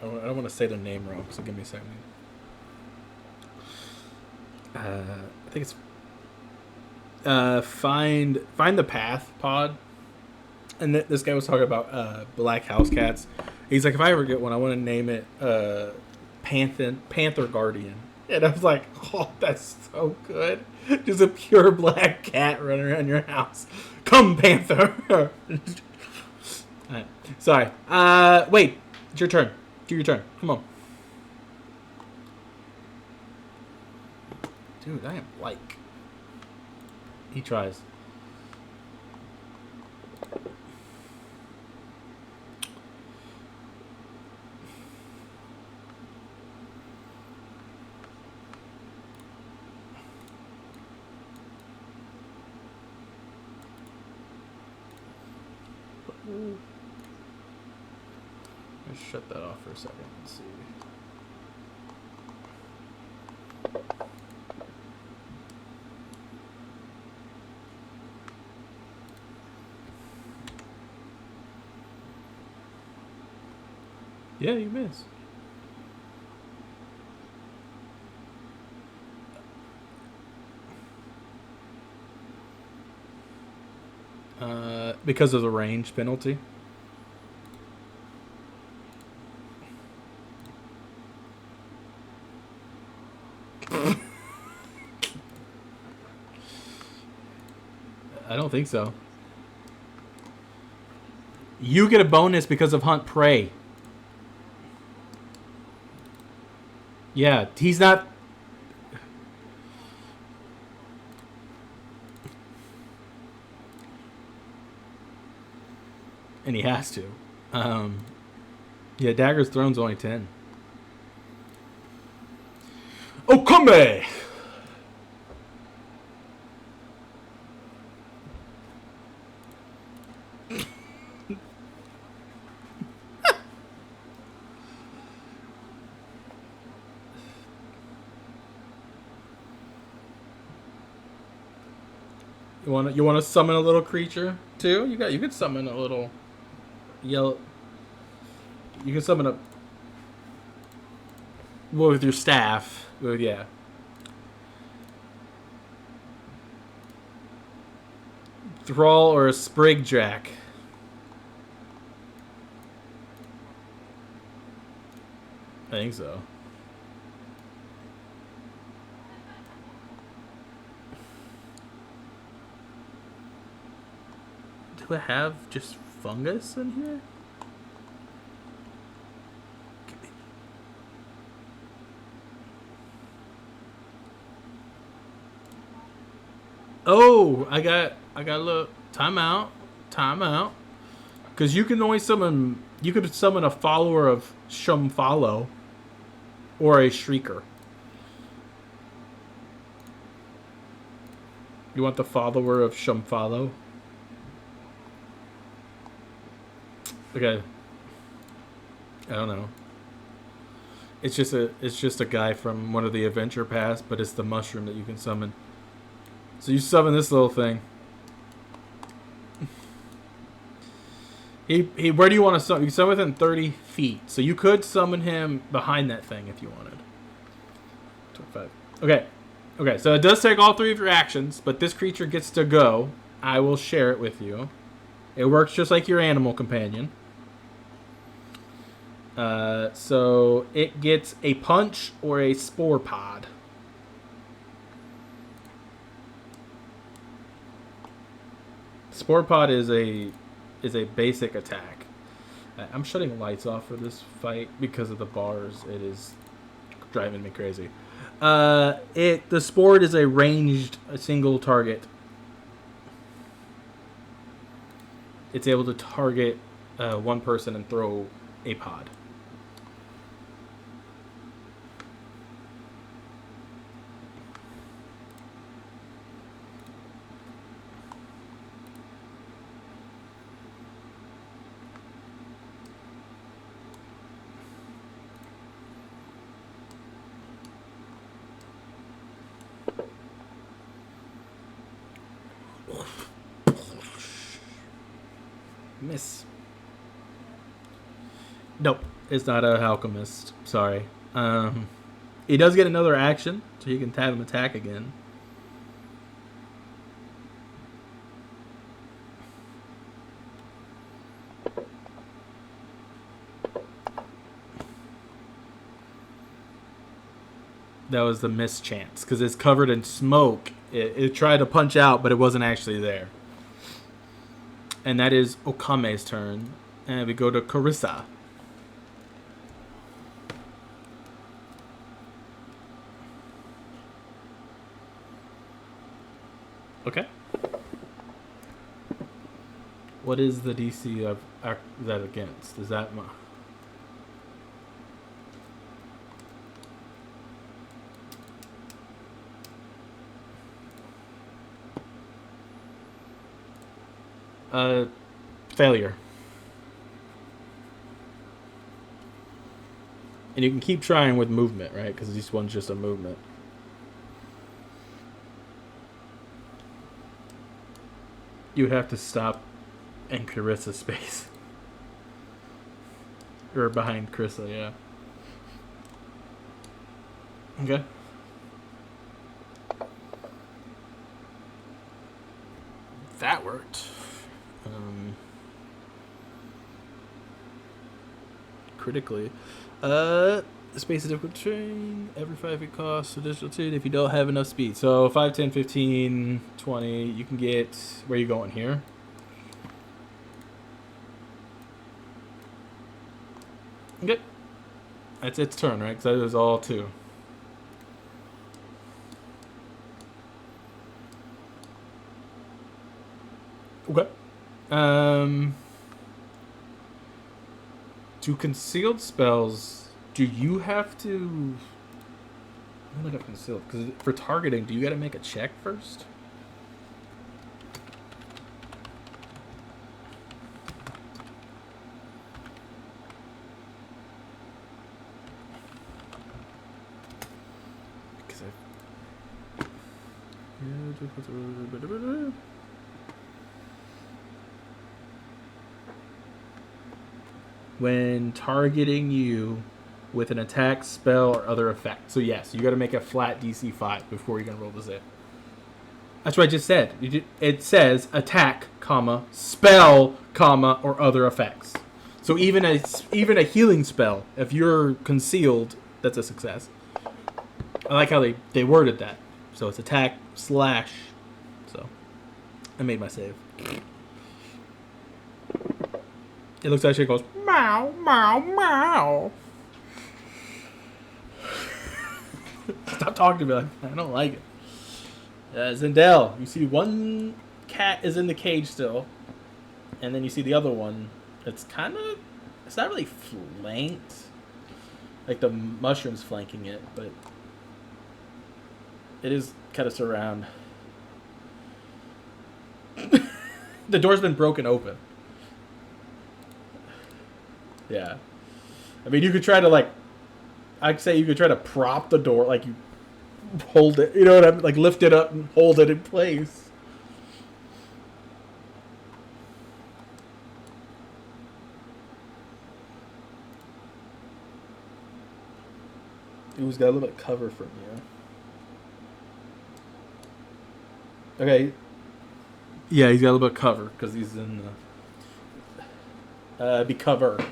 don't want to say the name wrong, so give me a second. I think it's find the path pod, and this guy was talking about black house cats. He's like, if I ever get one, I want to name it Panther Guardian. And I was like, oh, that's so good. Just a pure black cat running around your house. Come, Panther. Right. Sorry. Wait. It's your turn. Do your turn. Come on. Dude, I am like. He tries. Let's shut that off for a second and see. Yeah, you miss. Because of the range penalty. I don't think so. You get a bonus because of hunt prey. Yeah, he's not. And he has to. Yeah, Dagger's Throne's only 10. Oh, come back! You want to summon a little creature too? You could summon a little yellow. You can summon a with your staff. Yeah. Thrall or a Sprig Jack. I think so. Do I have just fungus in here? Oh, I got a little timeout. Because you can only summon. You could summon a follower of Shumfollow, or a Shrieker. You want the follower of Shumfollow? Okay. I don't know. It's just a guy from one of the adventure paths, but it's the mushroom that you can summon. So you summon this little thing. He where do you want to summon? You can summon within 30 feet. So you could summon him behind that thing if you wanted. 25. Okay, so it does take all 3 of your actions, but this creature gets to go. I will share it with you. It works just like your animal companion. So it gets a punch or a spore pod. Spore pod is a basic attack. I'm shutting lights off for this fight because of the bars. It is driving me crazy. The spore is a ranged, a single target. It's able to target one person and throw a pod. Miss. Nope, it's not a alchemist. Sorry. He does get another action, so you can have him attack again. That was the mischance because it's covered in smoke. It tried to punch out, but it wasn't actually there. And that is Okame's turn. And we go to Carissa. Okay. What is the DC of that against? Is that my... failure. And you can keep trying with movement, right? Because this one's just a movement. You would have to stop in Carissa's space. Or behind Carissa, yeah. Okay. That worked. Critically. Space is difficult terrain. Every 5 feet costs additional 2 if you don't have enough speed. So 5, 10, 15, 20. You can get... Where are you going here? Okay. That's its turn, right? Because that was all 2. Okay. Do concealed spells, do you have to... I look up concealed, because for targeting, do you got to make a check first? Because when targeting you with an attack, spell, or other effect. So yes, you got to make a flat DC 5 before you're going to roll the save. That's what I just said. It says attack, comma, spell, comma, or other effects. So even a healing spell, if you're concealed, that's a success. I like how they worded that. So it's attack, slash. So I made my save. It looks like it goes, meow, meow, meow. Stop talking to me like that. I don't like it. Zendel, you see one cat is in the cage still. And then you see the other one. It's not really flanked. Like the mushroom's flanking it, but it is kind of surround. The door's been broken open. Yeah. I mean, you could try to, I'd say you could try to prop the door, like you hold it, you know what I mean? Like lift it up and hold it in place. Ooh, he's got a little bit of cover from you. Okay. Yeah, he's got a little bit of cover because he's in the... be cover.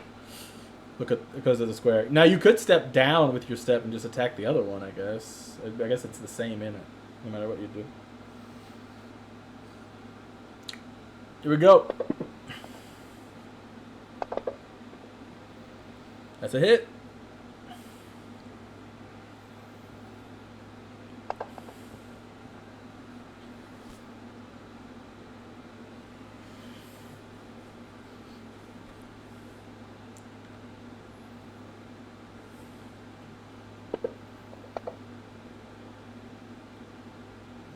because of the square. Now you could step down with your step and just attack the other one. I guess. I guess it's the same in it, no matter what you do. Here we go. That's a hit.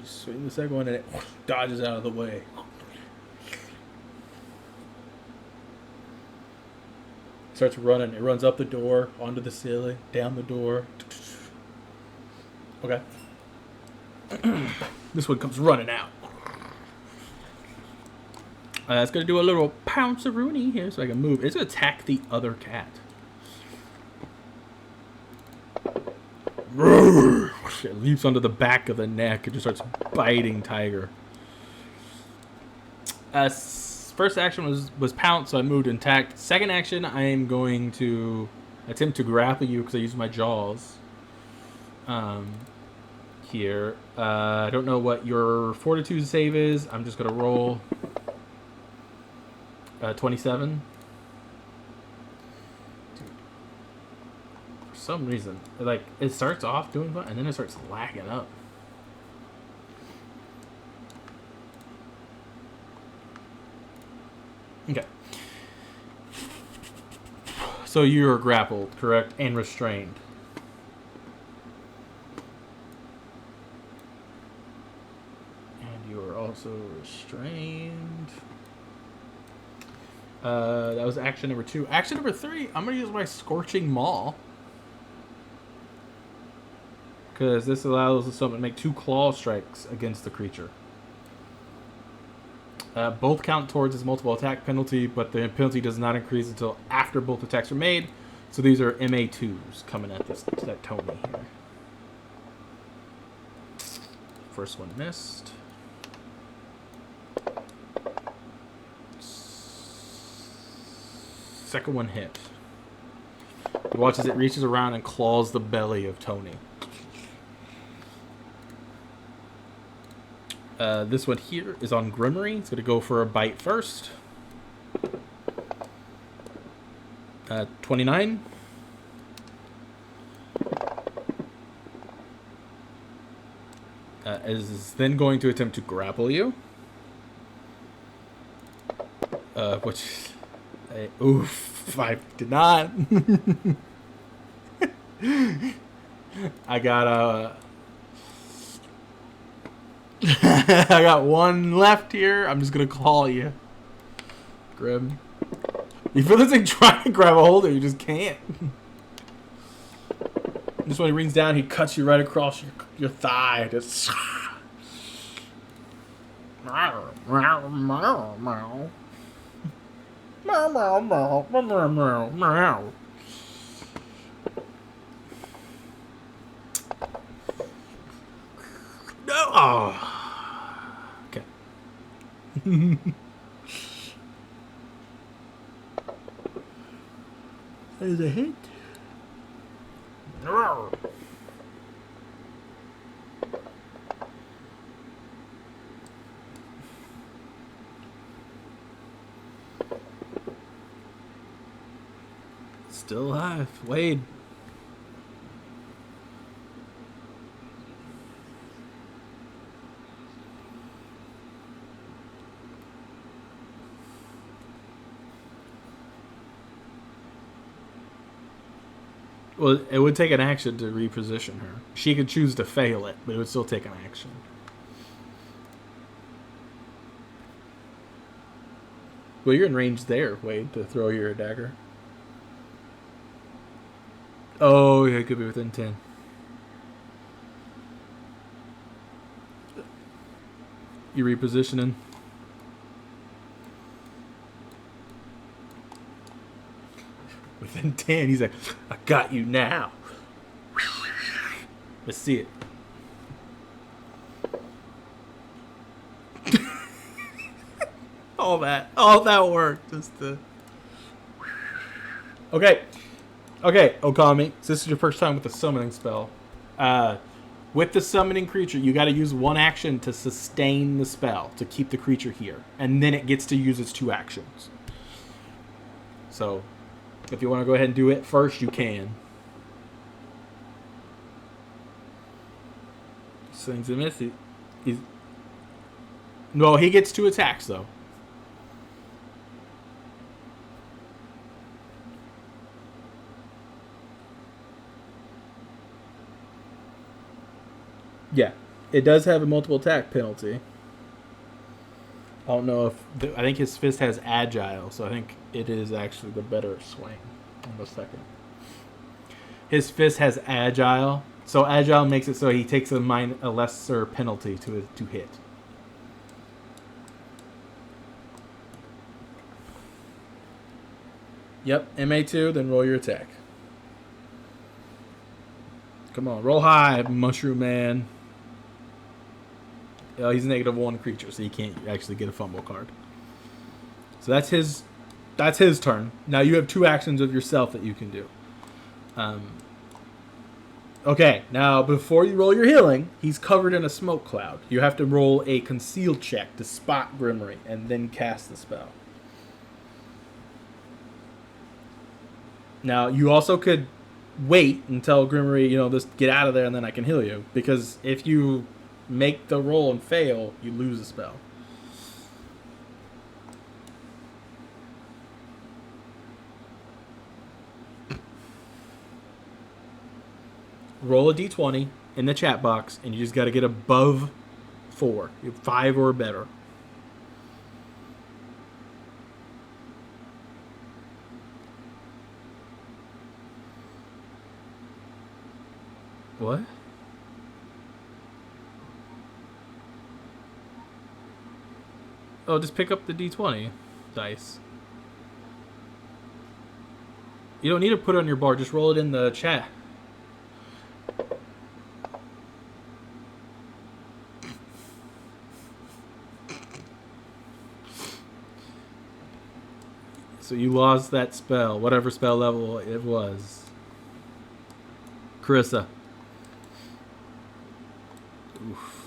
Swing the second one and it dodges out of the way. Starts running. It runs up the door, onto the ceiling, down the door. Okay. This one comes running out. It's going to do a little pounce-a-rooney here so I can move. It's going to attack the other cat. It leaps onto the back of the neck and just starts biting Tiger. First action was pounce, so I moved intact. Second action, I am going to attempt to grapple you because I used my jaws. Here. I don't know what your fortitude save is. I'm just going to roll 27. For some reason, like, it starts off doing fun and then it starts lagging up. Okay. So you're grappled, correct? And restrained. And you are also restrained. That was action number 2. Action number 3, I'm going to use my Scorching Maul. Because this allows someone to make 2 claw strikes against the creature. Both count towards his multiple attack penalty, but the penalty does not increase until after both attacks are made. So these are MA2s coming at that Tony here. First one missed. Second one hit. He watches it reaches around and claws the belly of Tony. This one here is on Grimmery. It's going to go for a bite first. 29. Is then going to attempt to grapple you. Which... oof, I did not. I got I got one left here. I'm just gonna call you, Grim. You feel this thing trying to grab a hold of you, just can't. Just when he rings down, he cuts you right across your thigh. Just. No. Oh. Okay. There's a hit. Still alive. Wade. Well, it would take an action to reposition her. She could choose to fail it, but it would still take an action. Well, you're in range there, Wade, to throw your dagger. Oh, yeah, it could be within 10. You repositioning? Within 10, he's like, I got you now. Let's see it. all that work just to... Okay. Okay, Okami, so this is your first time with the summoning spell. With the summoning creature, you got to use one action to sustain the spell, to keep the creature here. And then it gets to use its 2 actions. So, if you want to go ahead and do it first, you can. Swings a miss. No, he gets 2 attacks, though. Yeah, it does have a multiple attack penalty. I don't know if... I think his fist has agile, so I think it is actually the better swing. On the second. His fist has agile, so agile makes it so he takes a lesser penalty to hit. Yep, MA2, then roll your attack. Come on, roll high, Mushroom Man. He's a -1 creature, so he can't actually get a fumble card. So that's his turn. Now you have 2 actions of yourself that you can do. Okay, now before you roll your healing, he's covered in a smoke cloud. You have to roll a concealed check to spot Grimory and then cast the spell. Now you also could wait until Grimory, just get out of there and then I can heal you. Because if you make the roll and fail, you lose the spell. Roll a d20 in the chat box, and you just got to get above 4. 5 or better. What? Oh, just pick up the d20 dice. You don't need to put it on your bar. Just roll it in the chat. So you lost that spell, whatever spell level it was. Carissa. Oof.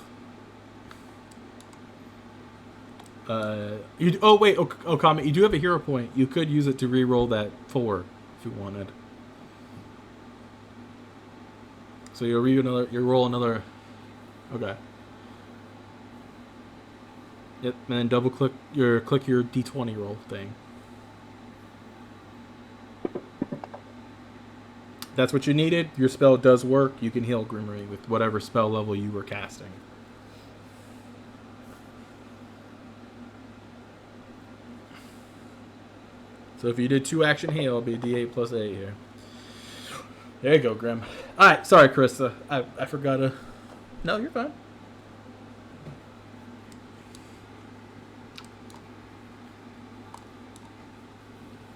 Okami, you do have a hero point. You could use it to re-roll that 4 if you wanted. So you'll roll another. Okay. Yep, and then click your d20 roll thing. That's what you needed. Your spell does work. You can heal Grimory with whatever spell level you were casting. So if you did 2 action heal, it'll be d8 plus 8 here. There you go, Grim. Alright, sorry, Carissa. I forgot to... No, you're fine.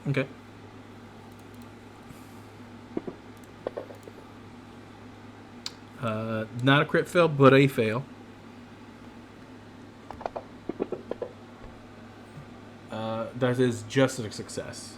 Okay. Not a crit fail, but a fail. That is just a success.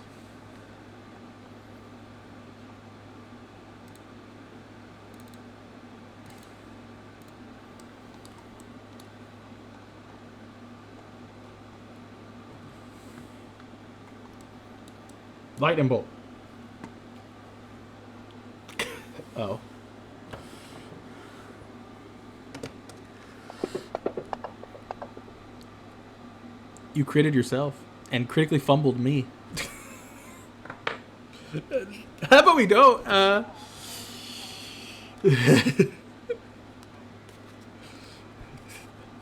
Lightning bolt. Oh. You critted yourself and critically fumbled me. How about we don't?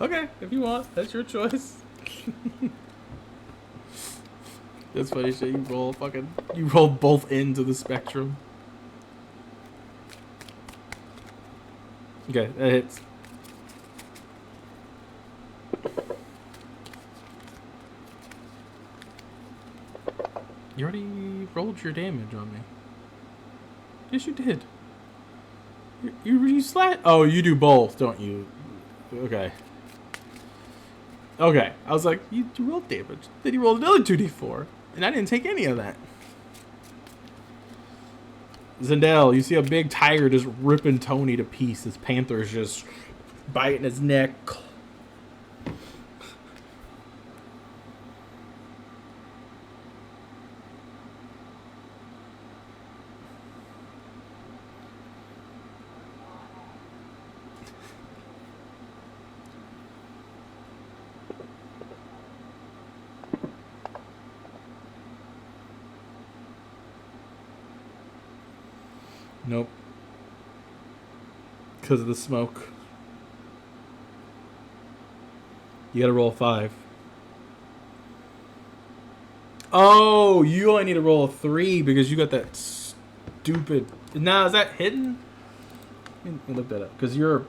Okay, if you want, that's your choice. That's funny shit. You roll both ends of the spectrum. Okay, that hits. You already rolled your damage on me. Yes, you did. You slat. Oh, you do both, don't you? Okay. Okay. I was like, you rolled damage. Then you rolled another 2d4, and I didn't take any of that. Zendel, you see a big tiger just ripping Tony to pieces. This panther's just biting his neck. Nope. Because of the smoke. You gotta roll a 5. Oh, you only need to roll a 3 because you got that stupid... Now, is that hidden? Let me look that up. Because you're...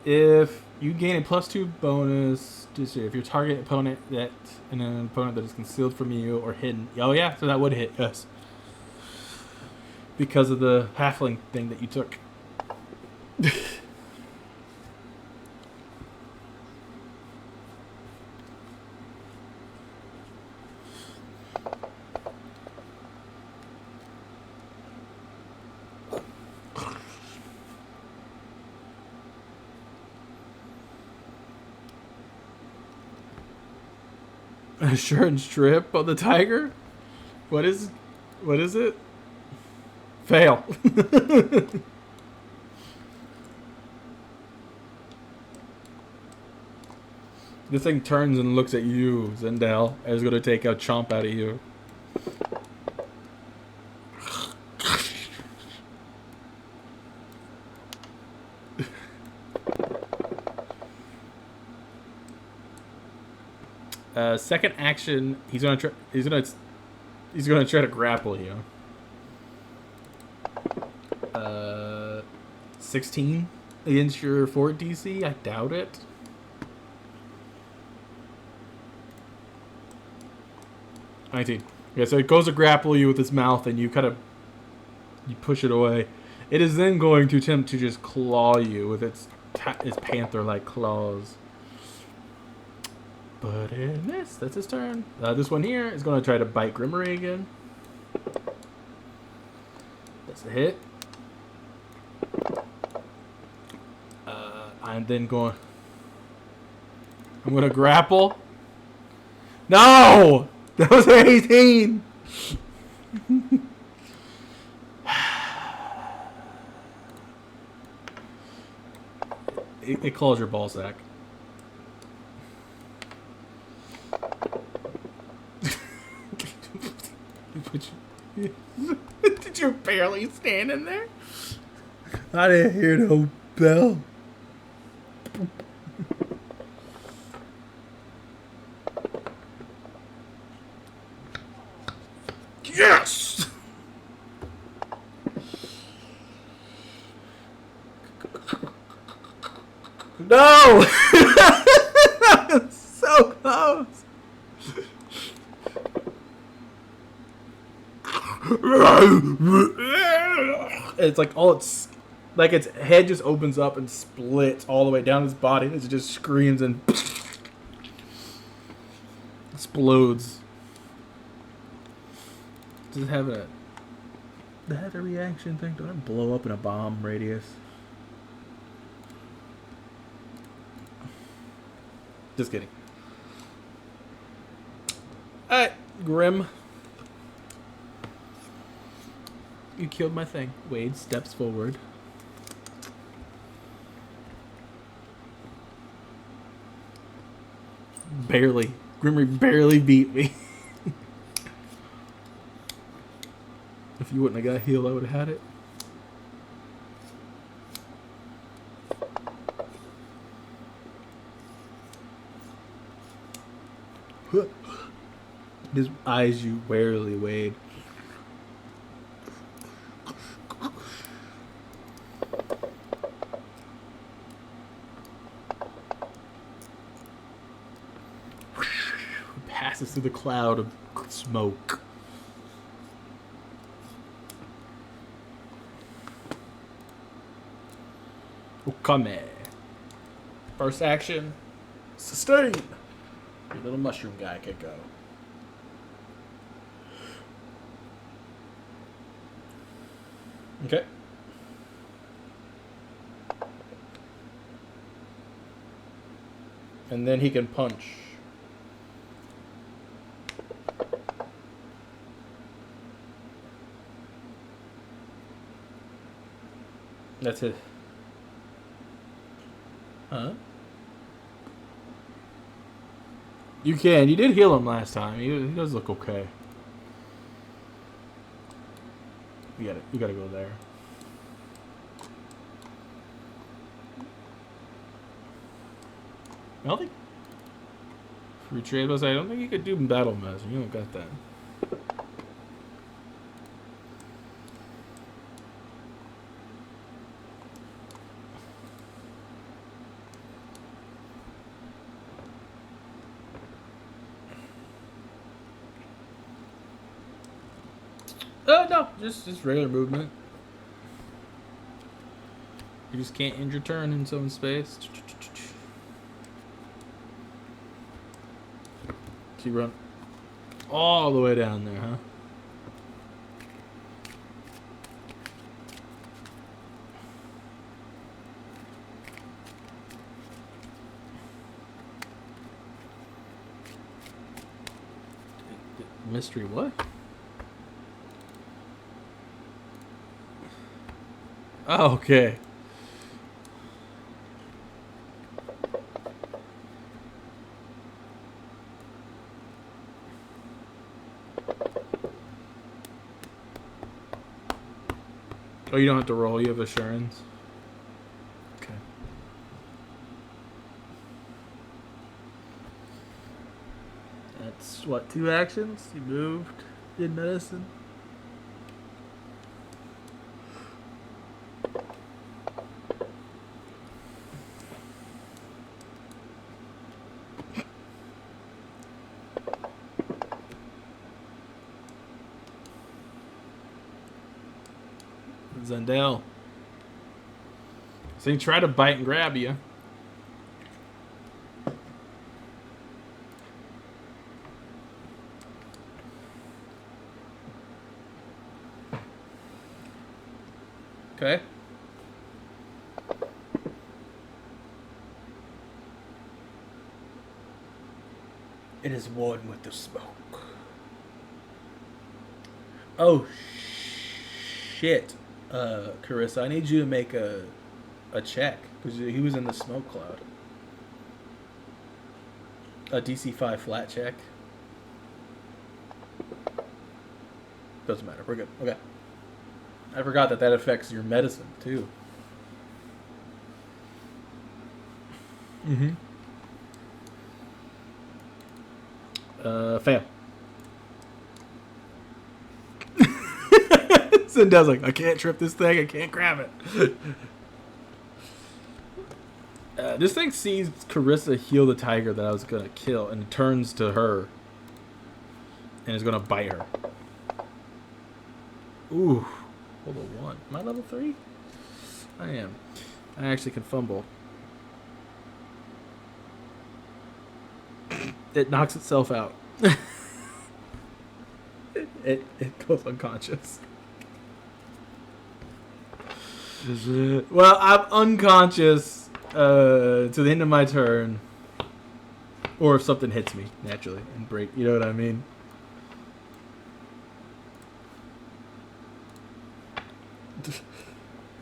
If you gain a +2 bonus... If your target opponent that... And an opponent that is concealed from you or hidden... Oh, yeah. So that would hit, yes. Because of the halfling thing that you took. Assurance strip on the tiger? What is it? Fail. This thing turns and looks at you, Zendel, and is going to take a chomp out of you. Second action, he's gonna try to grapple you. 16 against your fort DC? I doubt it. $19. Yeah, so it goes to grapple you with its mouth, and you push it away. It is then going to attempt to just claw you with its panther-like claws. But it missed. That's his turn. This one here is going to try to bite Grimmery again. That's a hit. I'm going to grapple. No! That was 18! It claws your ball sack. Did you barely stand in there? I didn't hear no bell. Yes! No! So close! It's like its head just opens up and splits all the way down his body as it just screams and explodes. Does it have a reaction thing? Don't it blow up in a bomb radius? Just kidding. Alright, Grim. You killed my thing. Wade steps forward. Barely. Grimmery barely beat me. If you wouldn't have got healed, I would have had it. His eyes you warily, Wade. Passes through the cloud of smoke. Okame. First action. Sustain. Your little mushroom guy can go. Okay. And then he can punch. That's it. Huh? You can. You did heal him last time. He does look okay. You gotta go there. I don't think free trade was. I don't think you could do battle measure. You don't got that. No, just regular movement. You just can't end your turn in some space. So you run all the way down there, huh? Mystery what? Oh, okay. Oh, you don't have to roll. You have assurance. Okay. That's what, 2 actions? You moved, did medicine. Zendel. So he tried to bite and grab you. Okay. It is one with the smoke. Oh, shit. Carissa, I need you to make a check because he was in the smoke cloud. A DC 5 flat check. Doesn't matter. We're good. Okay. I forgot that affects your medicine too. Mm-hmm. Fail. Zendel's like, I can't trip this thing. I can't grab it. This thing sees Carissa heal the tiger that I was gonna kill, and turns to her, and is gonna bite her. Ooh, level 1. Am I level 3? I am. I actually can fumble. It knocks itself out. it goes unconscious. Well, I'm unconscious to the end of my turn. Or if something hits me, naturally, and break. You know what I mean?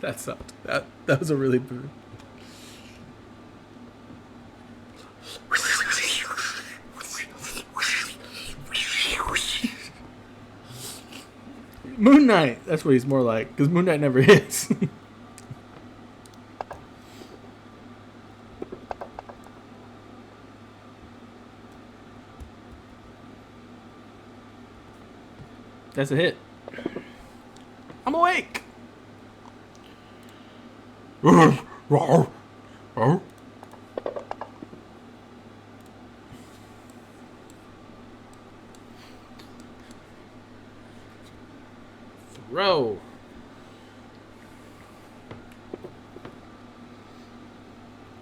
That sucked. That was a really... Moon Knight. That's what he's more like, because Moon Knight never hits. That's a hit. I'm awake. Throw.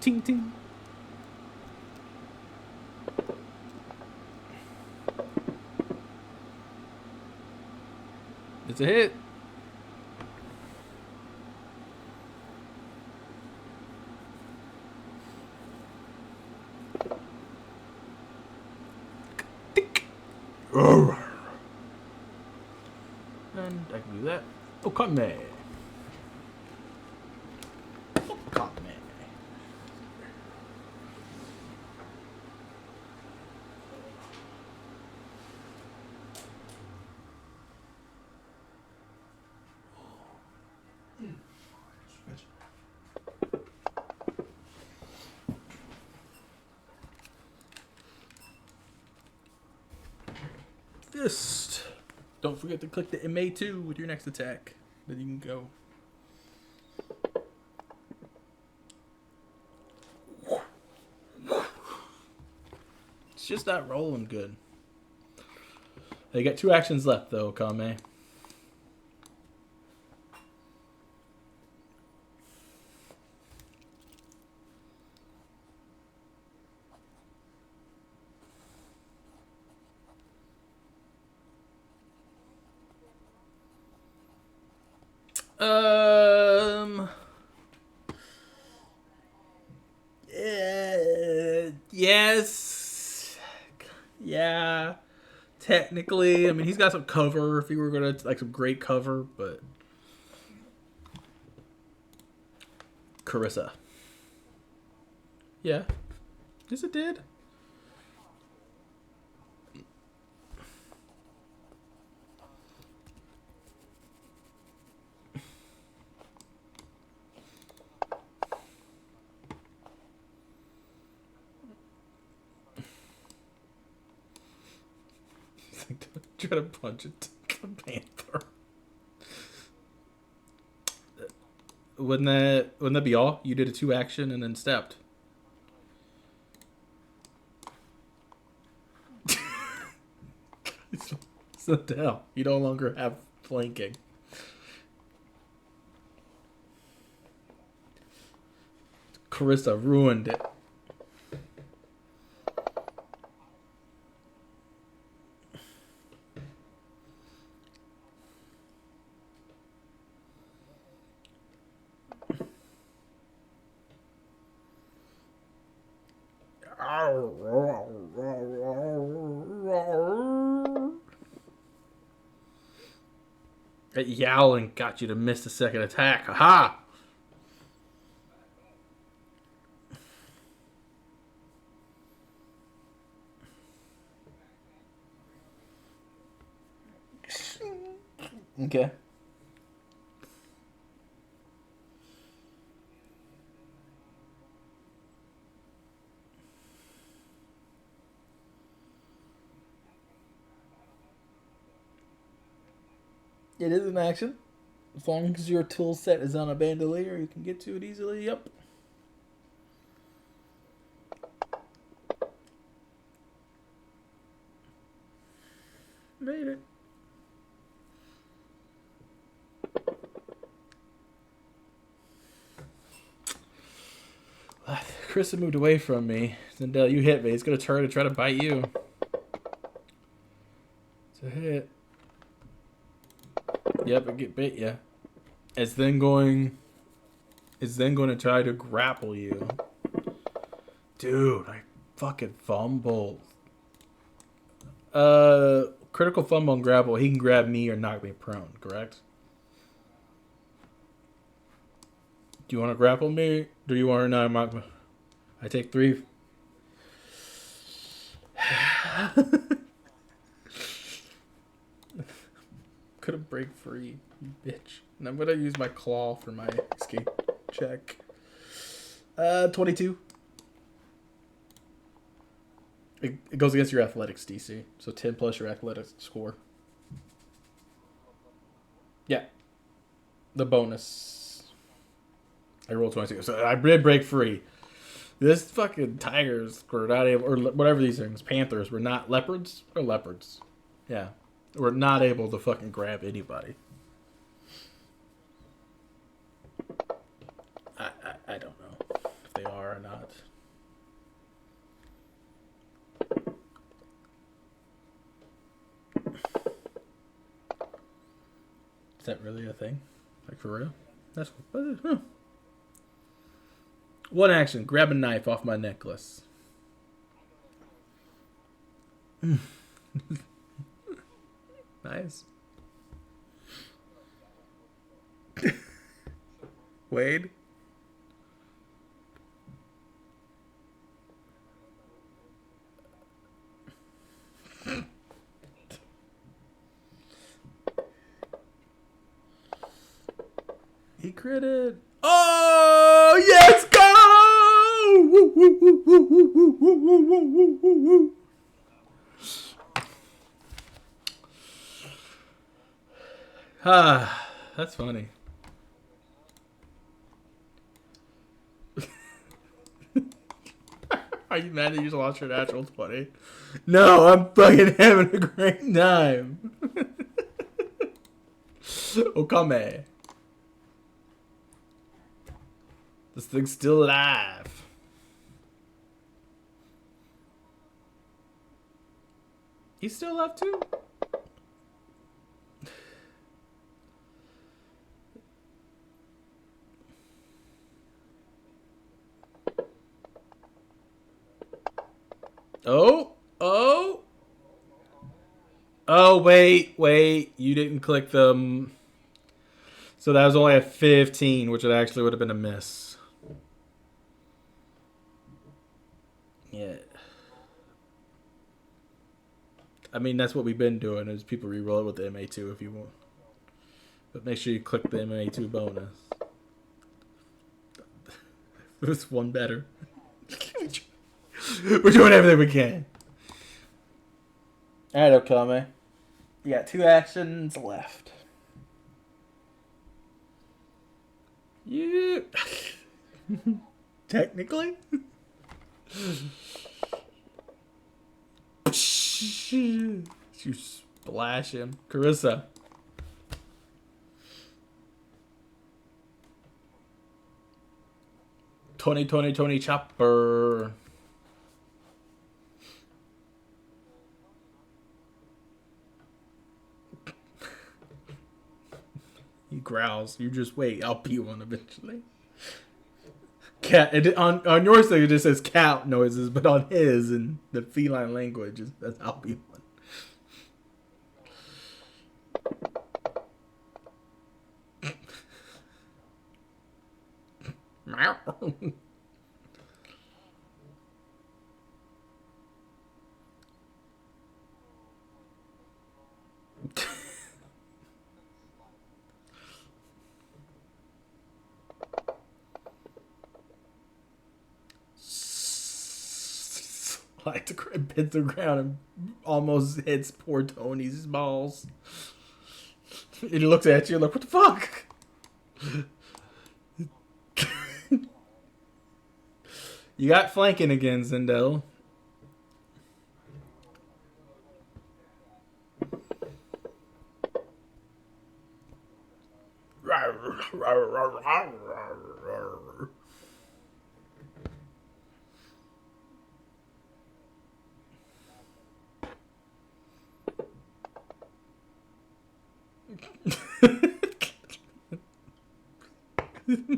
Ting ting. It's a hit. And I can do that. Oh, cut me. Oh, cut me. Fist. Don't forget to click the MA2 with your next attack. Then you can go. It's just not rolling good. They got 2 actions left, though, Kame. Yes. Yeah. Technically, I mean, he's got some cover if he were going to, like, some great cover, but. Carissa. Yeah. Yes, it did. Try to punch it to the panther. Wouldn't that be all? You did a 2 action and then stepped. So hell, you no longer have flanking. Carissa ruined it. That yowling got you to miss the second attack. Aha! Okay. It is an action. As long as your tool set is on a bandolier, you can get to it easily. Yep. Made it. Chris moved away from me. Zendel, you hit me. He's going to turn and try to bite you. It's a hit. Yep, it get bit ya. It's then going to try to grapple you. Dude, I fucking fumbled. Critical fumble and grapple. He can grab me or knock me prone, correct? Do you want to grapple me? Or do you want to not knock me? I take 3. Could have break free, you bitch. And I'm gonna use my claw for my escape check. 22. It goes against your athletics DC, so 10 plus your athletics score. Yeah, the bonus. I rolled 22, so I did break free. This fucking tigers were not able, or whatever these things, panthers were not leopards or leopards. Yeah. We're not able to fucking grab anybody. I don't know if they are or not. Is that really a thing? Like for real? That's cool. Huh. 1 action. Grab a knife off my necklace. Nice. Wade. He critted. Oh, yes, go! Woo, woo, woo, woo, woo, woo, woo, woo, woo, woo. Ah, that's funny. Are you mad that you just lost your natural 20? No, I'm fucking having a great time. Okame. This thing's still alive. He's still alive too? Oh, oh. Oh, wait. You didn't click them. So that was only a 15, which it actually would have been a miss. Yeah. I mean, that's what we've been doing is people re-roll it with the MA2 if you want. But make sure you click the MA2 bonus. This one better. We're doing everything we can. Alright, Okame. You got 2 actions left. You. Technically? You splash him. Carissa. Tony chopper. He growls. You just wait. I'll be one eventually. Cat. On yours thing it just says cat noises, but on his and the feline language it says I'll be one. Like to hit the ground and almost hits poor Tony's balls. He looks at you like, what the fuck? You got flanking again, Zendel.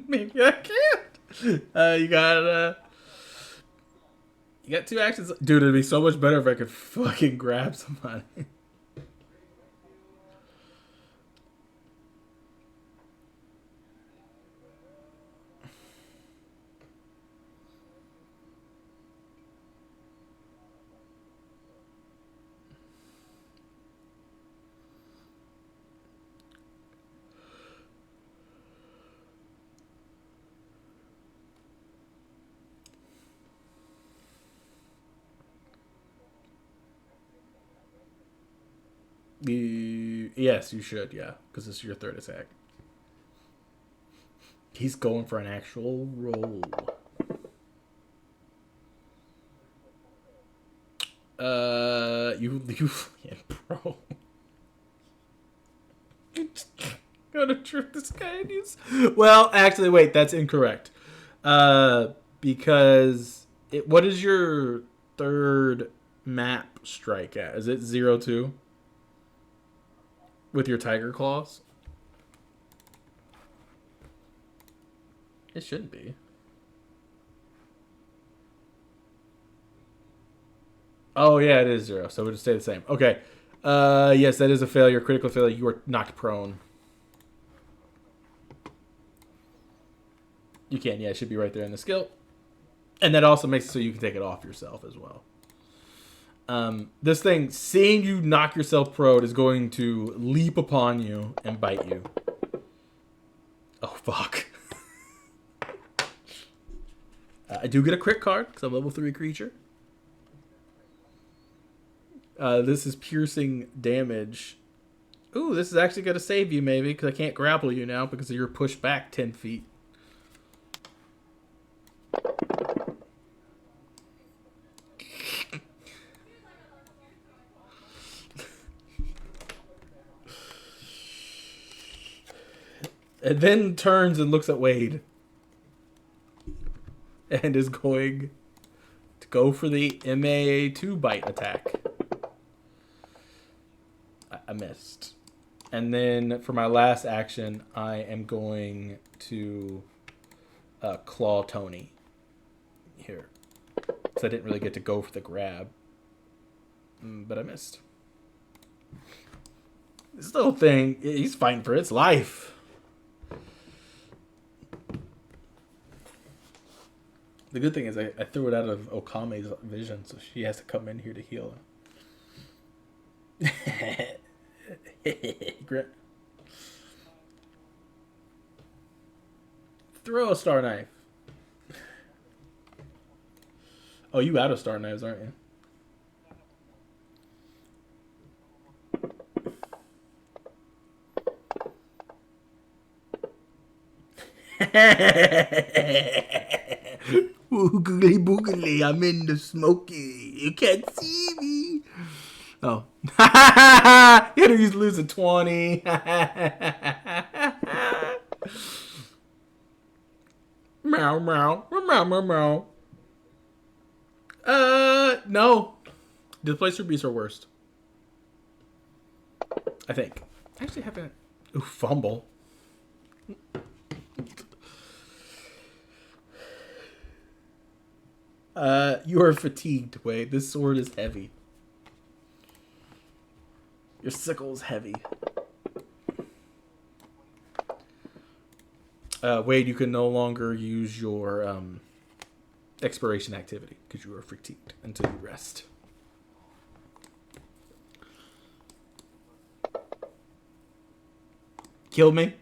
Maybe I can't. You got 2 actions. Dude, it'd be so much better if I could fucking grab somebody. Yes, you should, yeah. Because this is your 3rd attack. He's going for an actual roll. You yeah, bro. Gotta trick this guy and use. Well, actually, wait, that's incorrect. Because what is your 3rd map strike at? Is it 0-2? With your tiger claws? It shouldn't be. Oh, yeah, it is 0. So it would stay the same. Okay. Yes, that is a failure. Critical failure. You are knocked prone. You can, yeah, it should be right there in the skill. And that also makes it so you can take it off yourself as well. This thing, seeing you knock yourself prone, is going to leap upon you and bite you. Oh, fuck. I do get a crit card because I'm a level 3 creature. This is piercing damage. Ooh, this is actually going to save you maybe because I can't grapple you now because you're pushed back 10 feet. And then turns and looks at Wade. And is going to go for the MA2 bite attack. I missed. And then for my last action, I am going to claw Tony. Here. Because I didn't really get to go for the grab. But I missed. This little thing, he's fighting for its life. The good thing is I threw it out of Okame's vision, so she has to come in here to heal him. Throw a star knife. Oh, you out of star knives, aren't you? Boogly boogly, I'm in the smoky. You can't see me. Oh. You had to lose a 20. Meow, meow, meow, meow, meow. No. Displacer beasts are worst. I think. I actually haven't. Ooh, fumble. You are fatigued, Wade. This sword is heavy. Your sickle is heavy. Wade, you can no longer use your expiration activity because you are fatigued until you rest. Kill me.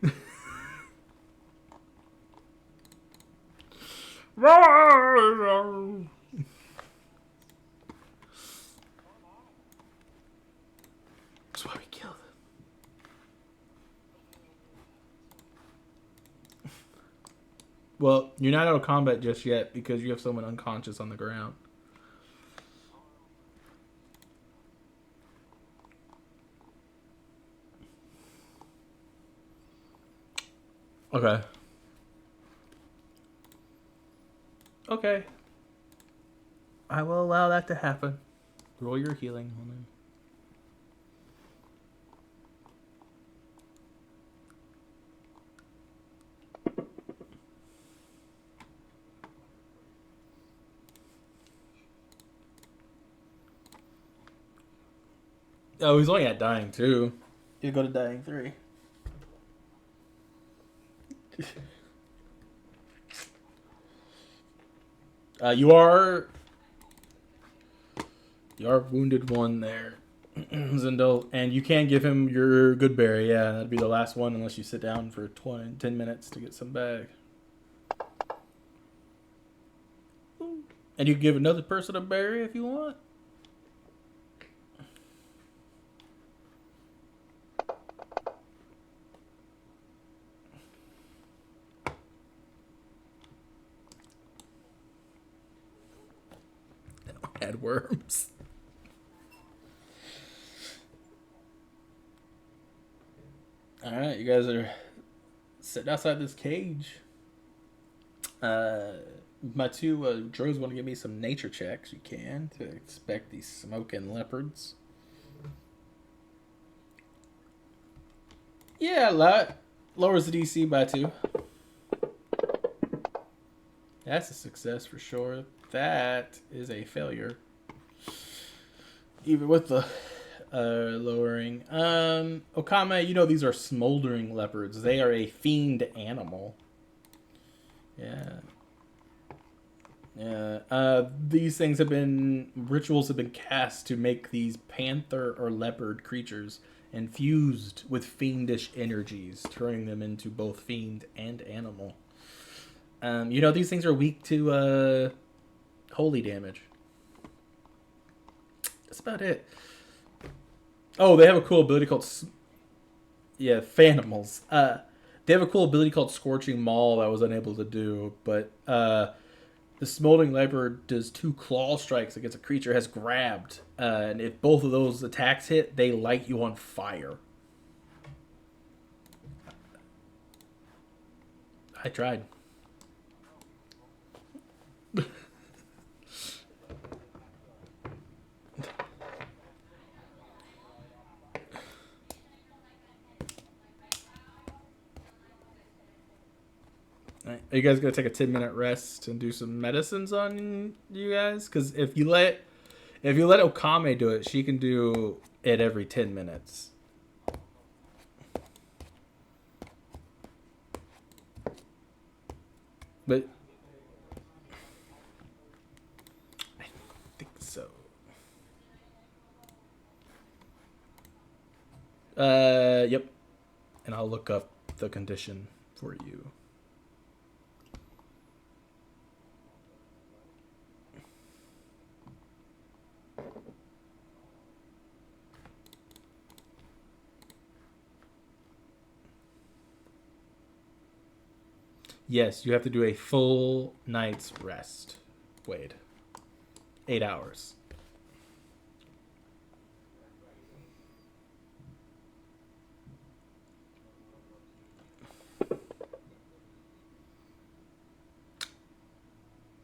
That's why we killed him. Well, you're not out of combat just yet because you have someone unconscious on the ground. Okay. Okay. I will allow that to happen. Roll your healing on him. Oh, he's only at dying 2. You go to dying 3. You are wounded 1 there, Zindel, and you can give him your good berry. Yeah, that'd be the last one unless you sit down for 10 minutes to get some back. And you can give another person a berry if you want. Had worms. Alright, you guys are sitting outside this cage. My 2 drones want to give me some nature checks. You can to expect these smoking leopards. Yeah, a lot. Lowers the DC by 2. That's a success for sure. That is a failure. Even with the Lowering. Okame, you know these are smoldering leopards. They are a fiend animal. Yeah. Yeah. These things have been rituals have been cast to make these panther or leopard creatures infused with fiendish energies, turning them into both fiend and animal. You know these things are weak to holy damage. That's about it. Oh, they have a cool ability called Phantomals. They have a cool ability called Scorching Maul that I was unable to do, but the Smoldering Leopard does 2 claw strikes against a creature has grabbed, and if both of those attacks hit, they light you on fire. I tried. Are you guys gonna take a 10-minute rest and do some medicines on you guys? Because if you let Okame do it, she can do it every 10 minutes. But I think so. Yep. And I'll look up the condition for you. Yes, you have to do a full night's rest. Wade. 8 hours.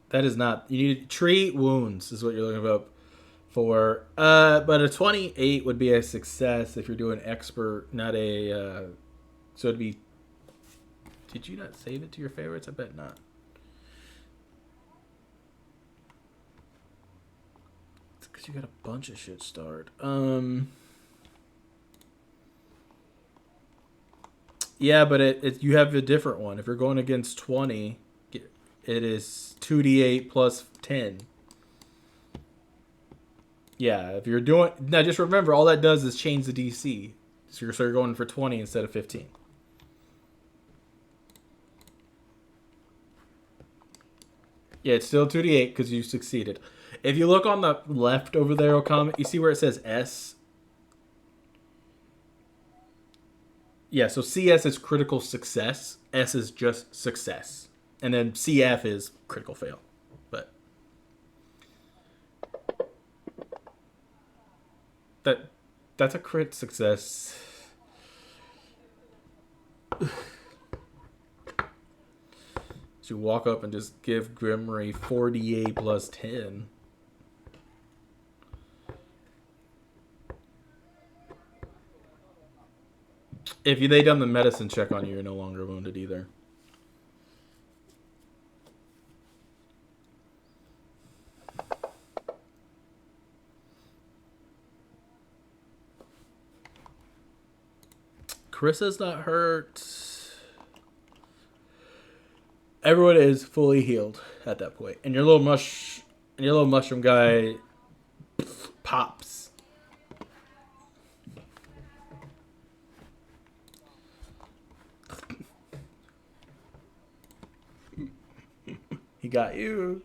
That is not. You need to treat wounds, is what you're looking up for. But a 28 would be a success if you're doing expert, not a. So it'd be. Did you not save it to your favorites? I bet not. It's because you got a bunch of shit starred. Yeah, but you have a different one. If you're going against 20, it is 2d8 plus 10. Yeah, if you're doing... Now, just remember, all that does is change the DC. So you're going for 20 instead of 15. Yeah, it's still 2d8 because you succeeded. If you look on the left over there, Okama, you see where it says S? Yeah, so CS is critical success. S is just success. And then CF is critical fail. But that's a crit success. So you walk up and just give Grimry 48 plus 10. If they done the medicine check on you, you're no longer wounded either. Carissa's not hurt. Everyone is fully healed at that point, and your little mushroom guy pops. He got you.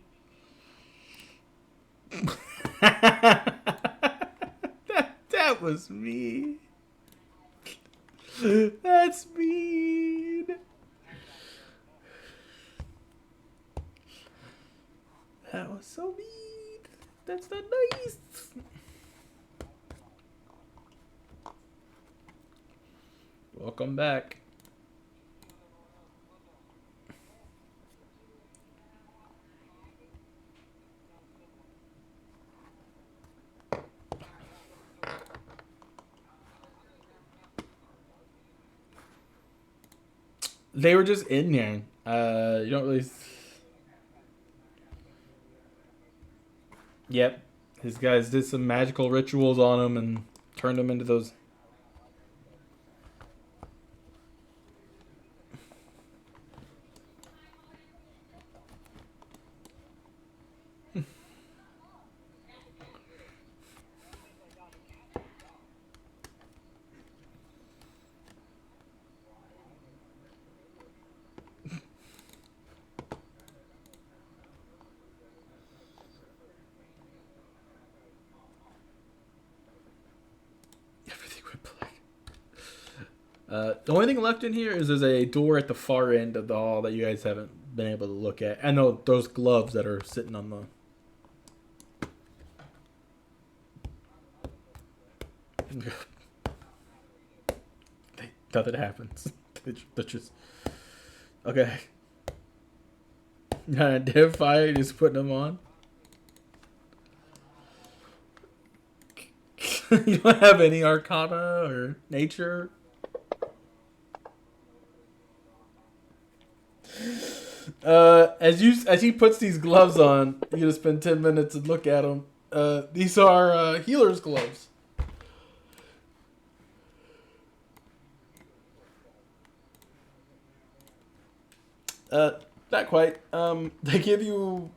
that was me. That's mean. That was so mean. That's not nice. Welcome back. They were just in there. You don't really... Yep. His guys did some magical rituals on him and turned them into those. The only thing left in here is there's a door at the far end of the hall that you guys haven't been able to look at. And those gloves that are sitting on the... Nothing happens. They're just... Okay. Identify, just putting them on. You don't have any arcana or nature? As he puts these gloves on, you're gonna spend 10 minutes and look at them. These are healer's gloves. Not quite. They give you.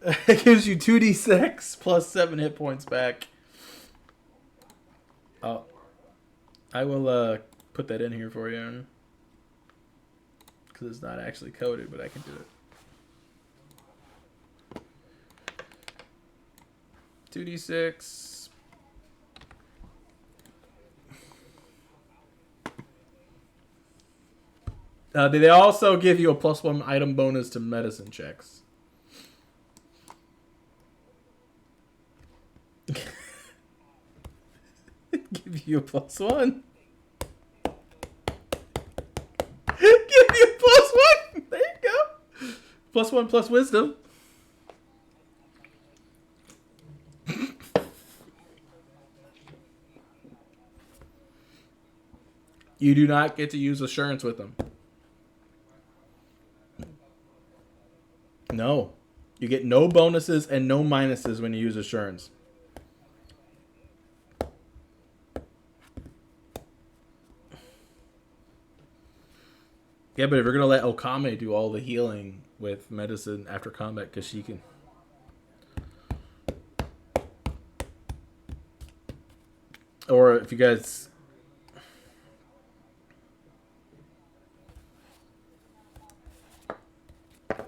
It gives you 2d6 plus 7 hit points back. Oh, I will put that in here for you. Because it's not actually coded, but I can do it. 2d6. They also give you a +1 item bonus to medicine checks. Give you a +1. Give you a +1. There you go. +1 plus wisdom. You do not get to use assurance with them. No. You get no bonuses and no minuses when you use assurance. Yeah, but if you're going to let Okame do all the healing with medicine after combat, because she can... Or if you guys...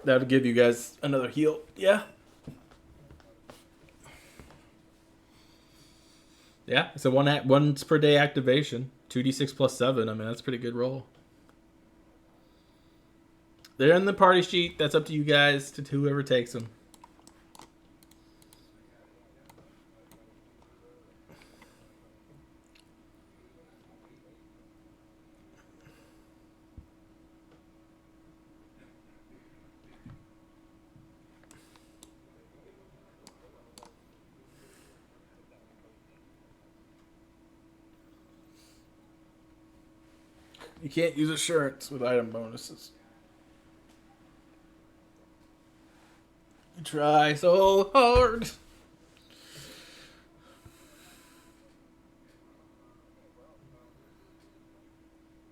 That would give you guys another heal. Yeah. Yeah, it's a once per day activation. 2d6 plus 7. I mean, that's a pretty good roll. They're in the party sheet. That's up to you guys, to whoever takes them. You can't use assurance with item bonuses. You try so hard.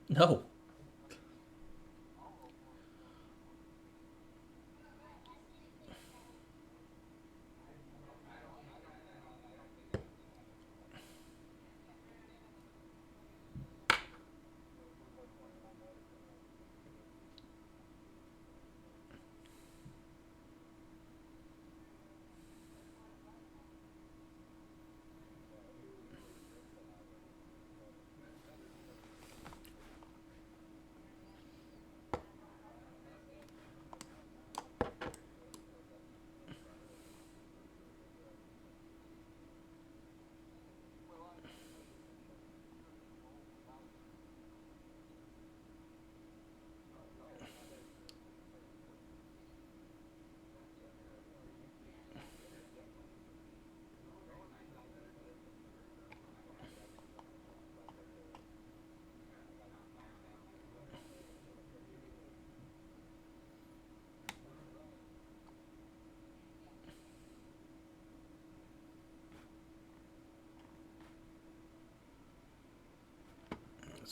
No.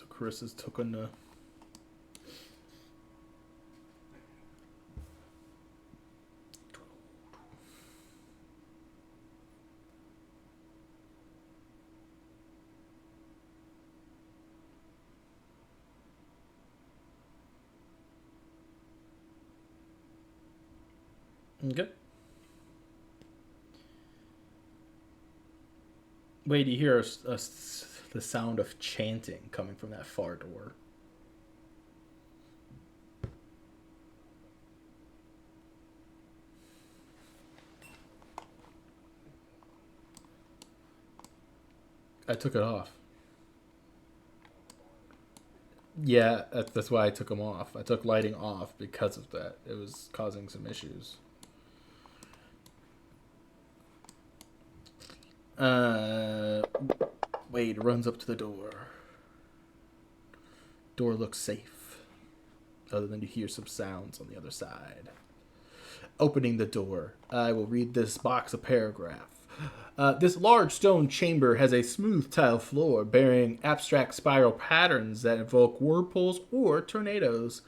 So Carissa's took on the. Okay. Wait, you hear the sound of chanting coming from that far door. I took it off. Yeah, that's why I took them off. I took lighting off because of that. It was causing some issues. Wade runs up to the door. Door looks safe, other than you hear some sounds on the other side. Opening the door, I will read this box of paragraph. This large stone chamber has a smooth tile floor bearing abstract spiral patterns that evoke whirlpools or tornadoes.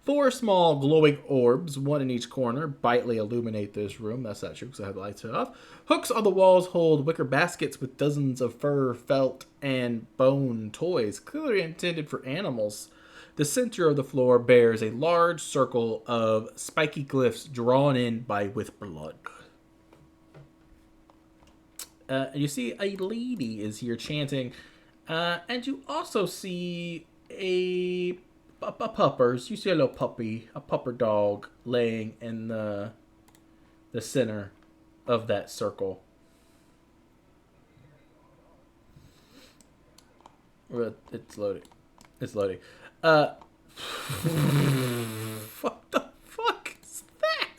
4 small glowing orbs, one in each corner, brightly illuminate this room. That's not true because I have the lights off. Hooks on the walls hold wicker baskets with dozens of fur, felt, and bone toys, clearly intended for animals. The center of the floor bears a large circle of spiky glyphs drawn in with blood. You see a lady is here chanting, and you also see a puppers. You see a little puppy, a pupper dog, laying in the center of that circle. It's loading. It's loading. What the fuck is that?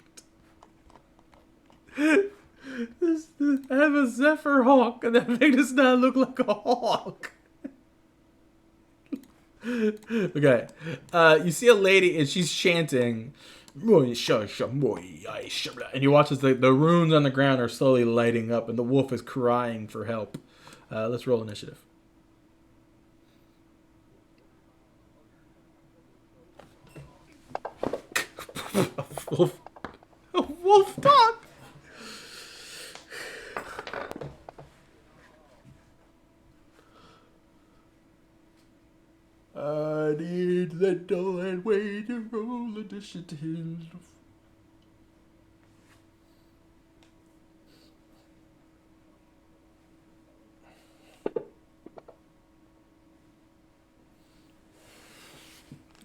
I have a Zephyr Hawk, and that thing does not look like a hawk. Okay. You see a lady, and she's chanting. And you watch as the runes on the ground are slowly lighting up, and the wolf is crying for help. Let's roll initiative. A wolf dog. I need the door and way to roll initiative.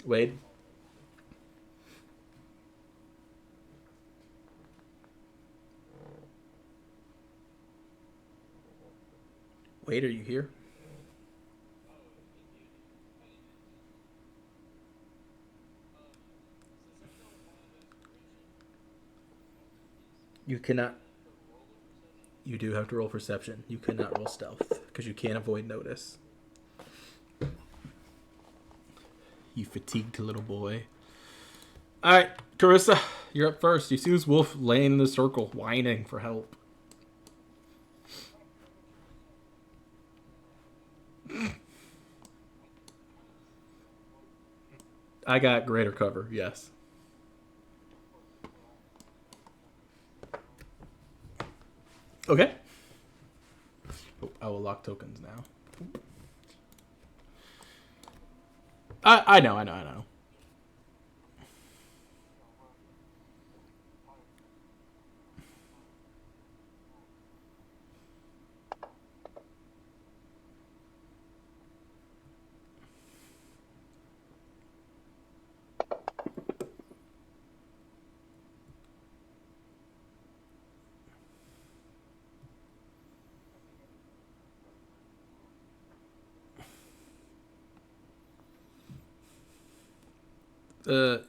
Wade. Wade, are you here? You cannot. You do have to roll perception. You cannot roll stealth because you can't avoid notice. You fatigued little boy. All right, Carissa, you're up first. You see this wolf laying in the circle, whining for help. I got greater cover, yes. Okay. Oh, I will lock tokens now. I know.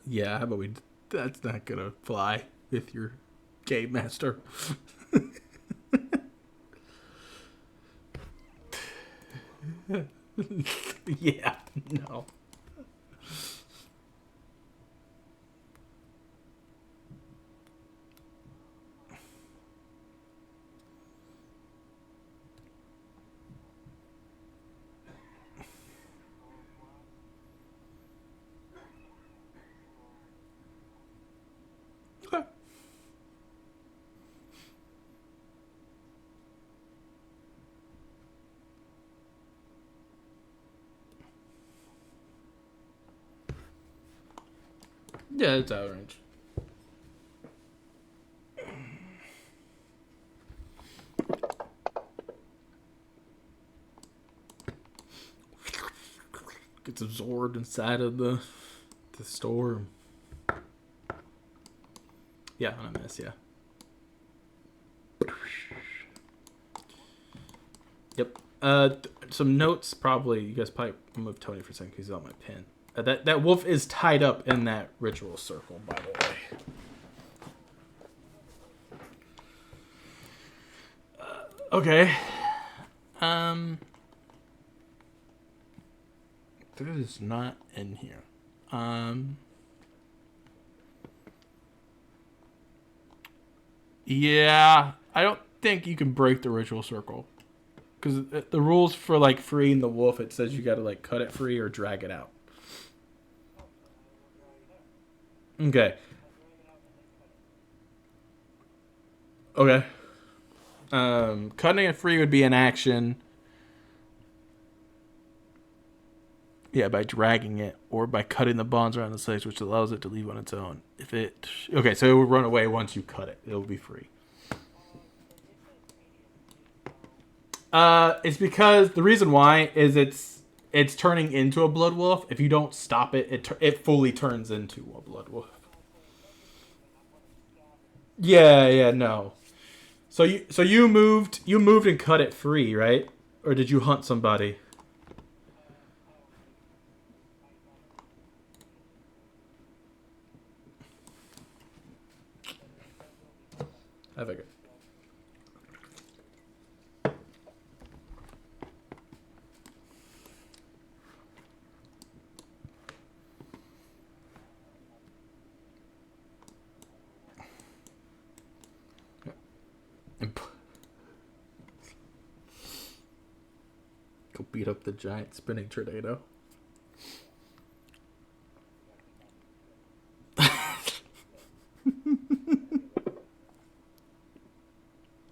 Yeah, how about we... That's not gonna fly with your game master. Yeah, no. Yeah, it's out of range. Gets absorbed inside of the storm. Yeah, on a miss, yeah. Yep. Some notes, probably. You guys probably move Tony for a second because he's on my pin. That wolf is tied up in that ritual circle, by the way. Okay. This is not in here. Yeah, I don't think you can break the ritual circle. Because the rules for, like, freeing the wolf, it says you gotta, like, cut it free or drag it out. Okay. Okay. Cutting it free would be an action. Yeah, by dragging it or by cutting the bonds around the slaves, which allows it to leave on its own. Okay, so it will run away once you cut it. It will be free. It's because the reason why is it's turning into a blood wolf. If you don't stop it, it fully turns into a blood wolf. Yeah, no. So you moved and cut it free, right? Or did you hunt somebody? I figured. Go beat up the giant spinning tornado.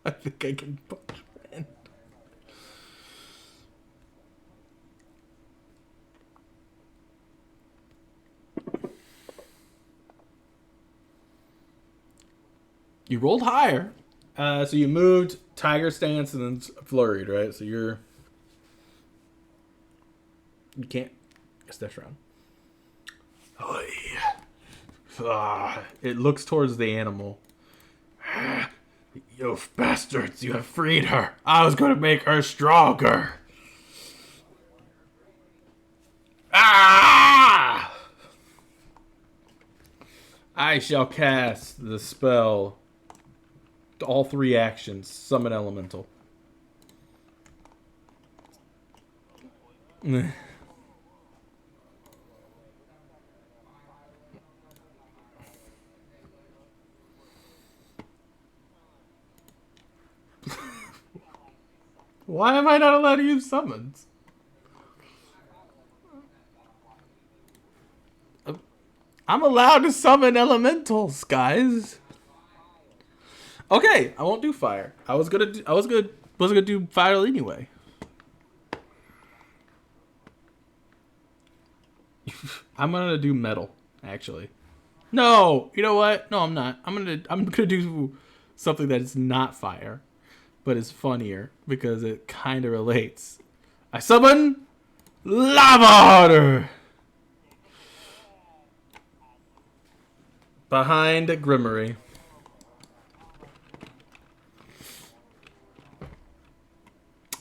I think I can punch man. You rolled higher. So you moved tiger stance and then flurried, right? So you can't guess that's wrong. It looks towards the animal. You bastards, you have freed her. I was going to make her stronger. Ah! I shall cast the spell. All 3 actions. Summon elemental. Why am I not allowed to use summons? I'm allowed to summon elementals, guys. Okay, I won't do fire. I was gonna do fire anyway. I'm gonna do metal, actually. No, you know what? No, I'm not. I'm gonna do something that is not fire, but is funnier because it kind of relates. I summon lava harder behind Grimmery.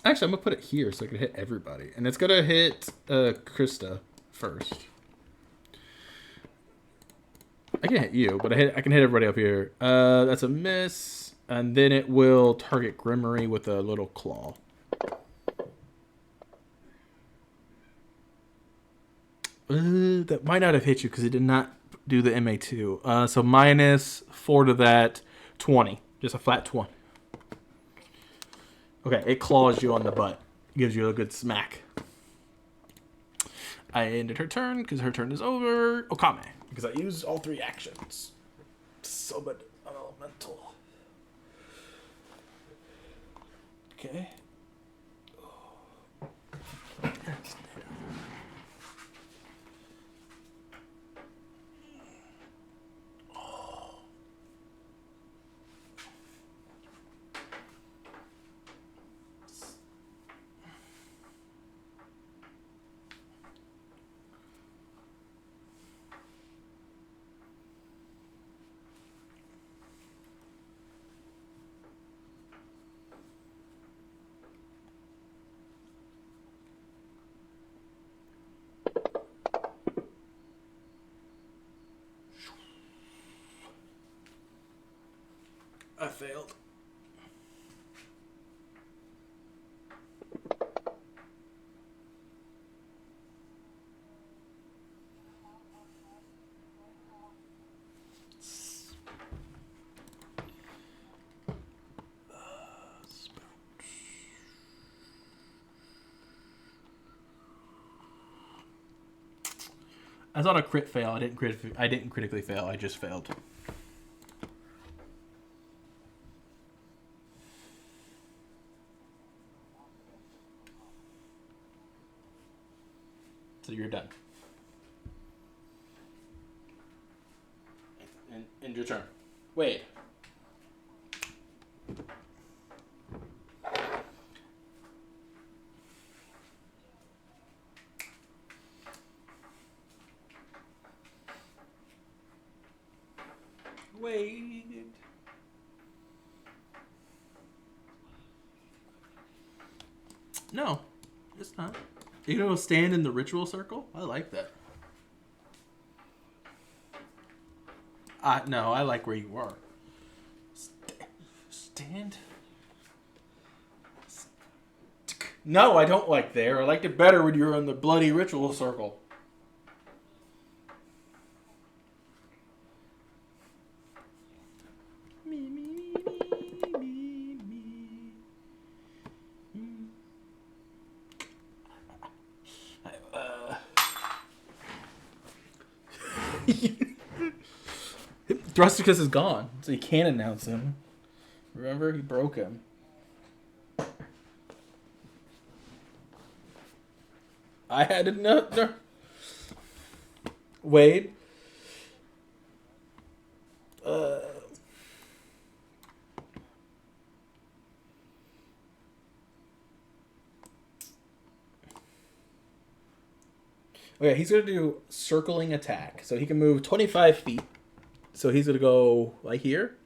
Actually, I'm gonna put it here so I can hit everybody, and it's gonna hit Krista first. I can hit you, but I can hit everybody up here. That's a miss, and then it will target Grimmery with a little claw. That might not have hit you because it did not do the MA2. So -4 to that, 20. Just a flat 20. Okay, it claws you on the butt. Gives you a good smack. I ended her turn because her turn is over. Okame, because I used all 3 actions. Summon an elemental. Okay. I failed. I thought a crit fail. I didn't critically fail. I just failed. So you're done. And your turn. Wade. Wade. No, it's not. You gonna stand in the ritual circle? I like that. No, I like where you are. Stand. No, I don't like there. I liked it better when you were in the bloody ritual circle. Thrusticus is gone, so you can't announce him. Remember, he broke him. I had to know. Wade. Okay, he's going to do circling attack. So he can move 25 feet. So he's going to go like here.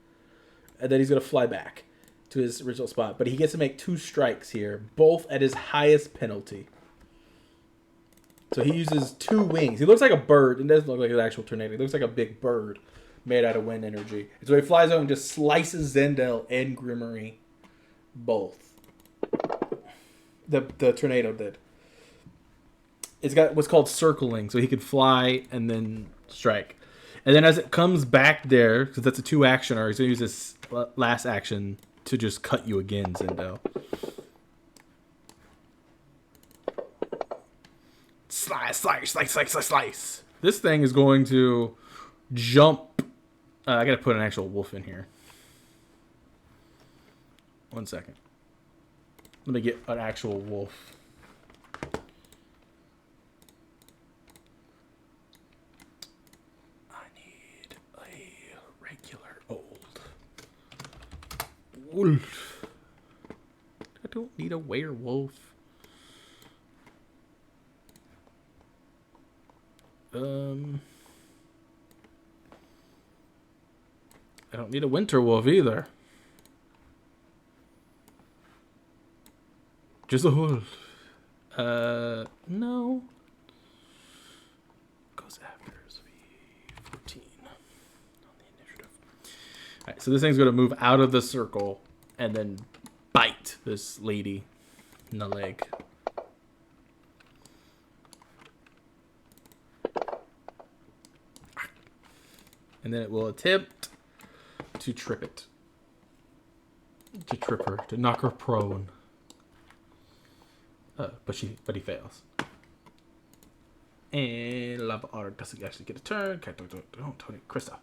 And then he's going to fly back to his original spot. But he gets to make 2 strikes here, both at his highest penalty. So he uses 2 wings. He looks like a bird. It doesn't look like an actual tornado. He looks like a big bird made out of wind energy. And so he flies over and just slices Zendel and Grimmery both. The tornado did. It's got what's called circling, so he could fly and then strike. And then as it comes back there, because that's a 2-actioner, he's going to use this last action to just cut you again, Zendel. Slice, slice, slice, slice, slice, slice. This thing is going to jump. I got to put an actual wolf in here. 1 second. Let me get an actual wolf. Wolf. I don't need a werewolf. I don't need a winter wolf either. Just a wolf. No. Goes after SV14 on the initiative. Alright, so this thing's going to move out of the circle and then bite this lady in the leg. And then it will attempt to trip it. To trip her, to knock her prone. But he fails. And Lava Art doesn't actually get a turn. Don't Tony Krista.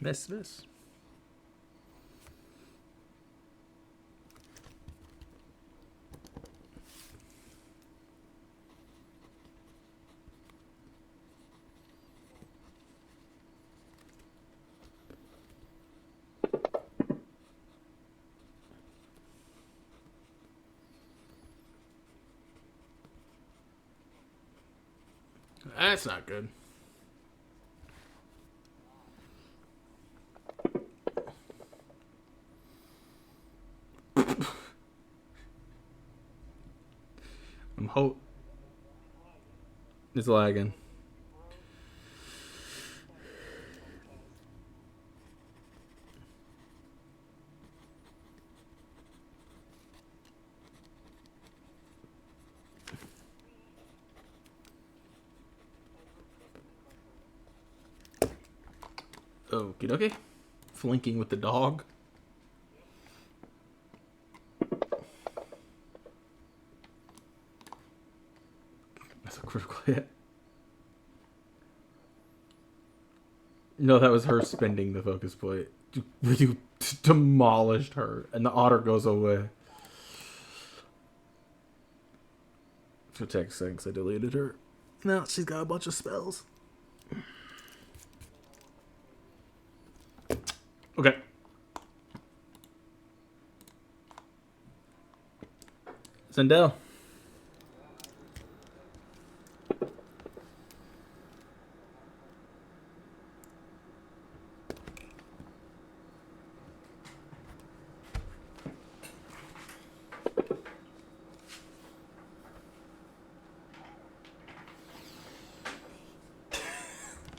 Miss. That's not good. It's lagging. Okie dokie. Flanking with the dog. That's a critical hit. No, that was her spending the focus point. You demolished her, and the otter goes away. For tech seconds, I deleted her. Now she's got a bunch of spells. Okay. Zendel.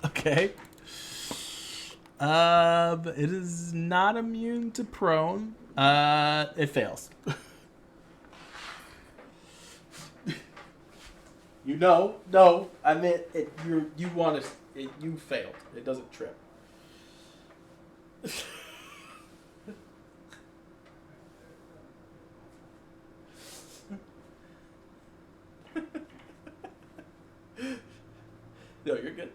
Okay. It is not immune to prone. It fails. No, I meant it. You want to. You failed. It doesn't trip. No, you're good.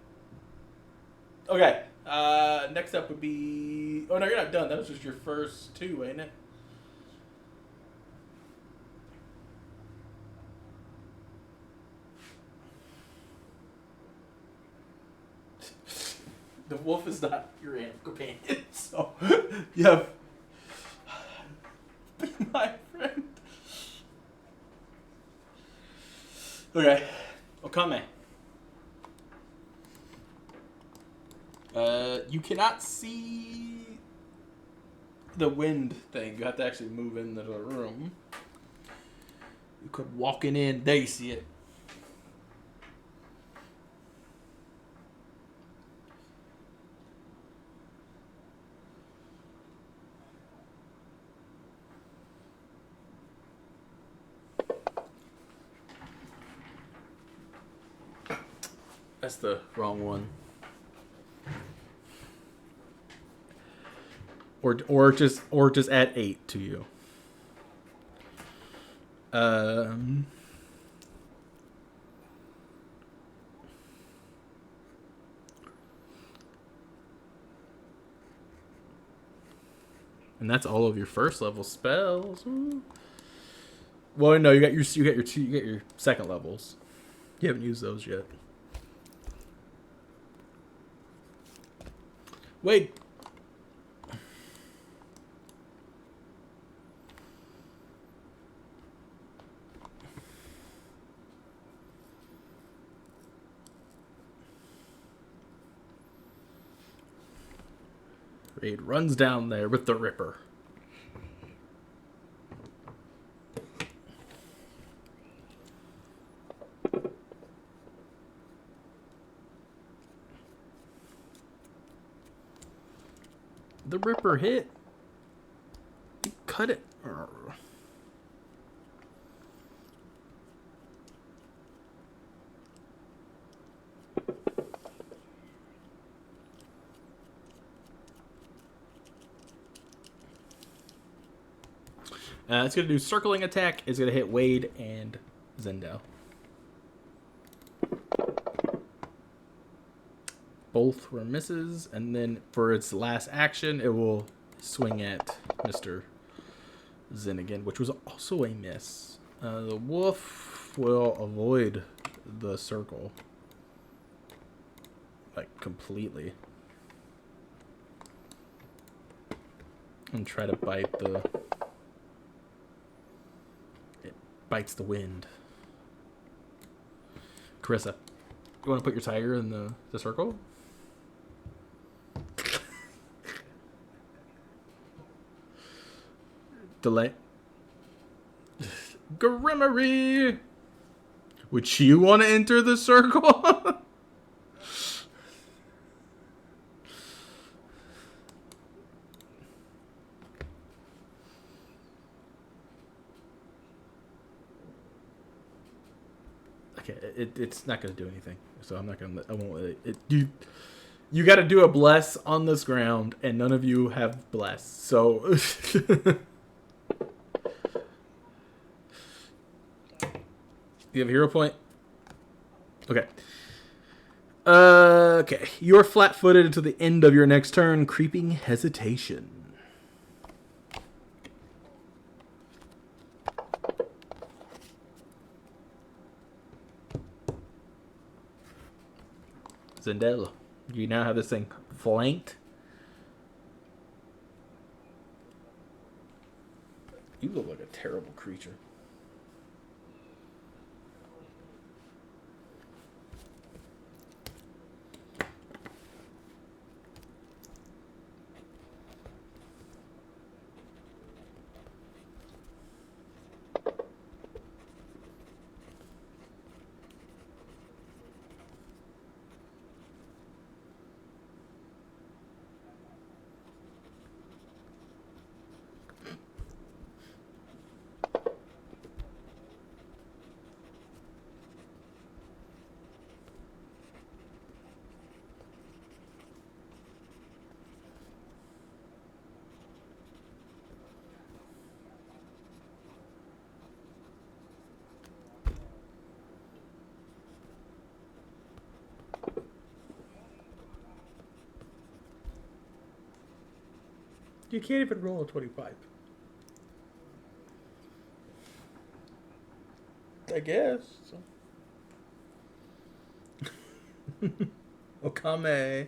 Okay. Next up would be. Oh no, you're not done. That was just your first two, ain't it? The wolf is not your animal companion, so you have. Be my friend. Okay. Okame. You cannot see the wind thing. You have to actually move into the room. You could walking in. There you see it. That's the wrong one. Or just add 8 to you. And that's all of your first level spells. Ooh. Well, no, you got your second levels. You haven't used those yet. Wait. Raid runs down there with the Ripper. The Ripper hit. You cut it. It's going to do circling attack. It's going to hit Wade and Zendel. Both were misses. And then for its last action, it will swing at Mr. Zen again, which was also a miss. The wolf will avoid the circle. Like, completely. And try to bite the... It bites the wind. Carissa. You want to put your tiger in the circle? Delay. Grimmery! Would you want to enter the circle? Okay, it's not going to do anything. So I'm not going to... I won't let it... You got to do a bless on this ground, and none of you have bless. So... You have a hero point? Okay. Okay. You're flat-footed until the end of your next turn. Creeping hesitation. Zendel, you now have this thing flanked. You look like a terrible creature. You can't even roll a 25. I guess. Okame.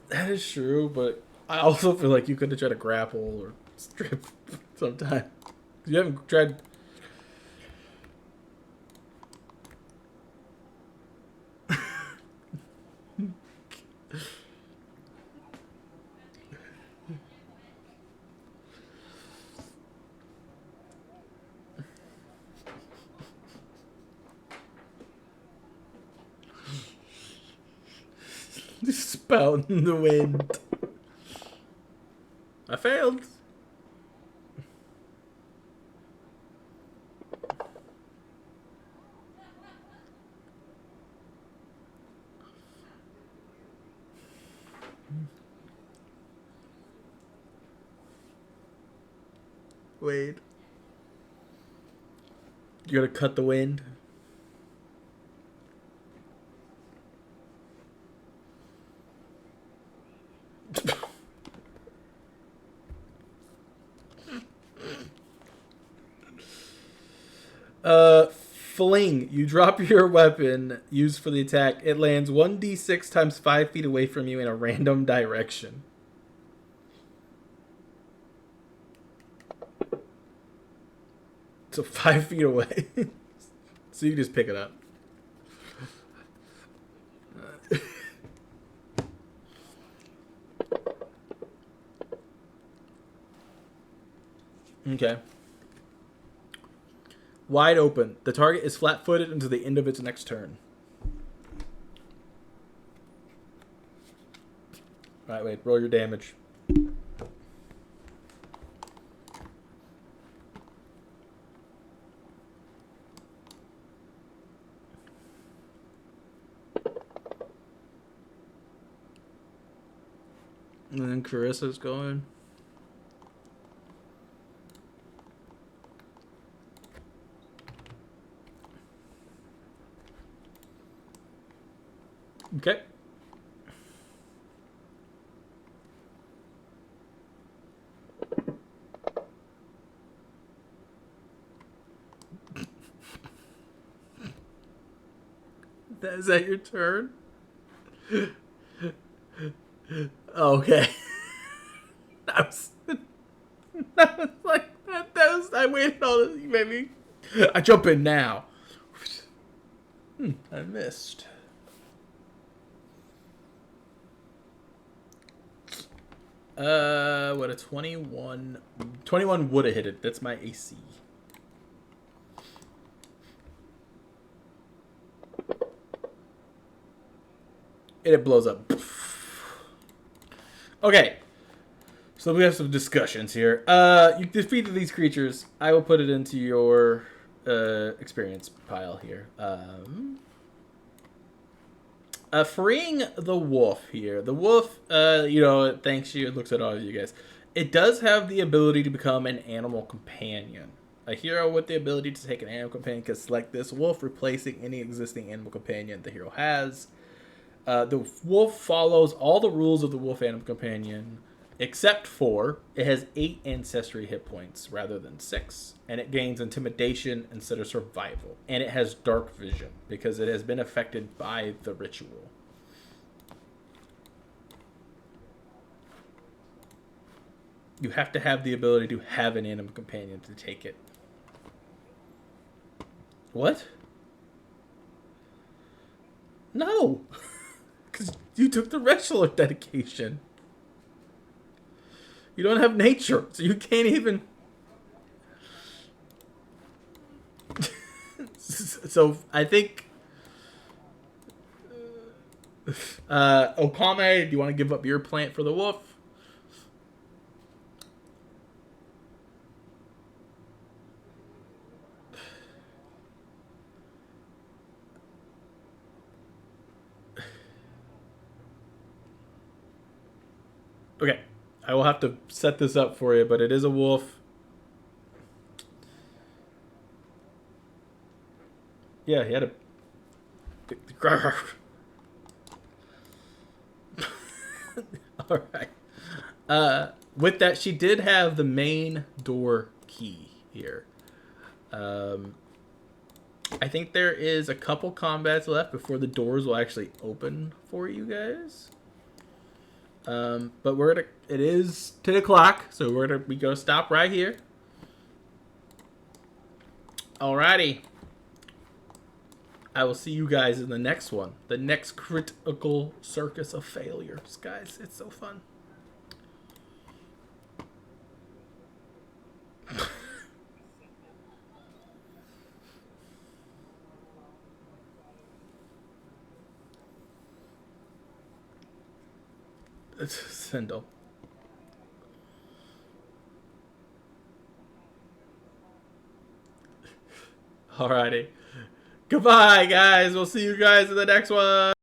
That is true, but I also feel like you could have tried to grapple or strip sometime. You haven't tried. Spout in the wind. I failed. Wait. You gotta cut the wind. Fling. You drop your weapon used for the attack. It lands 1d6 times 5 feet away from you in a random direction. So 5 feet away. So you just pick it up. Okay. Wide open. The target is flat-footed until the end of its next turn. Alright, wait. Roll your damage. And then Carissa's going. Okay. Is that your turn? Okay. I was, I was like, I waited all this, maybe. I jump in now. I missed. What a 21. 21 would have hit it. That's my AC. And it blows up. Okay. So we have some discussions here. You defeated these creatures. I will put it into your experience pile here. Freeing the wolf here. The wolf, it thanks you. It looks at all of you guys. It does have the ability to become an animal companion. A hero with the ability to take an animal companion can select this wolf, replacing any existing animal companion the hero has. The wolf follows all the rules of the wolf animal companion, except for it has 8 ancestry hit points rather than 6, and it gains intimidation instead of survival, and it has dark vision because it has been affected by the ritual. You have to have the ability to have an animal companion to take it. What? No, because you took the wrestler dedication. You don't have nature, so you can't even. So I think. Okame, do you want to give up your plant for the wolf? Okay. I will have to set this up for you, but it is a wolf. Yeah, he had a. All right. With that, she did have the main door key here. I think there is a couple combats left before the doors will actually open for you guys. But it is 10 o'clock, so we gonna stop right here. Alrighty. I will see you guys in the next one. The next critical circus of failures, guys. It's so fun. It's Sindel. Alrighty. Goodbye, guys. We'll see you guys in the next one.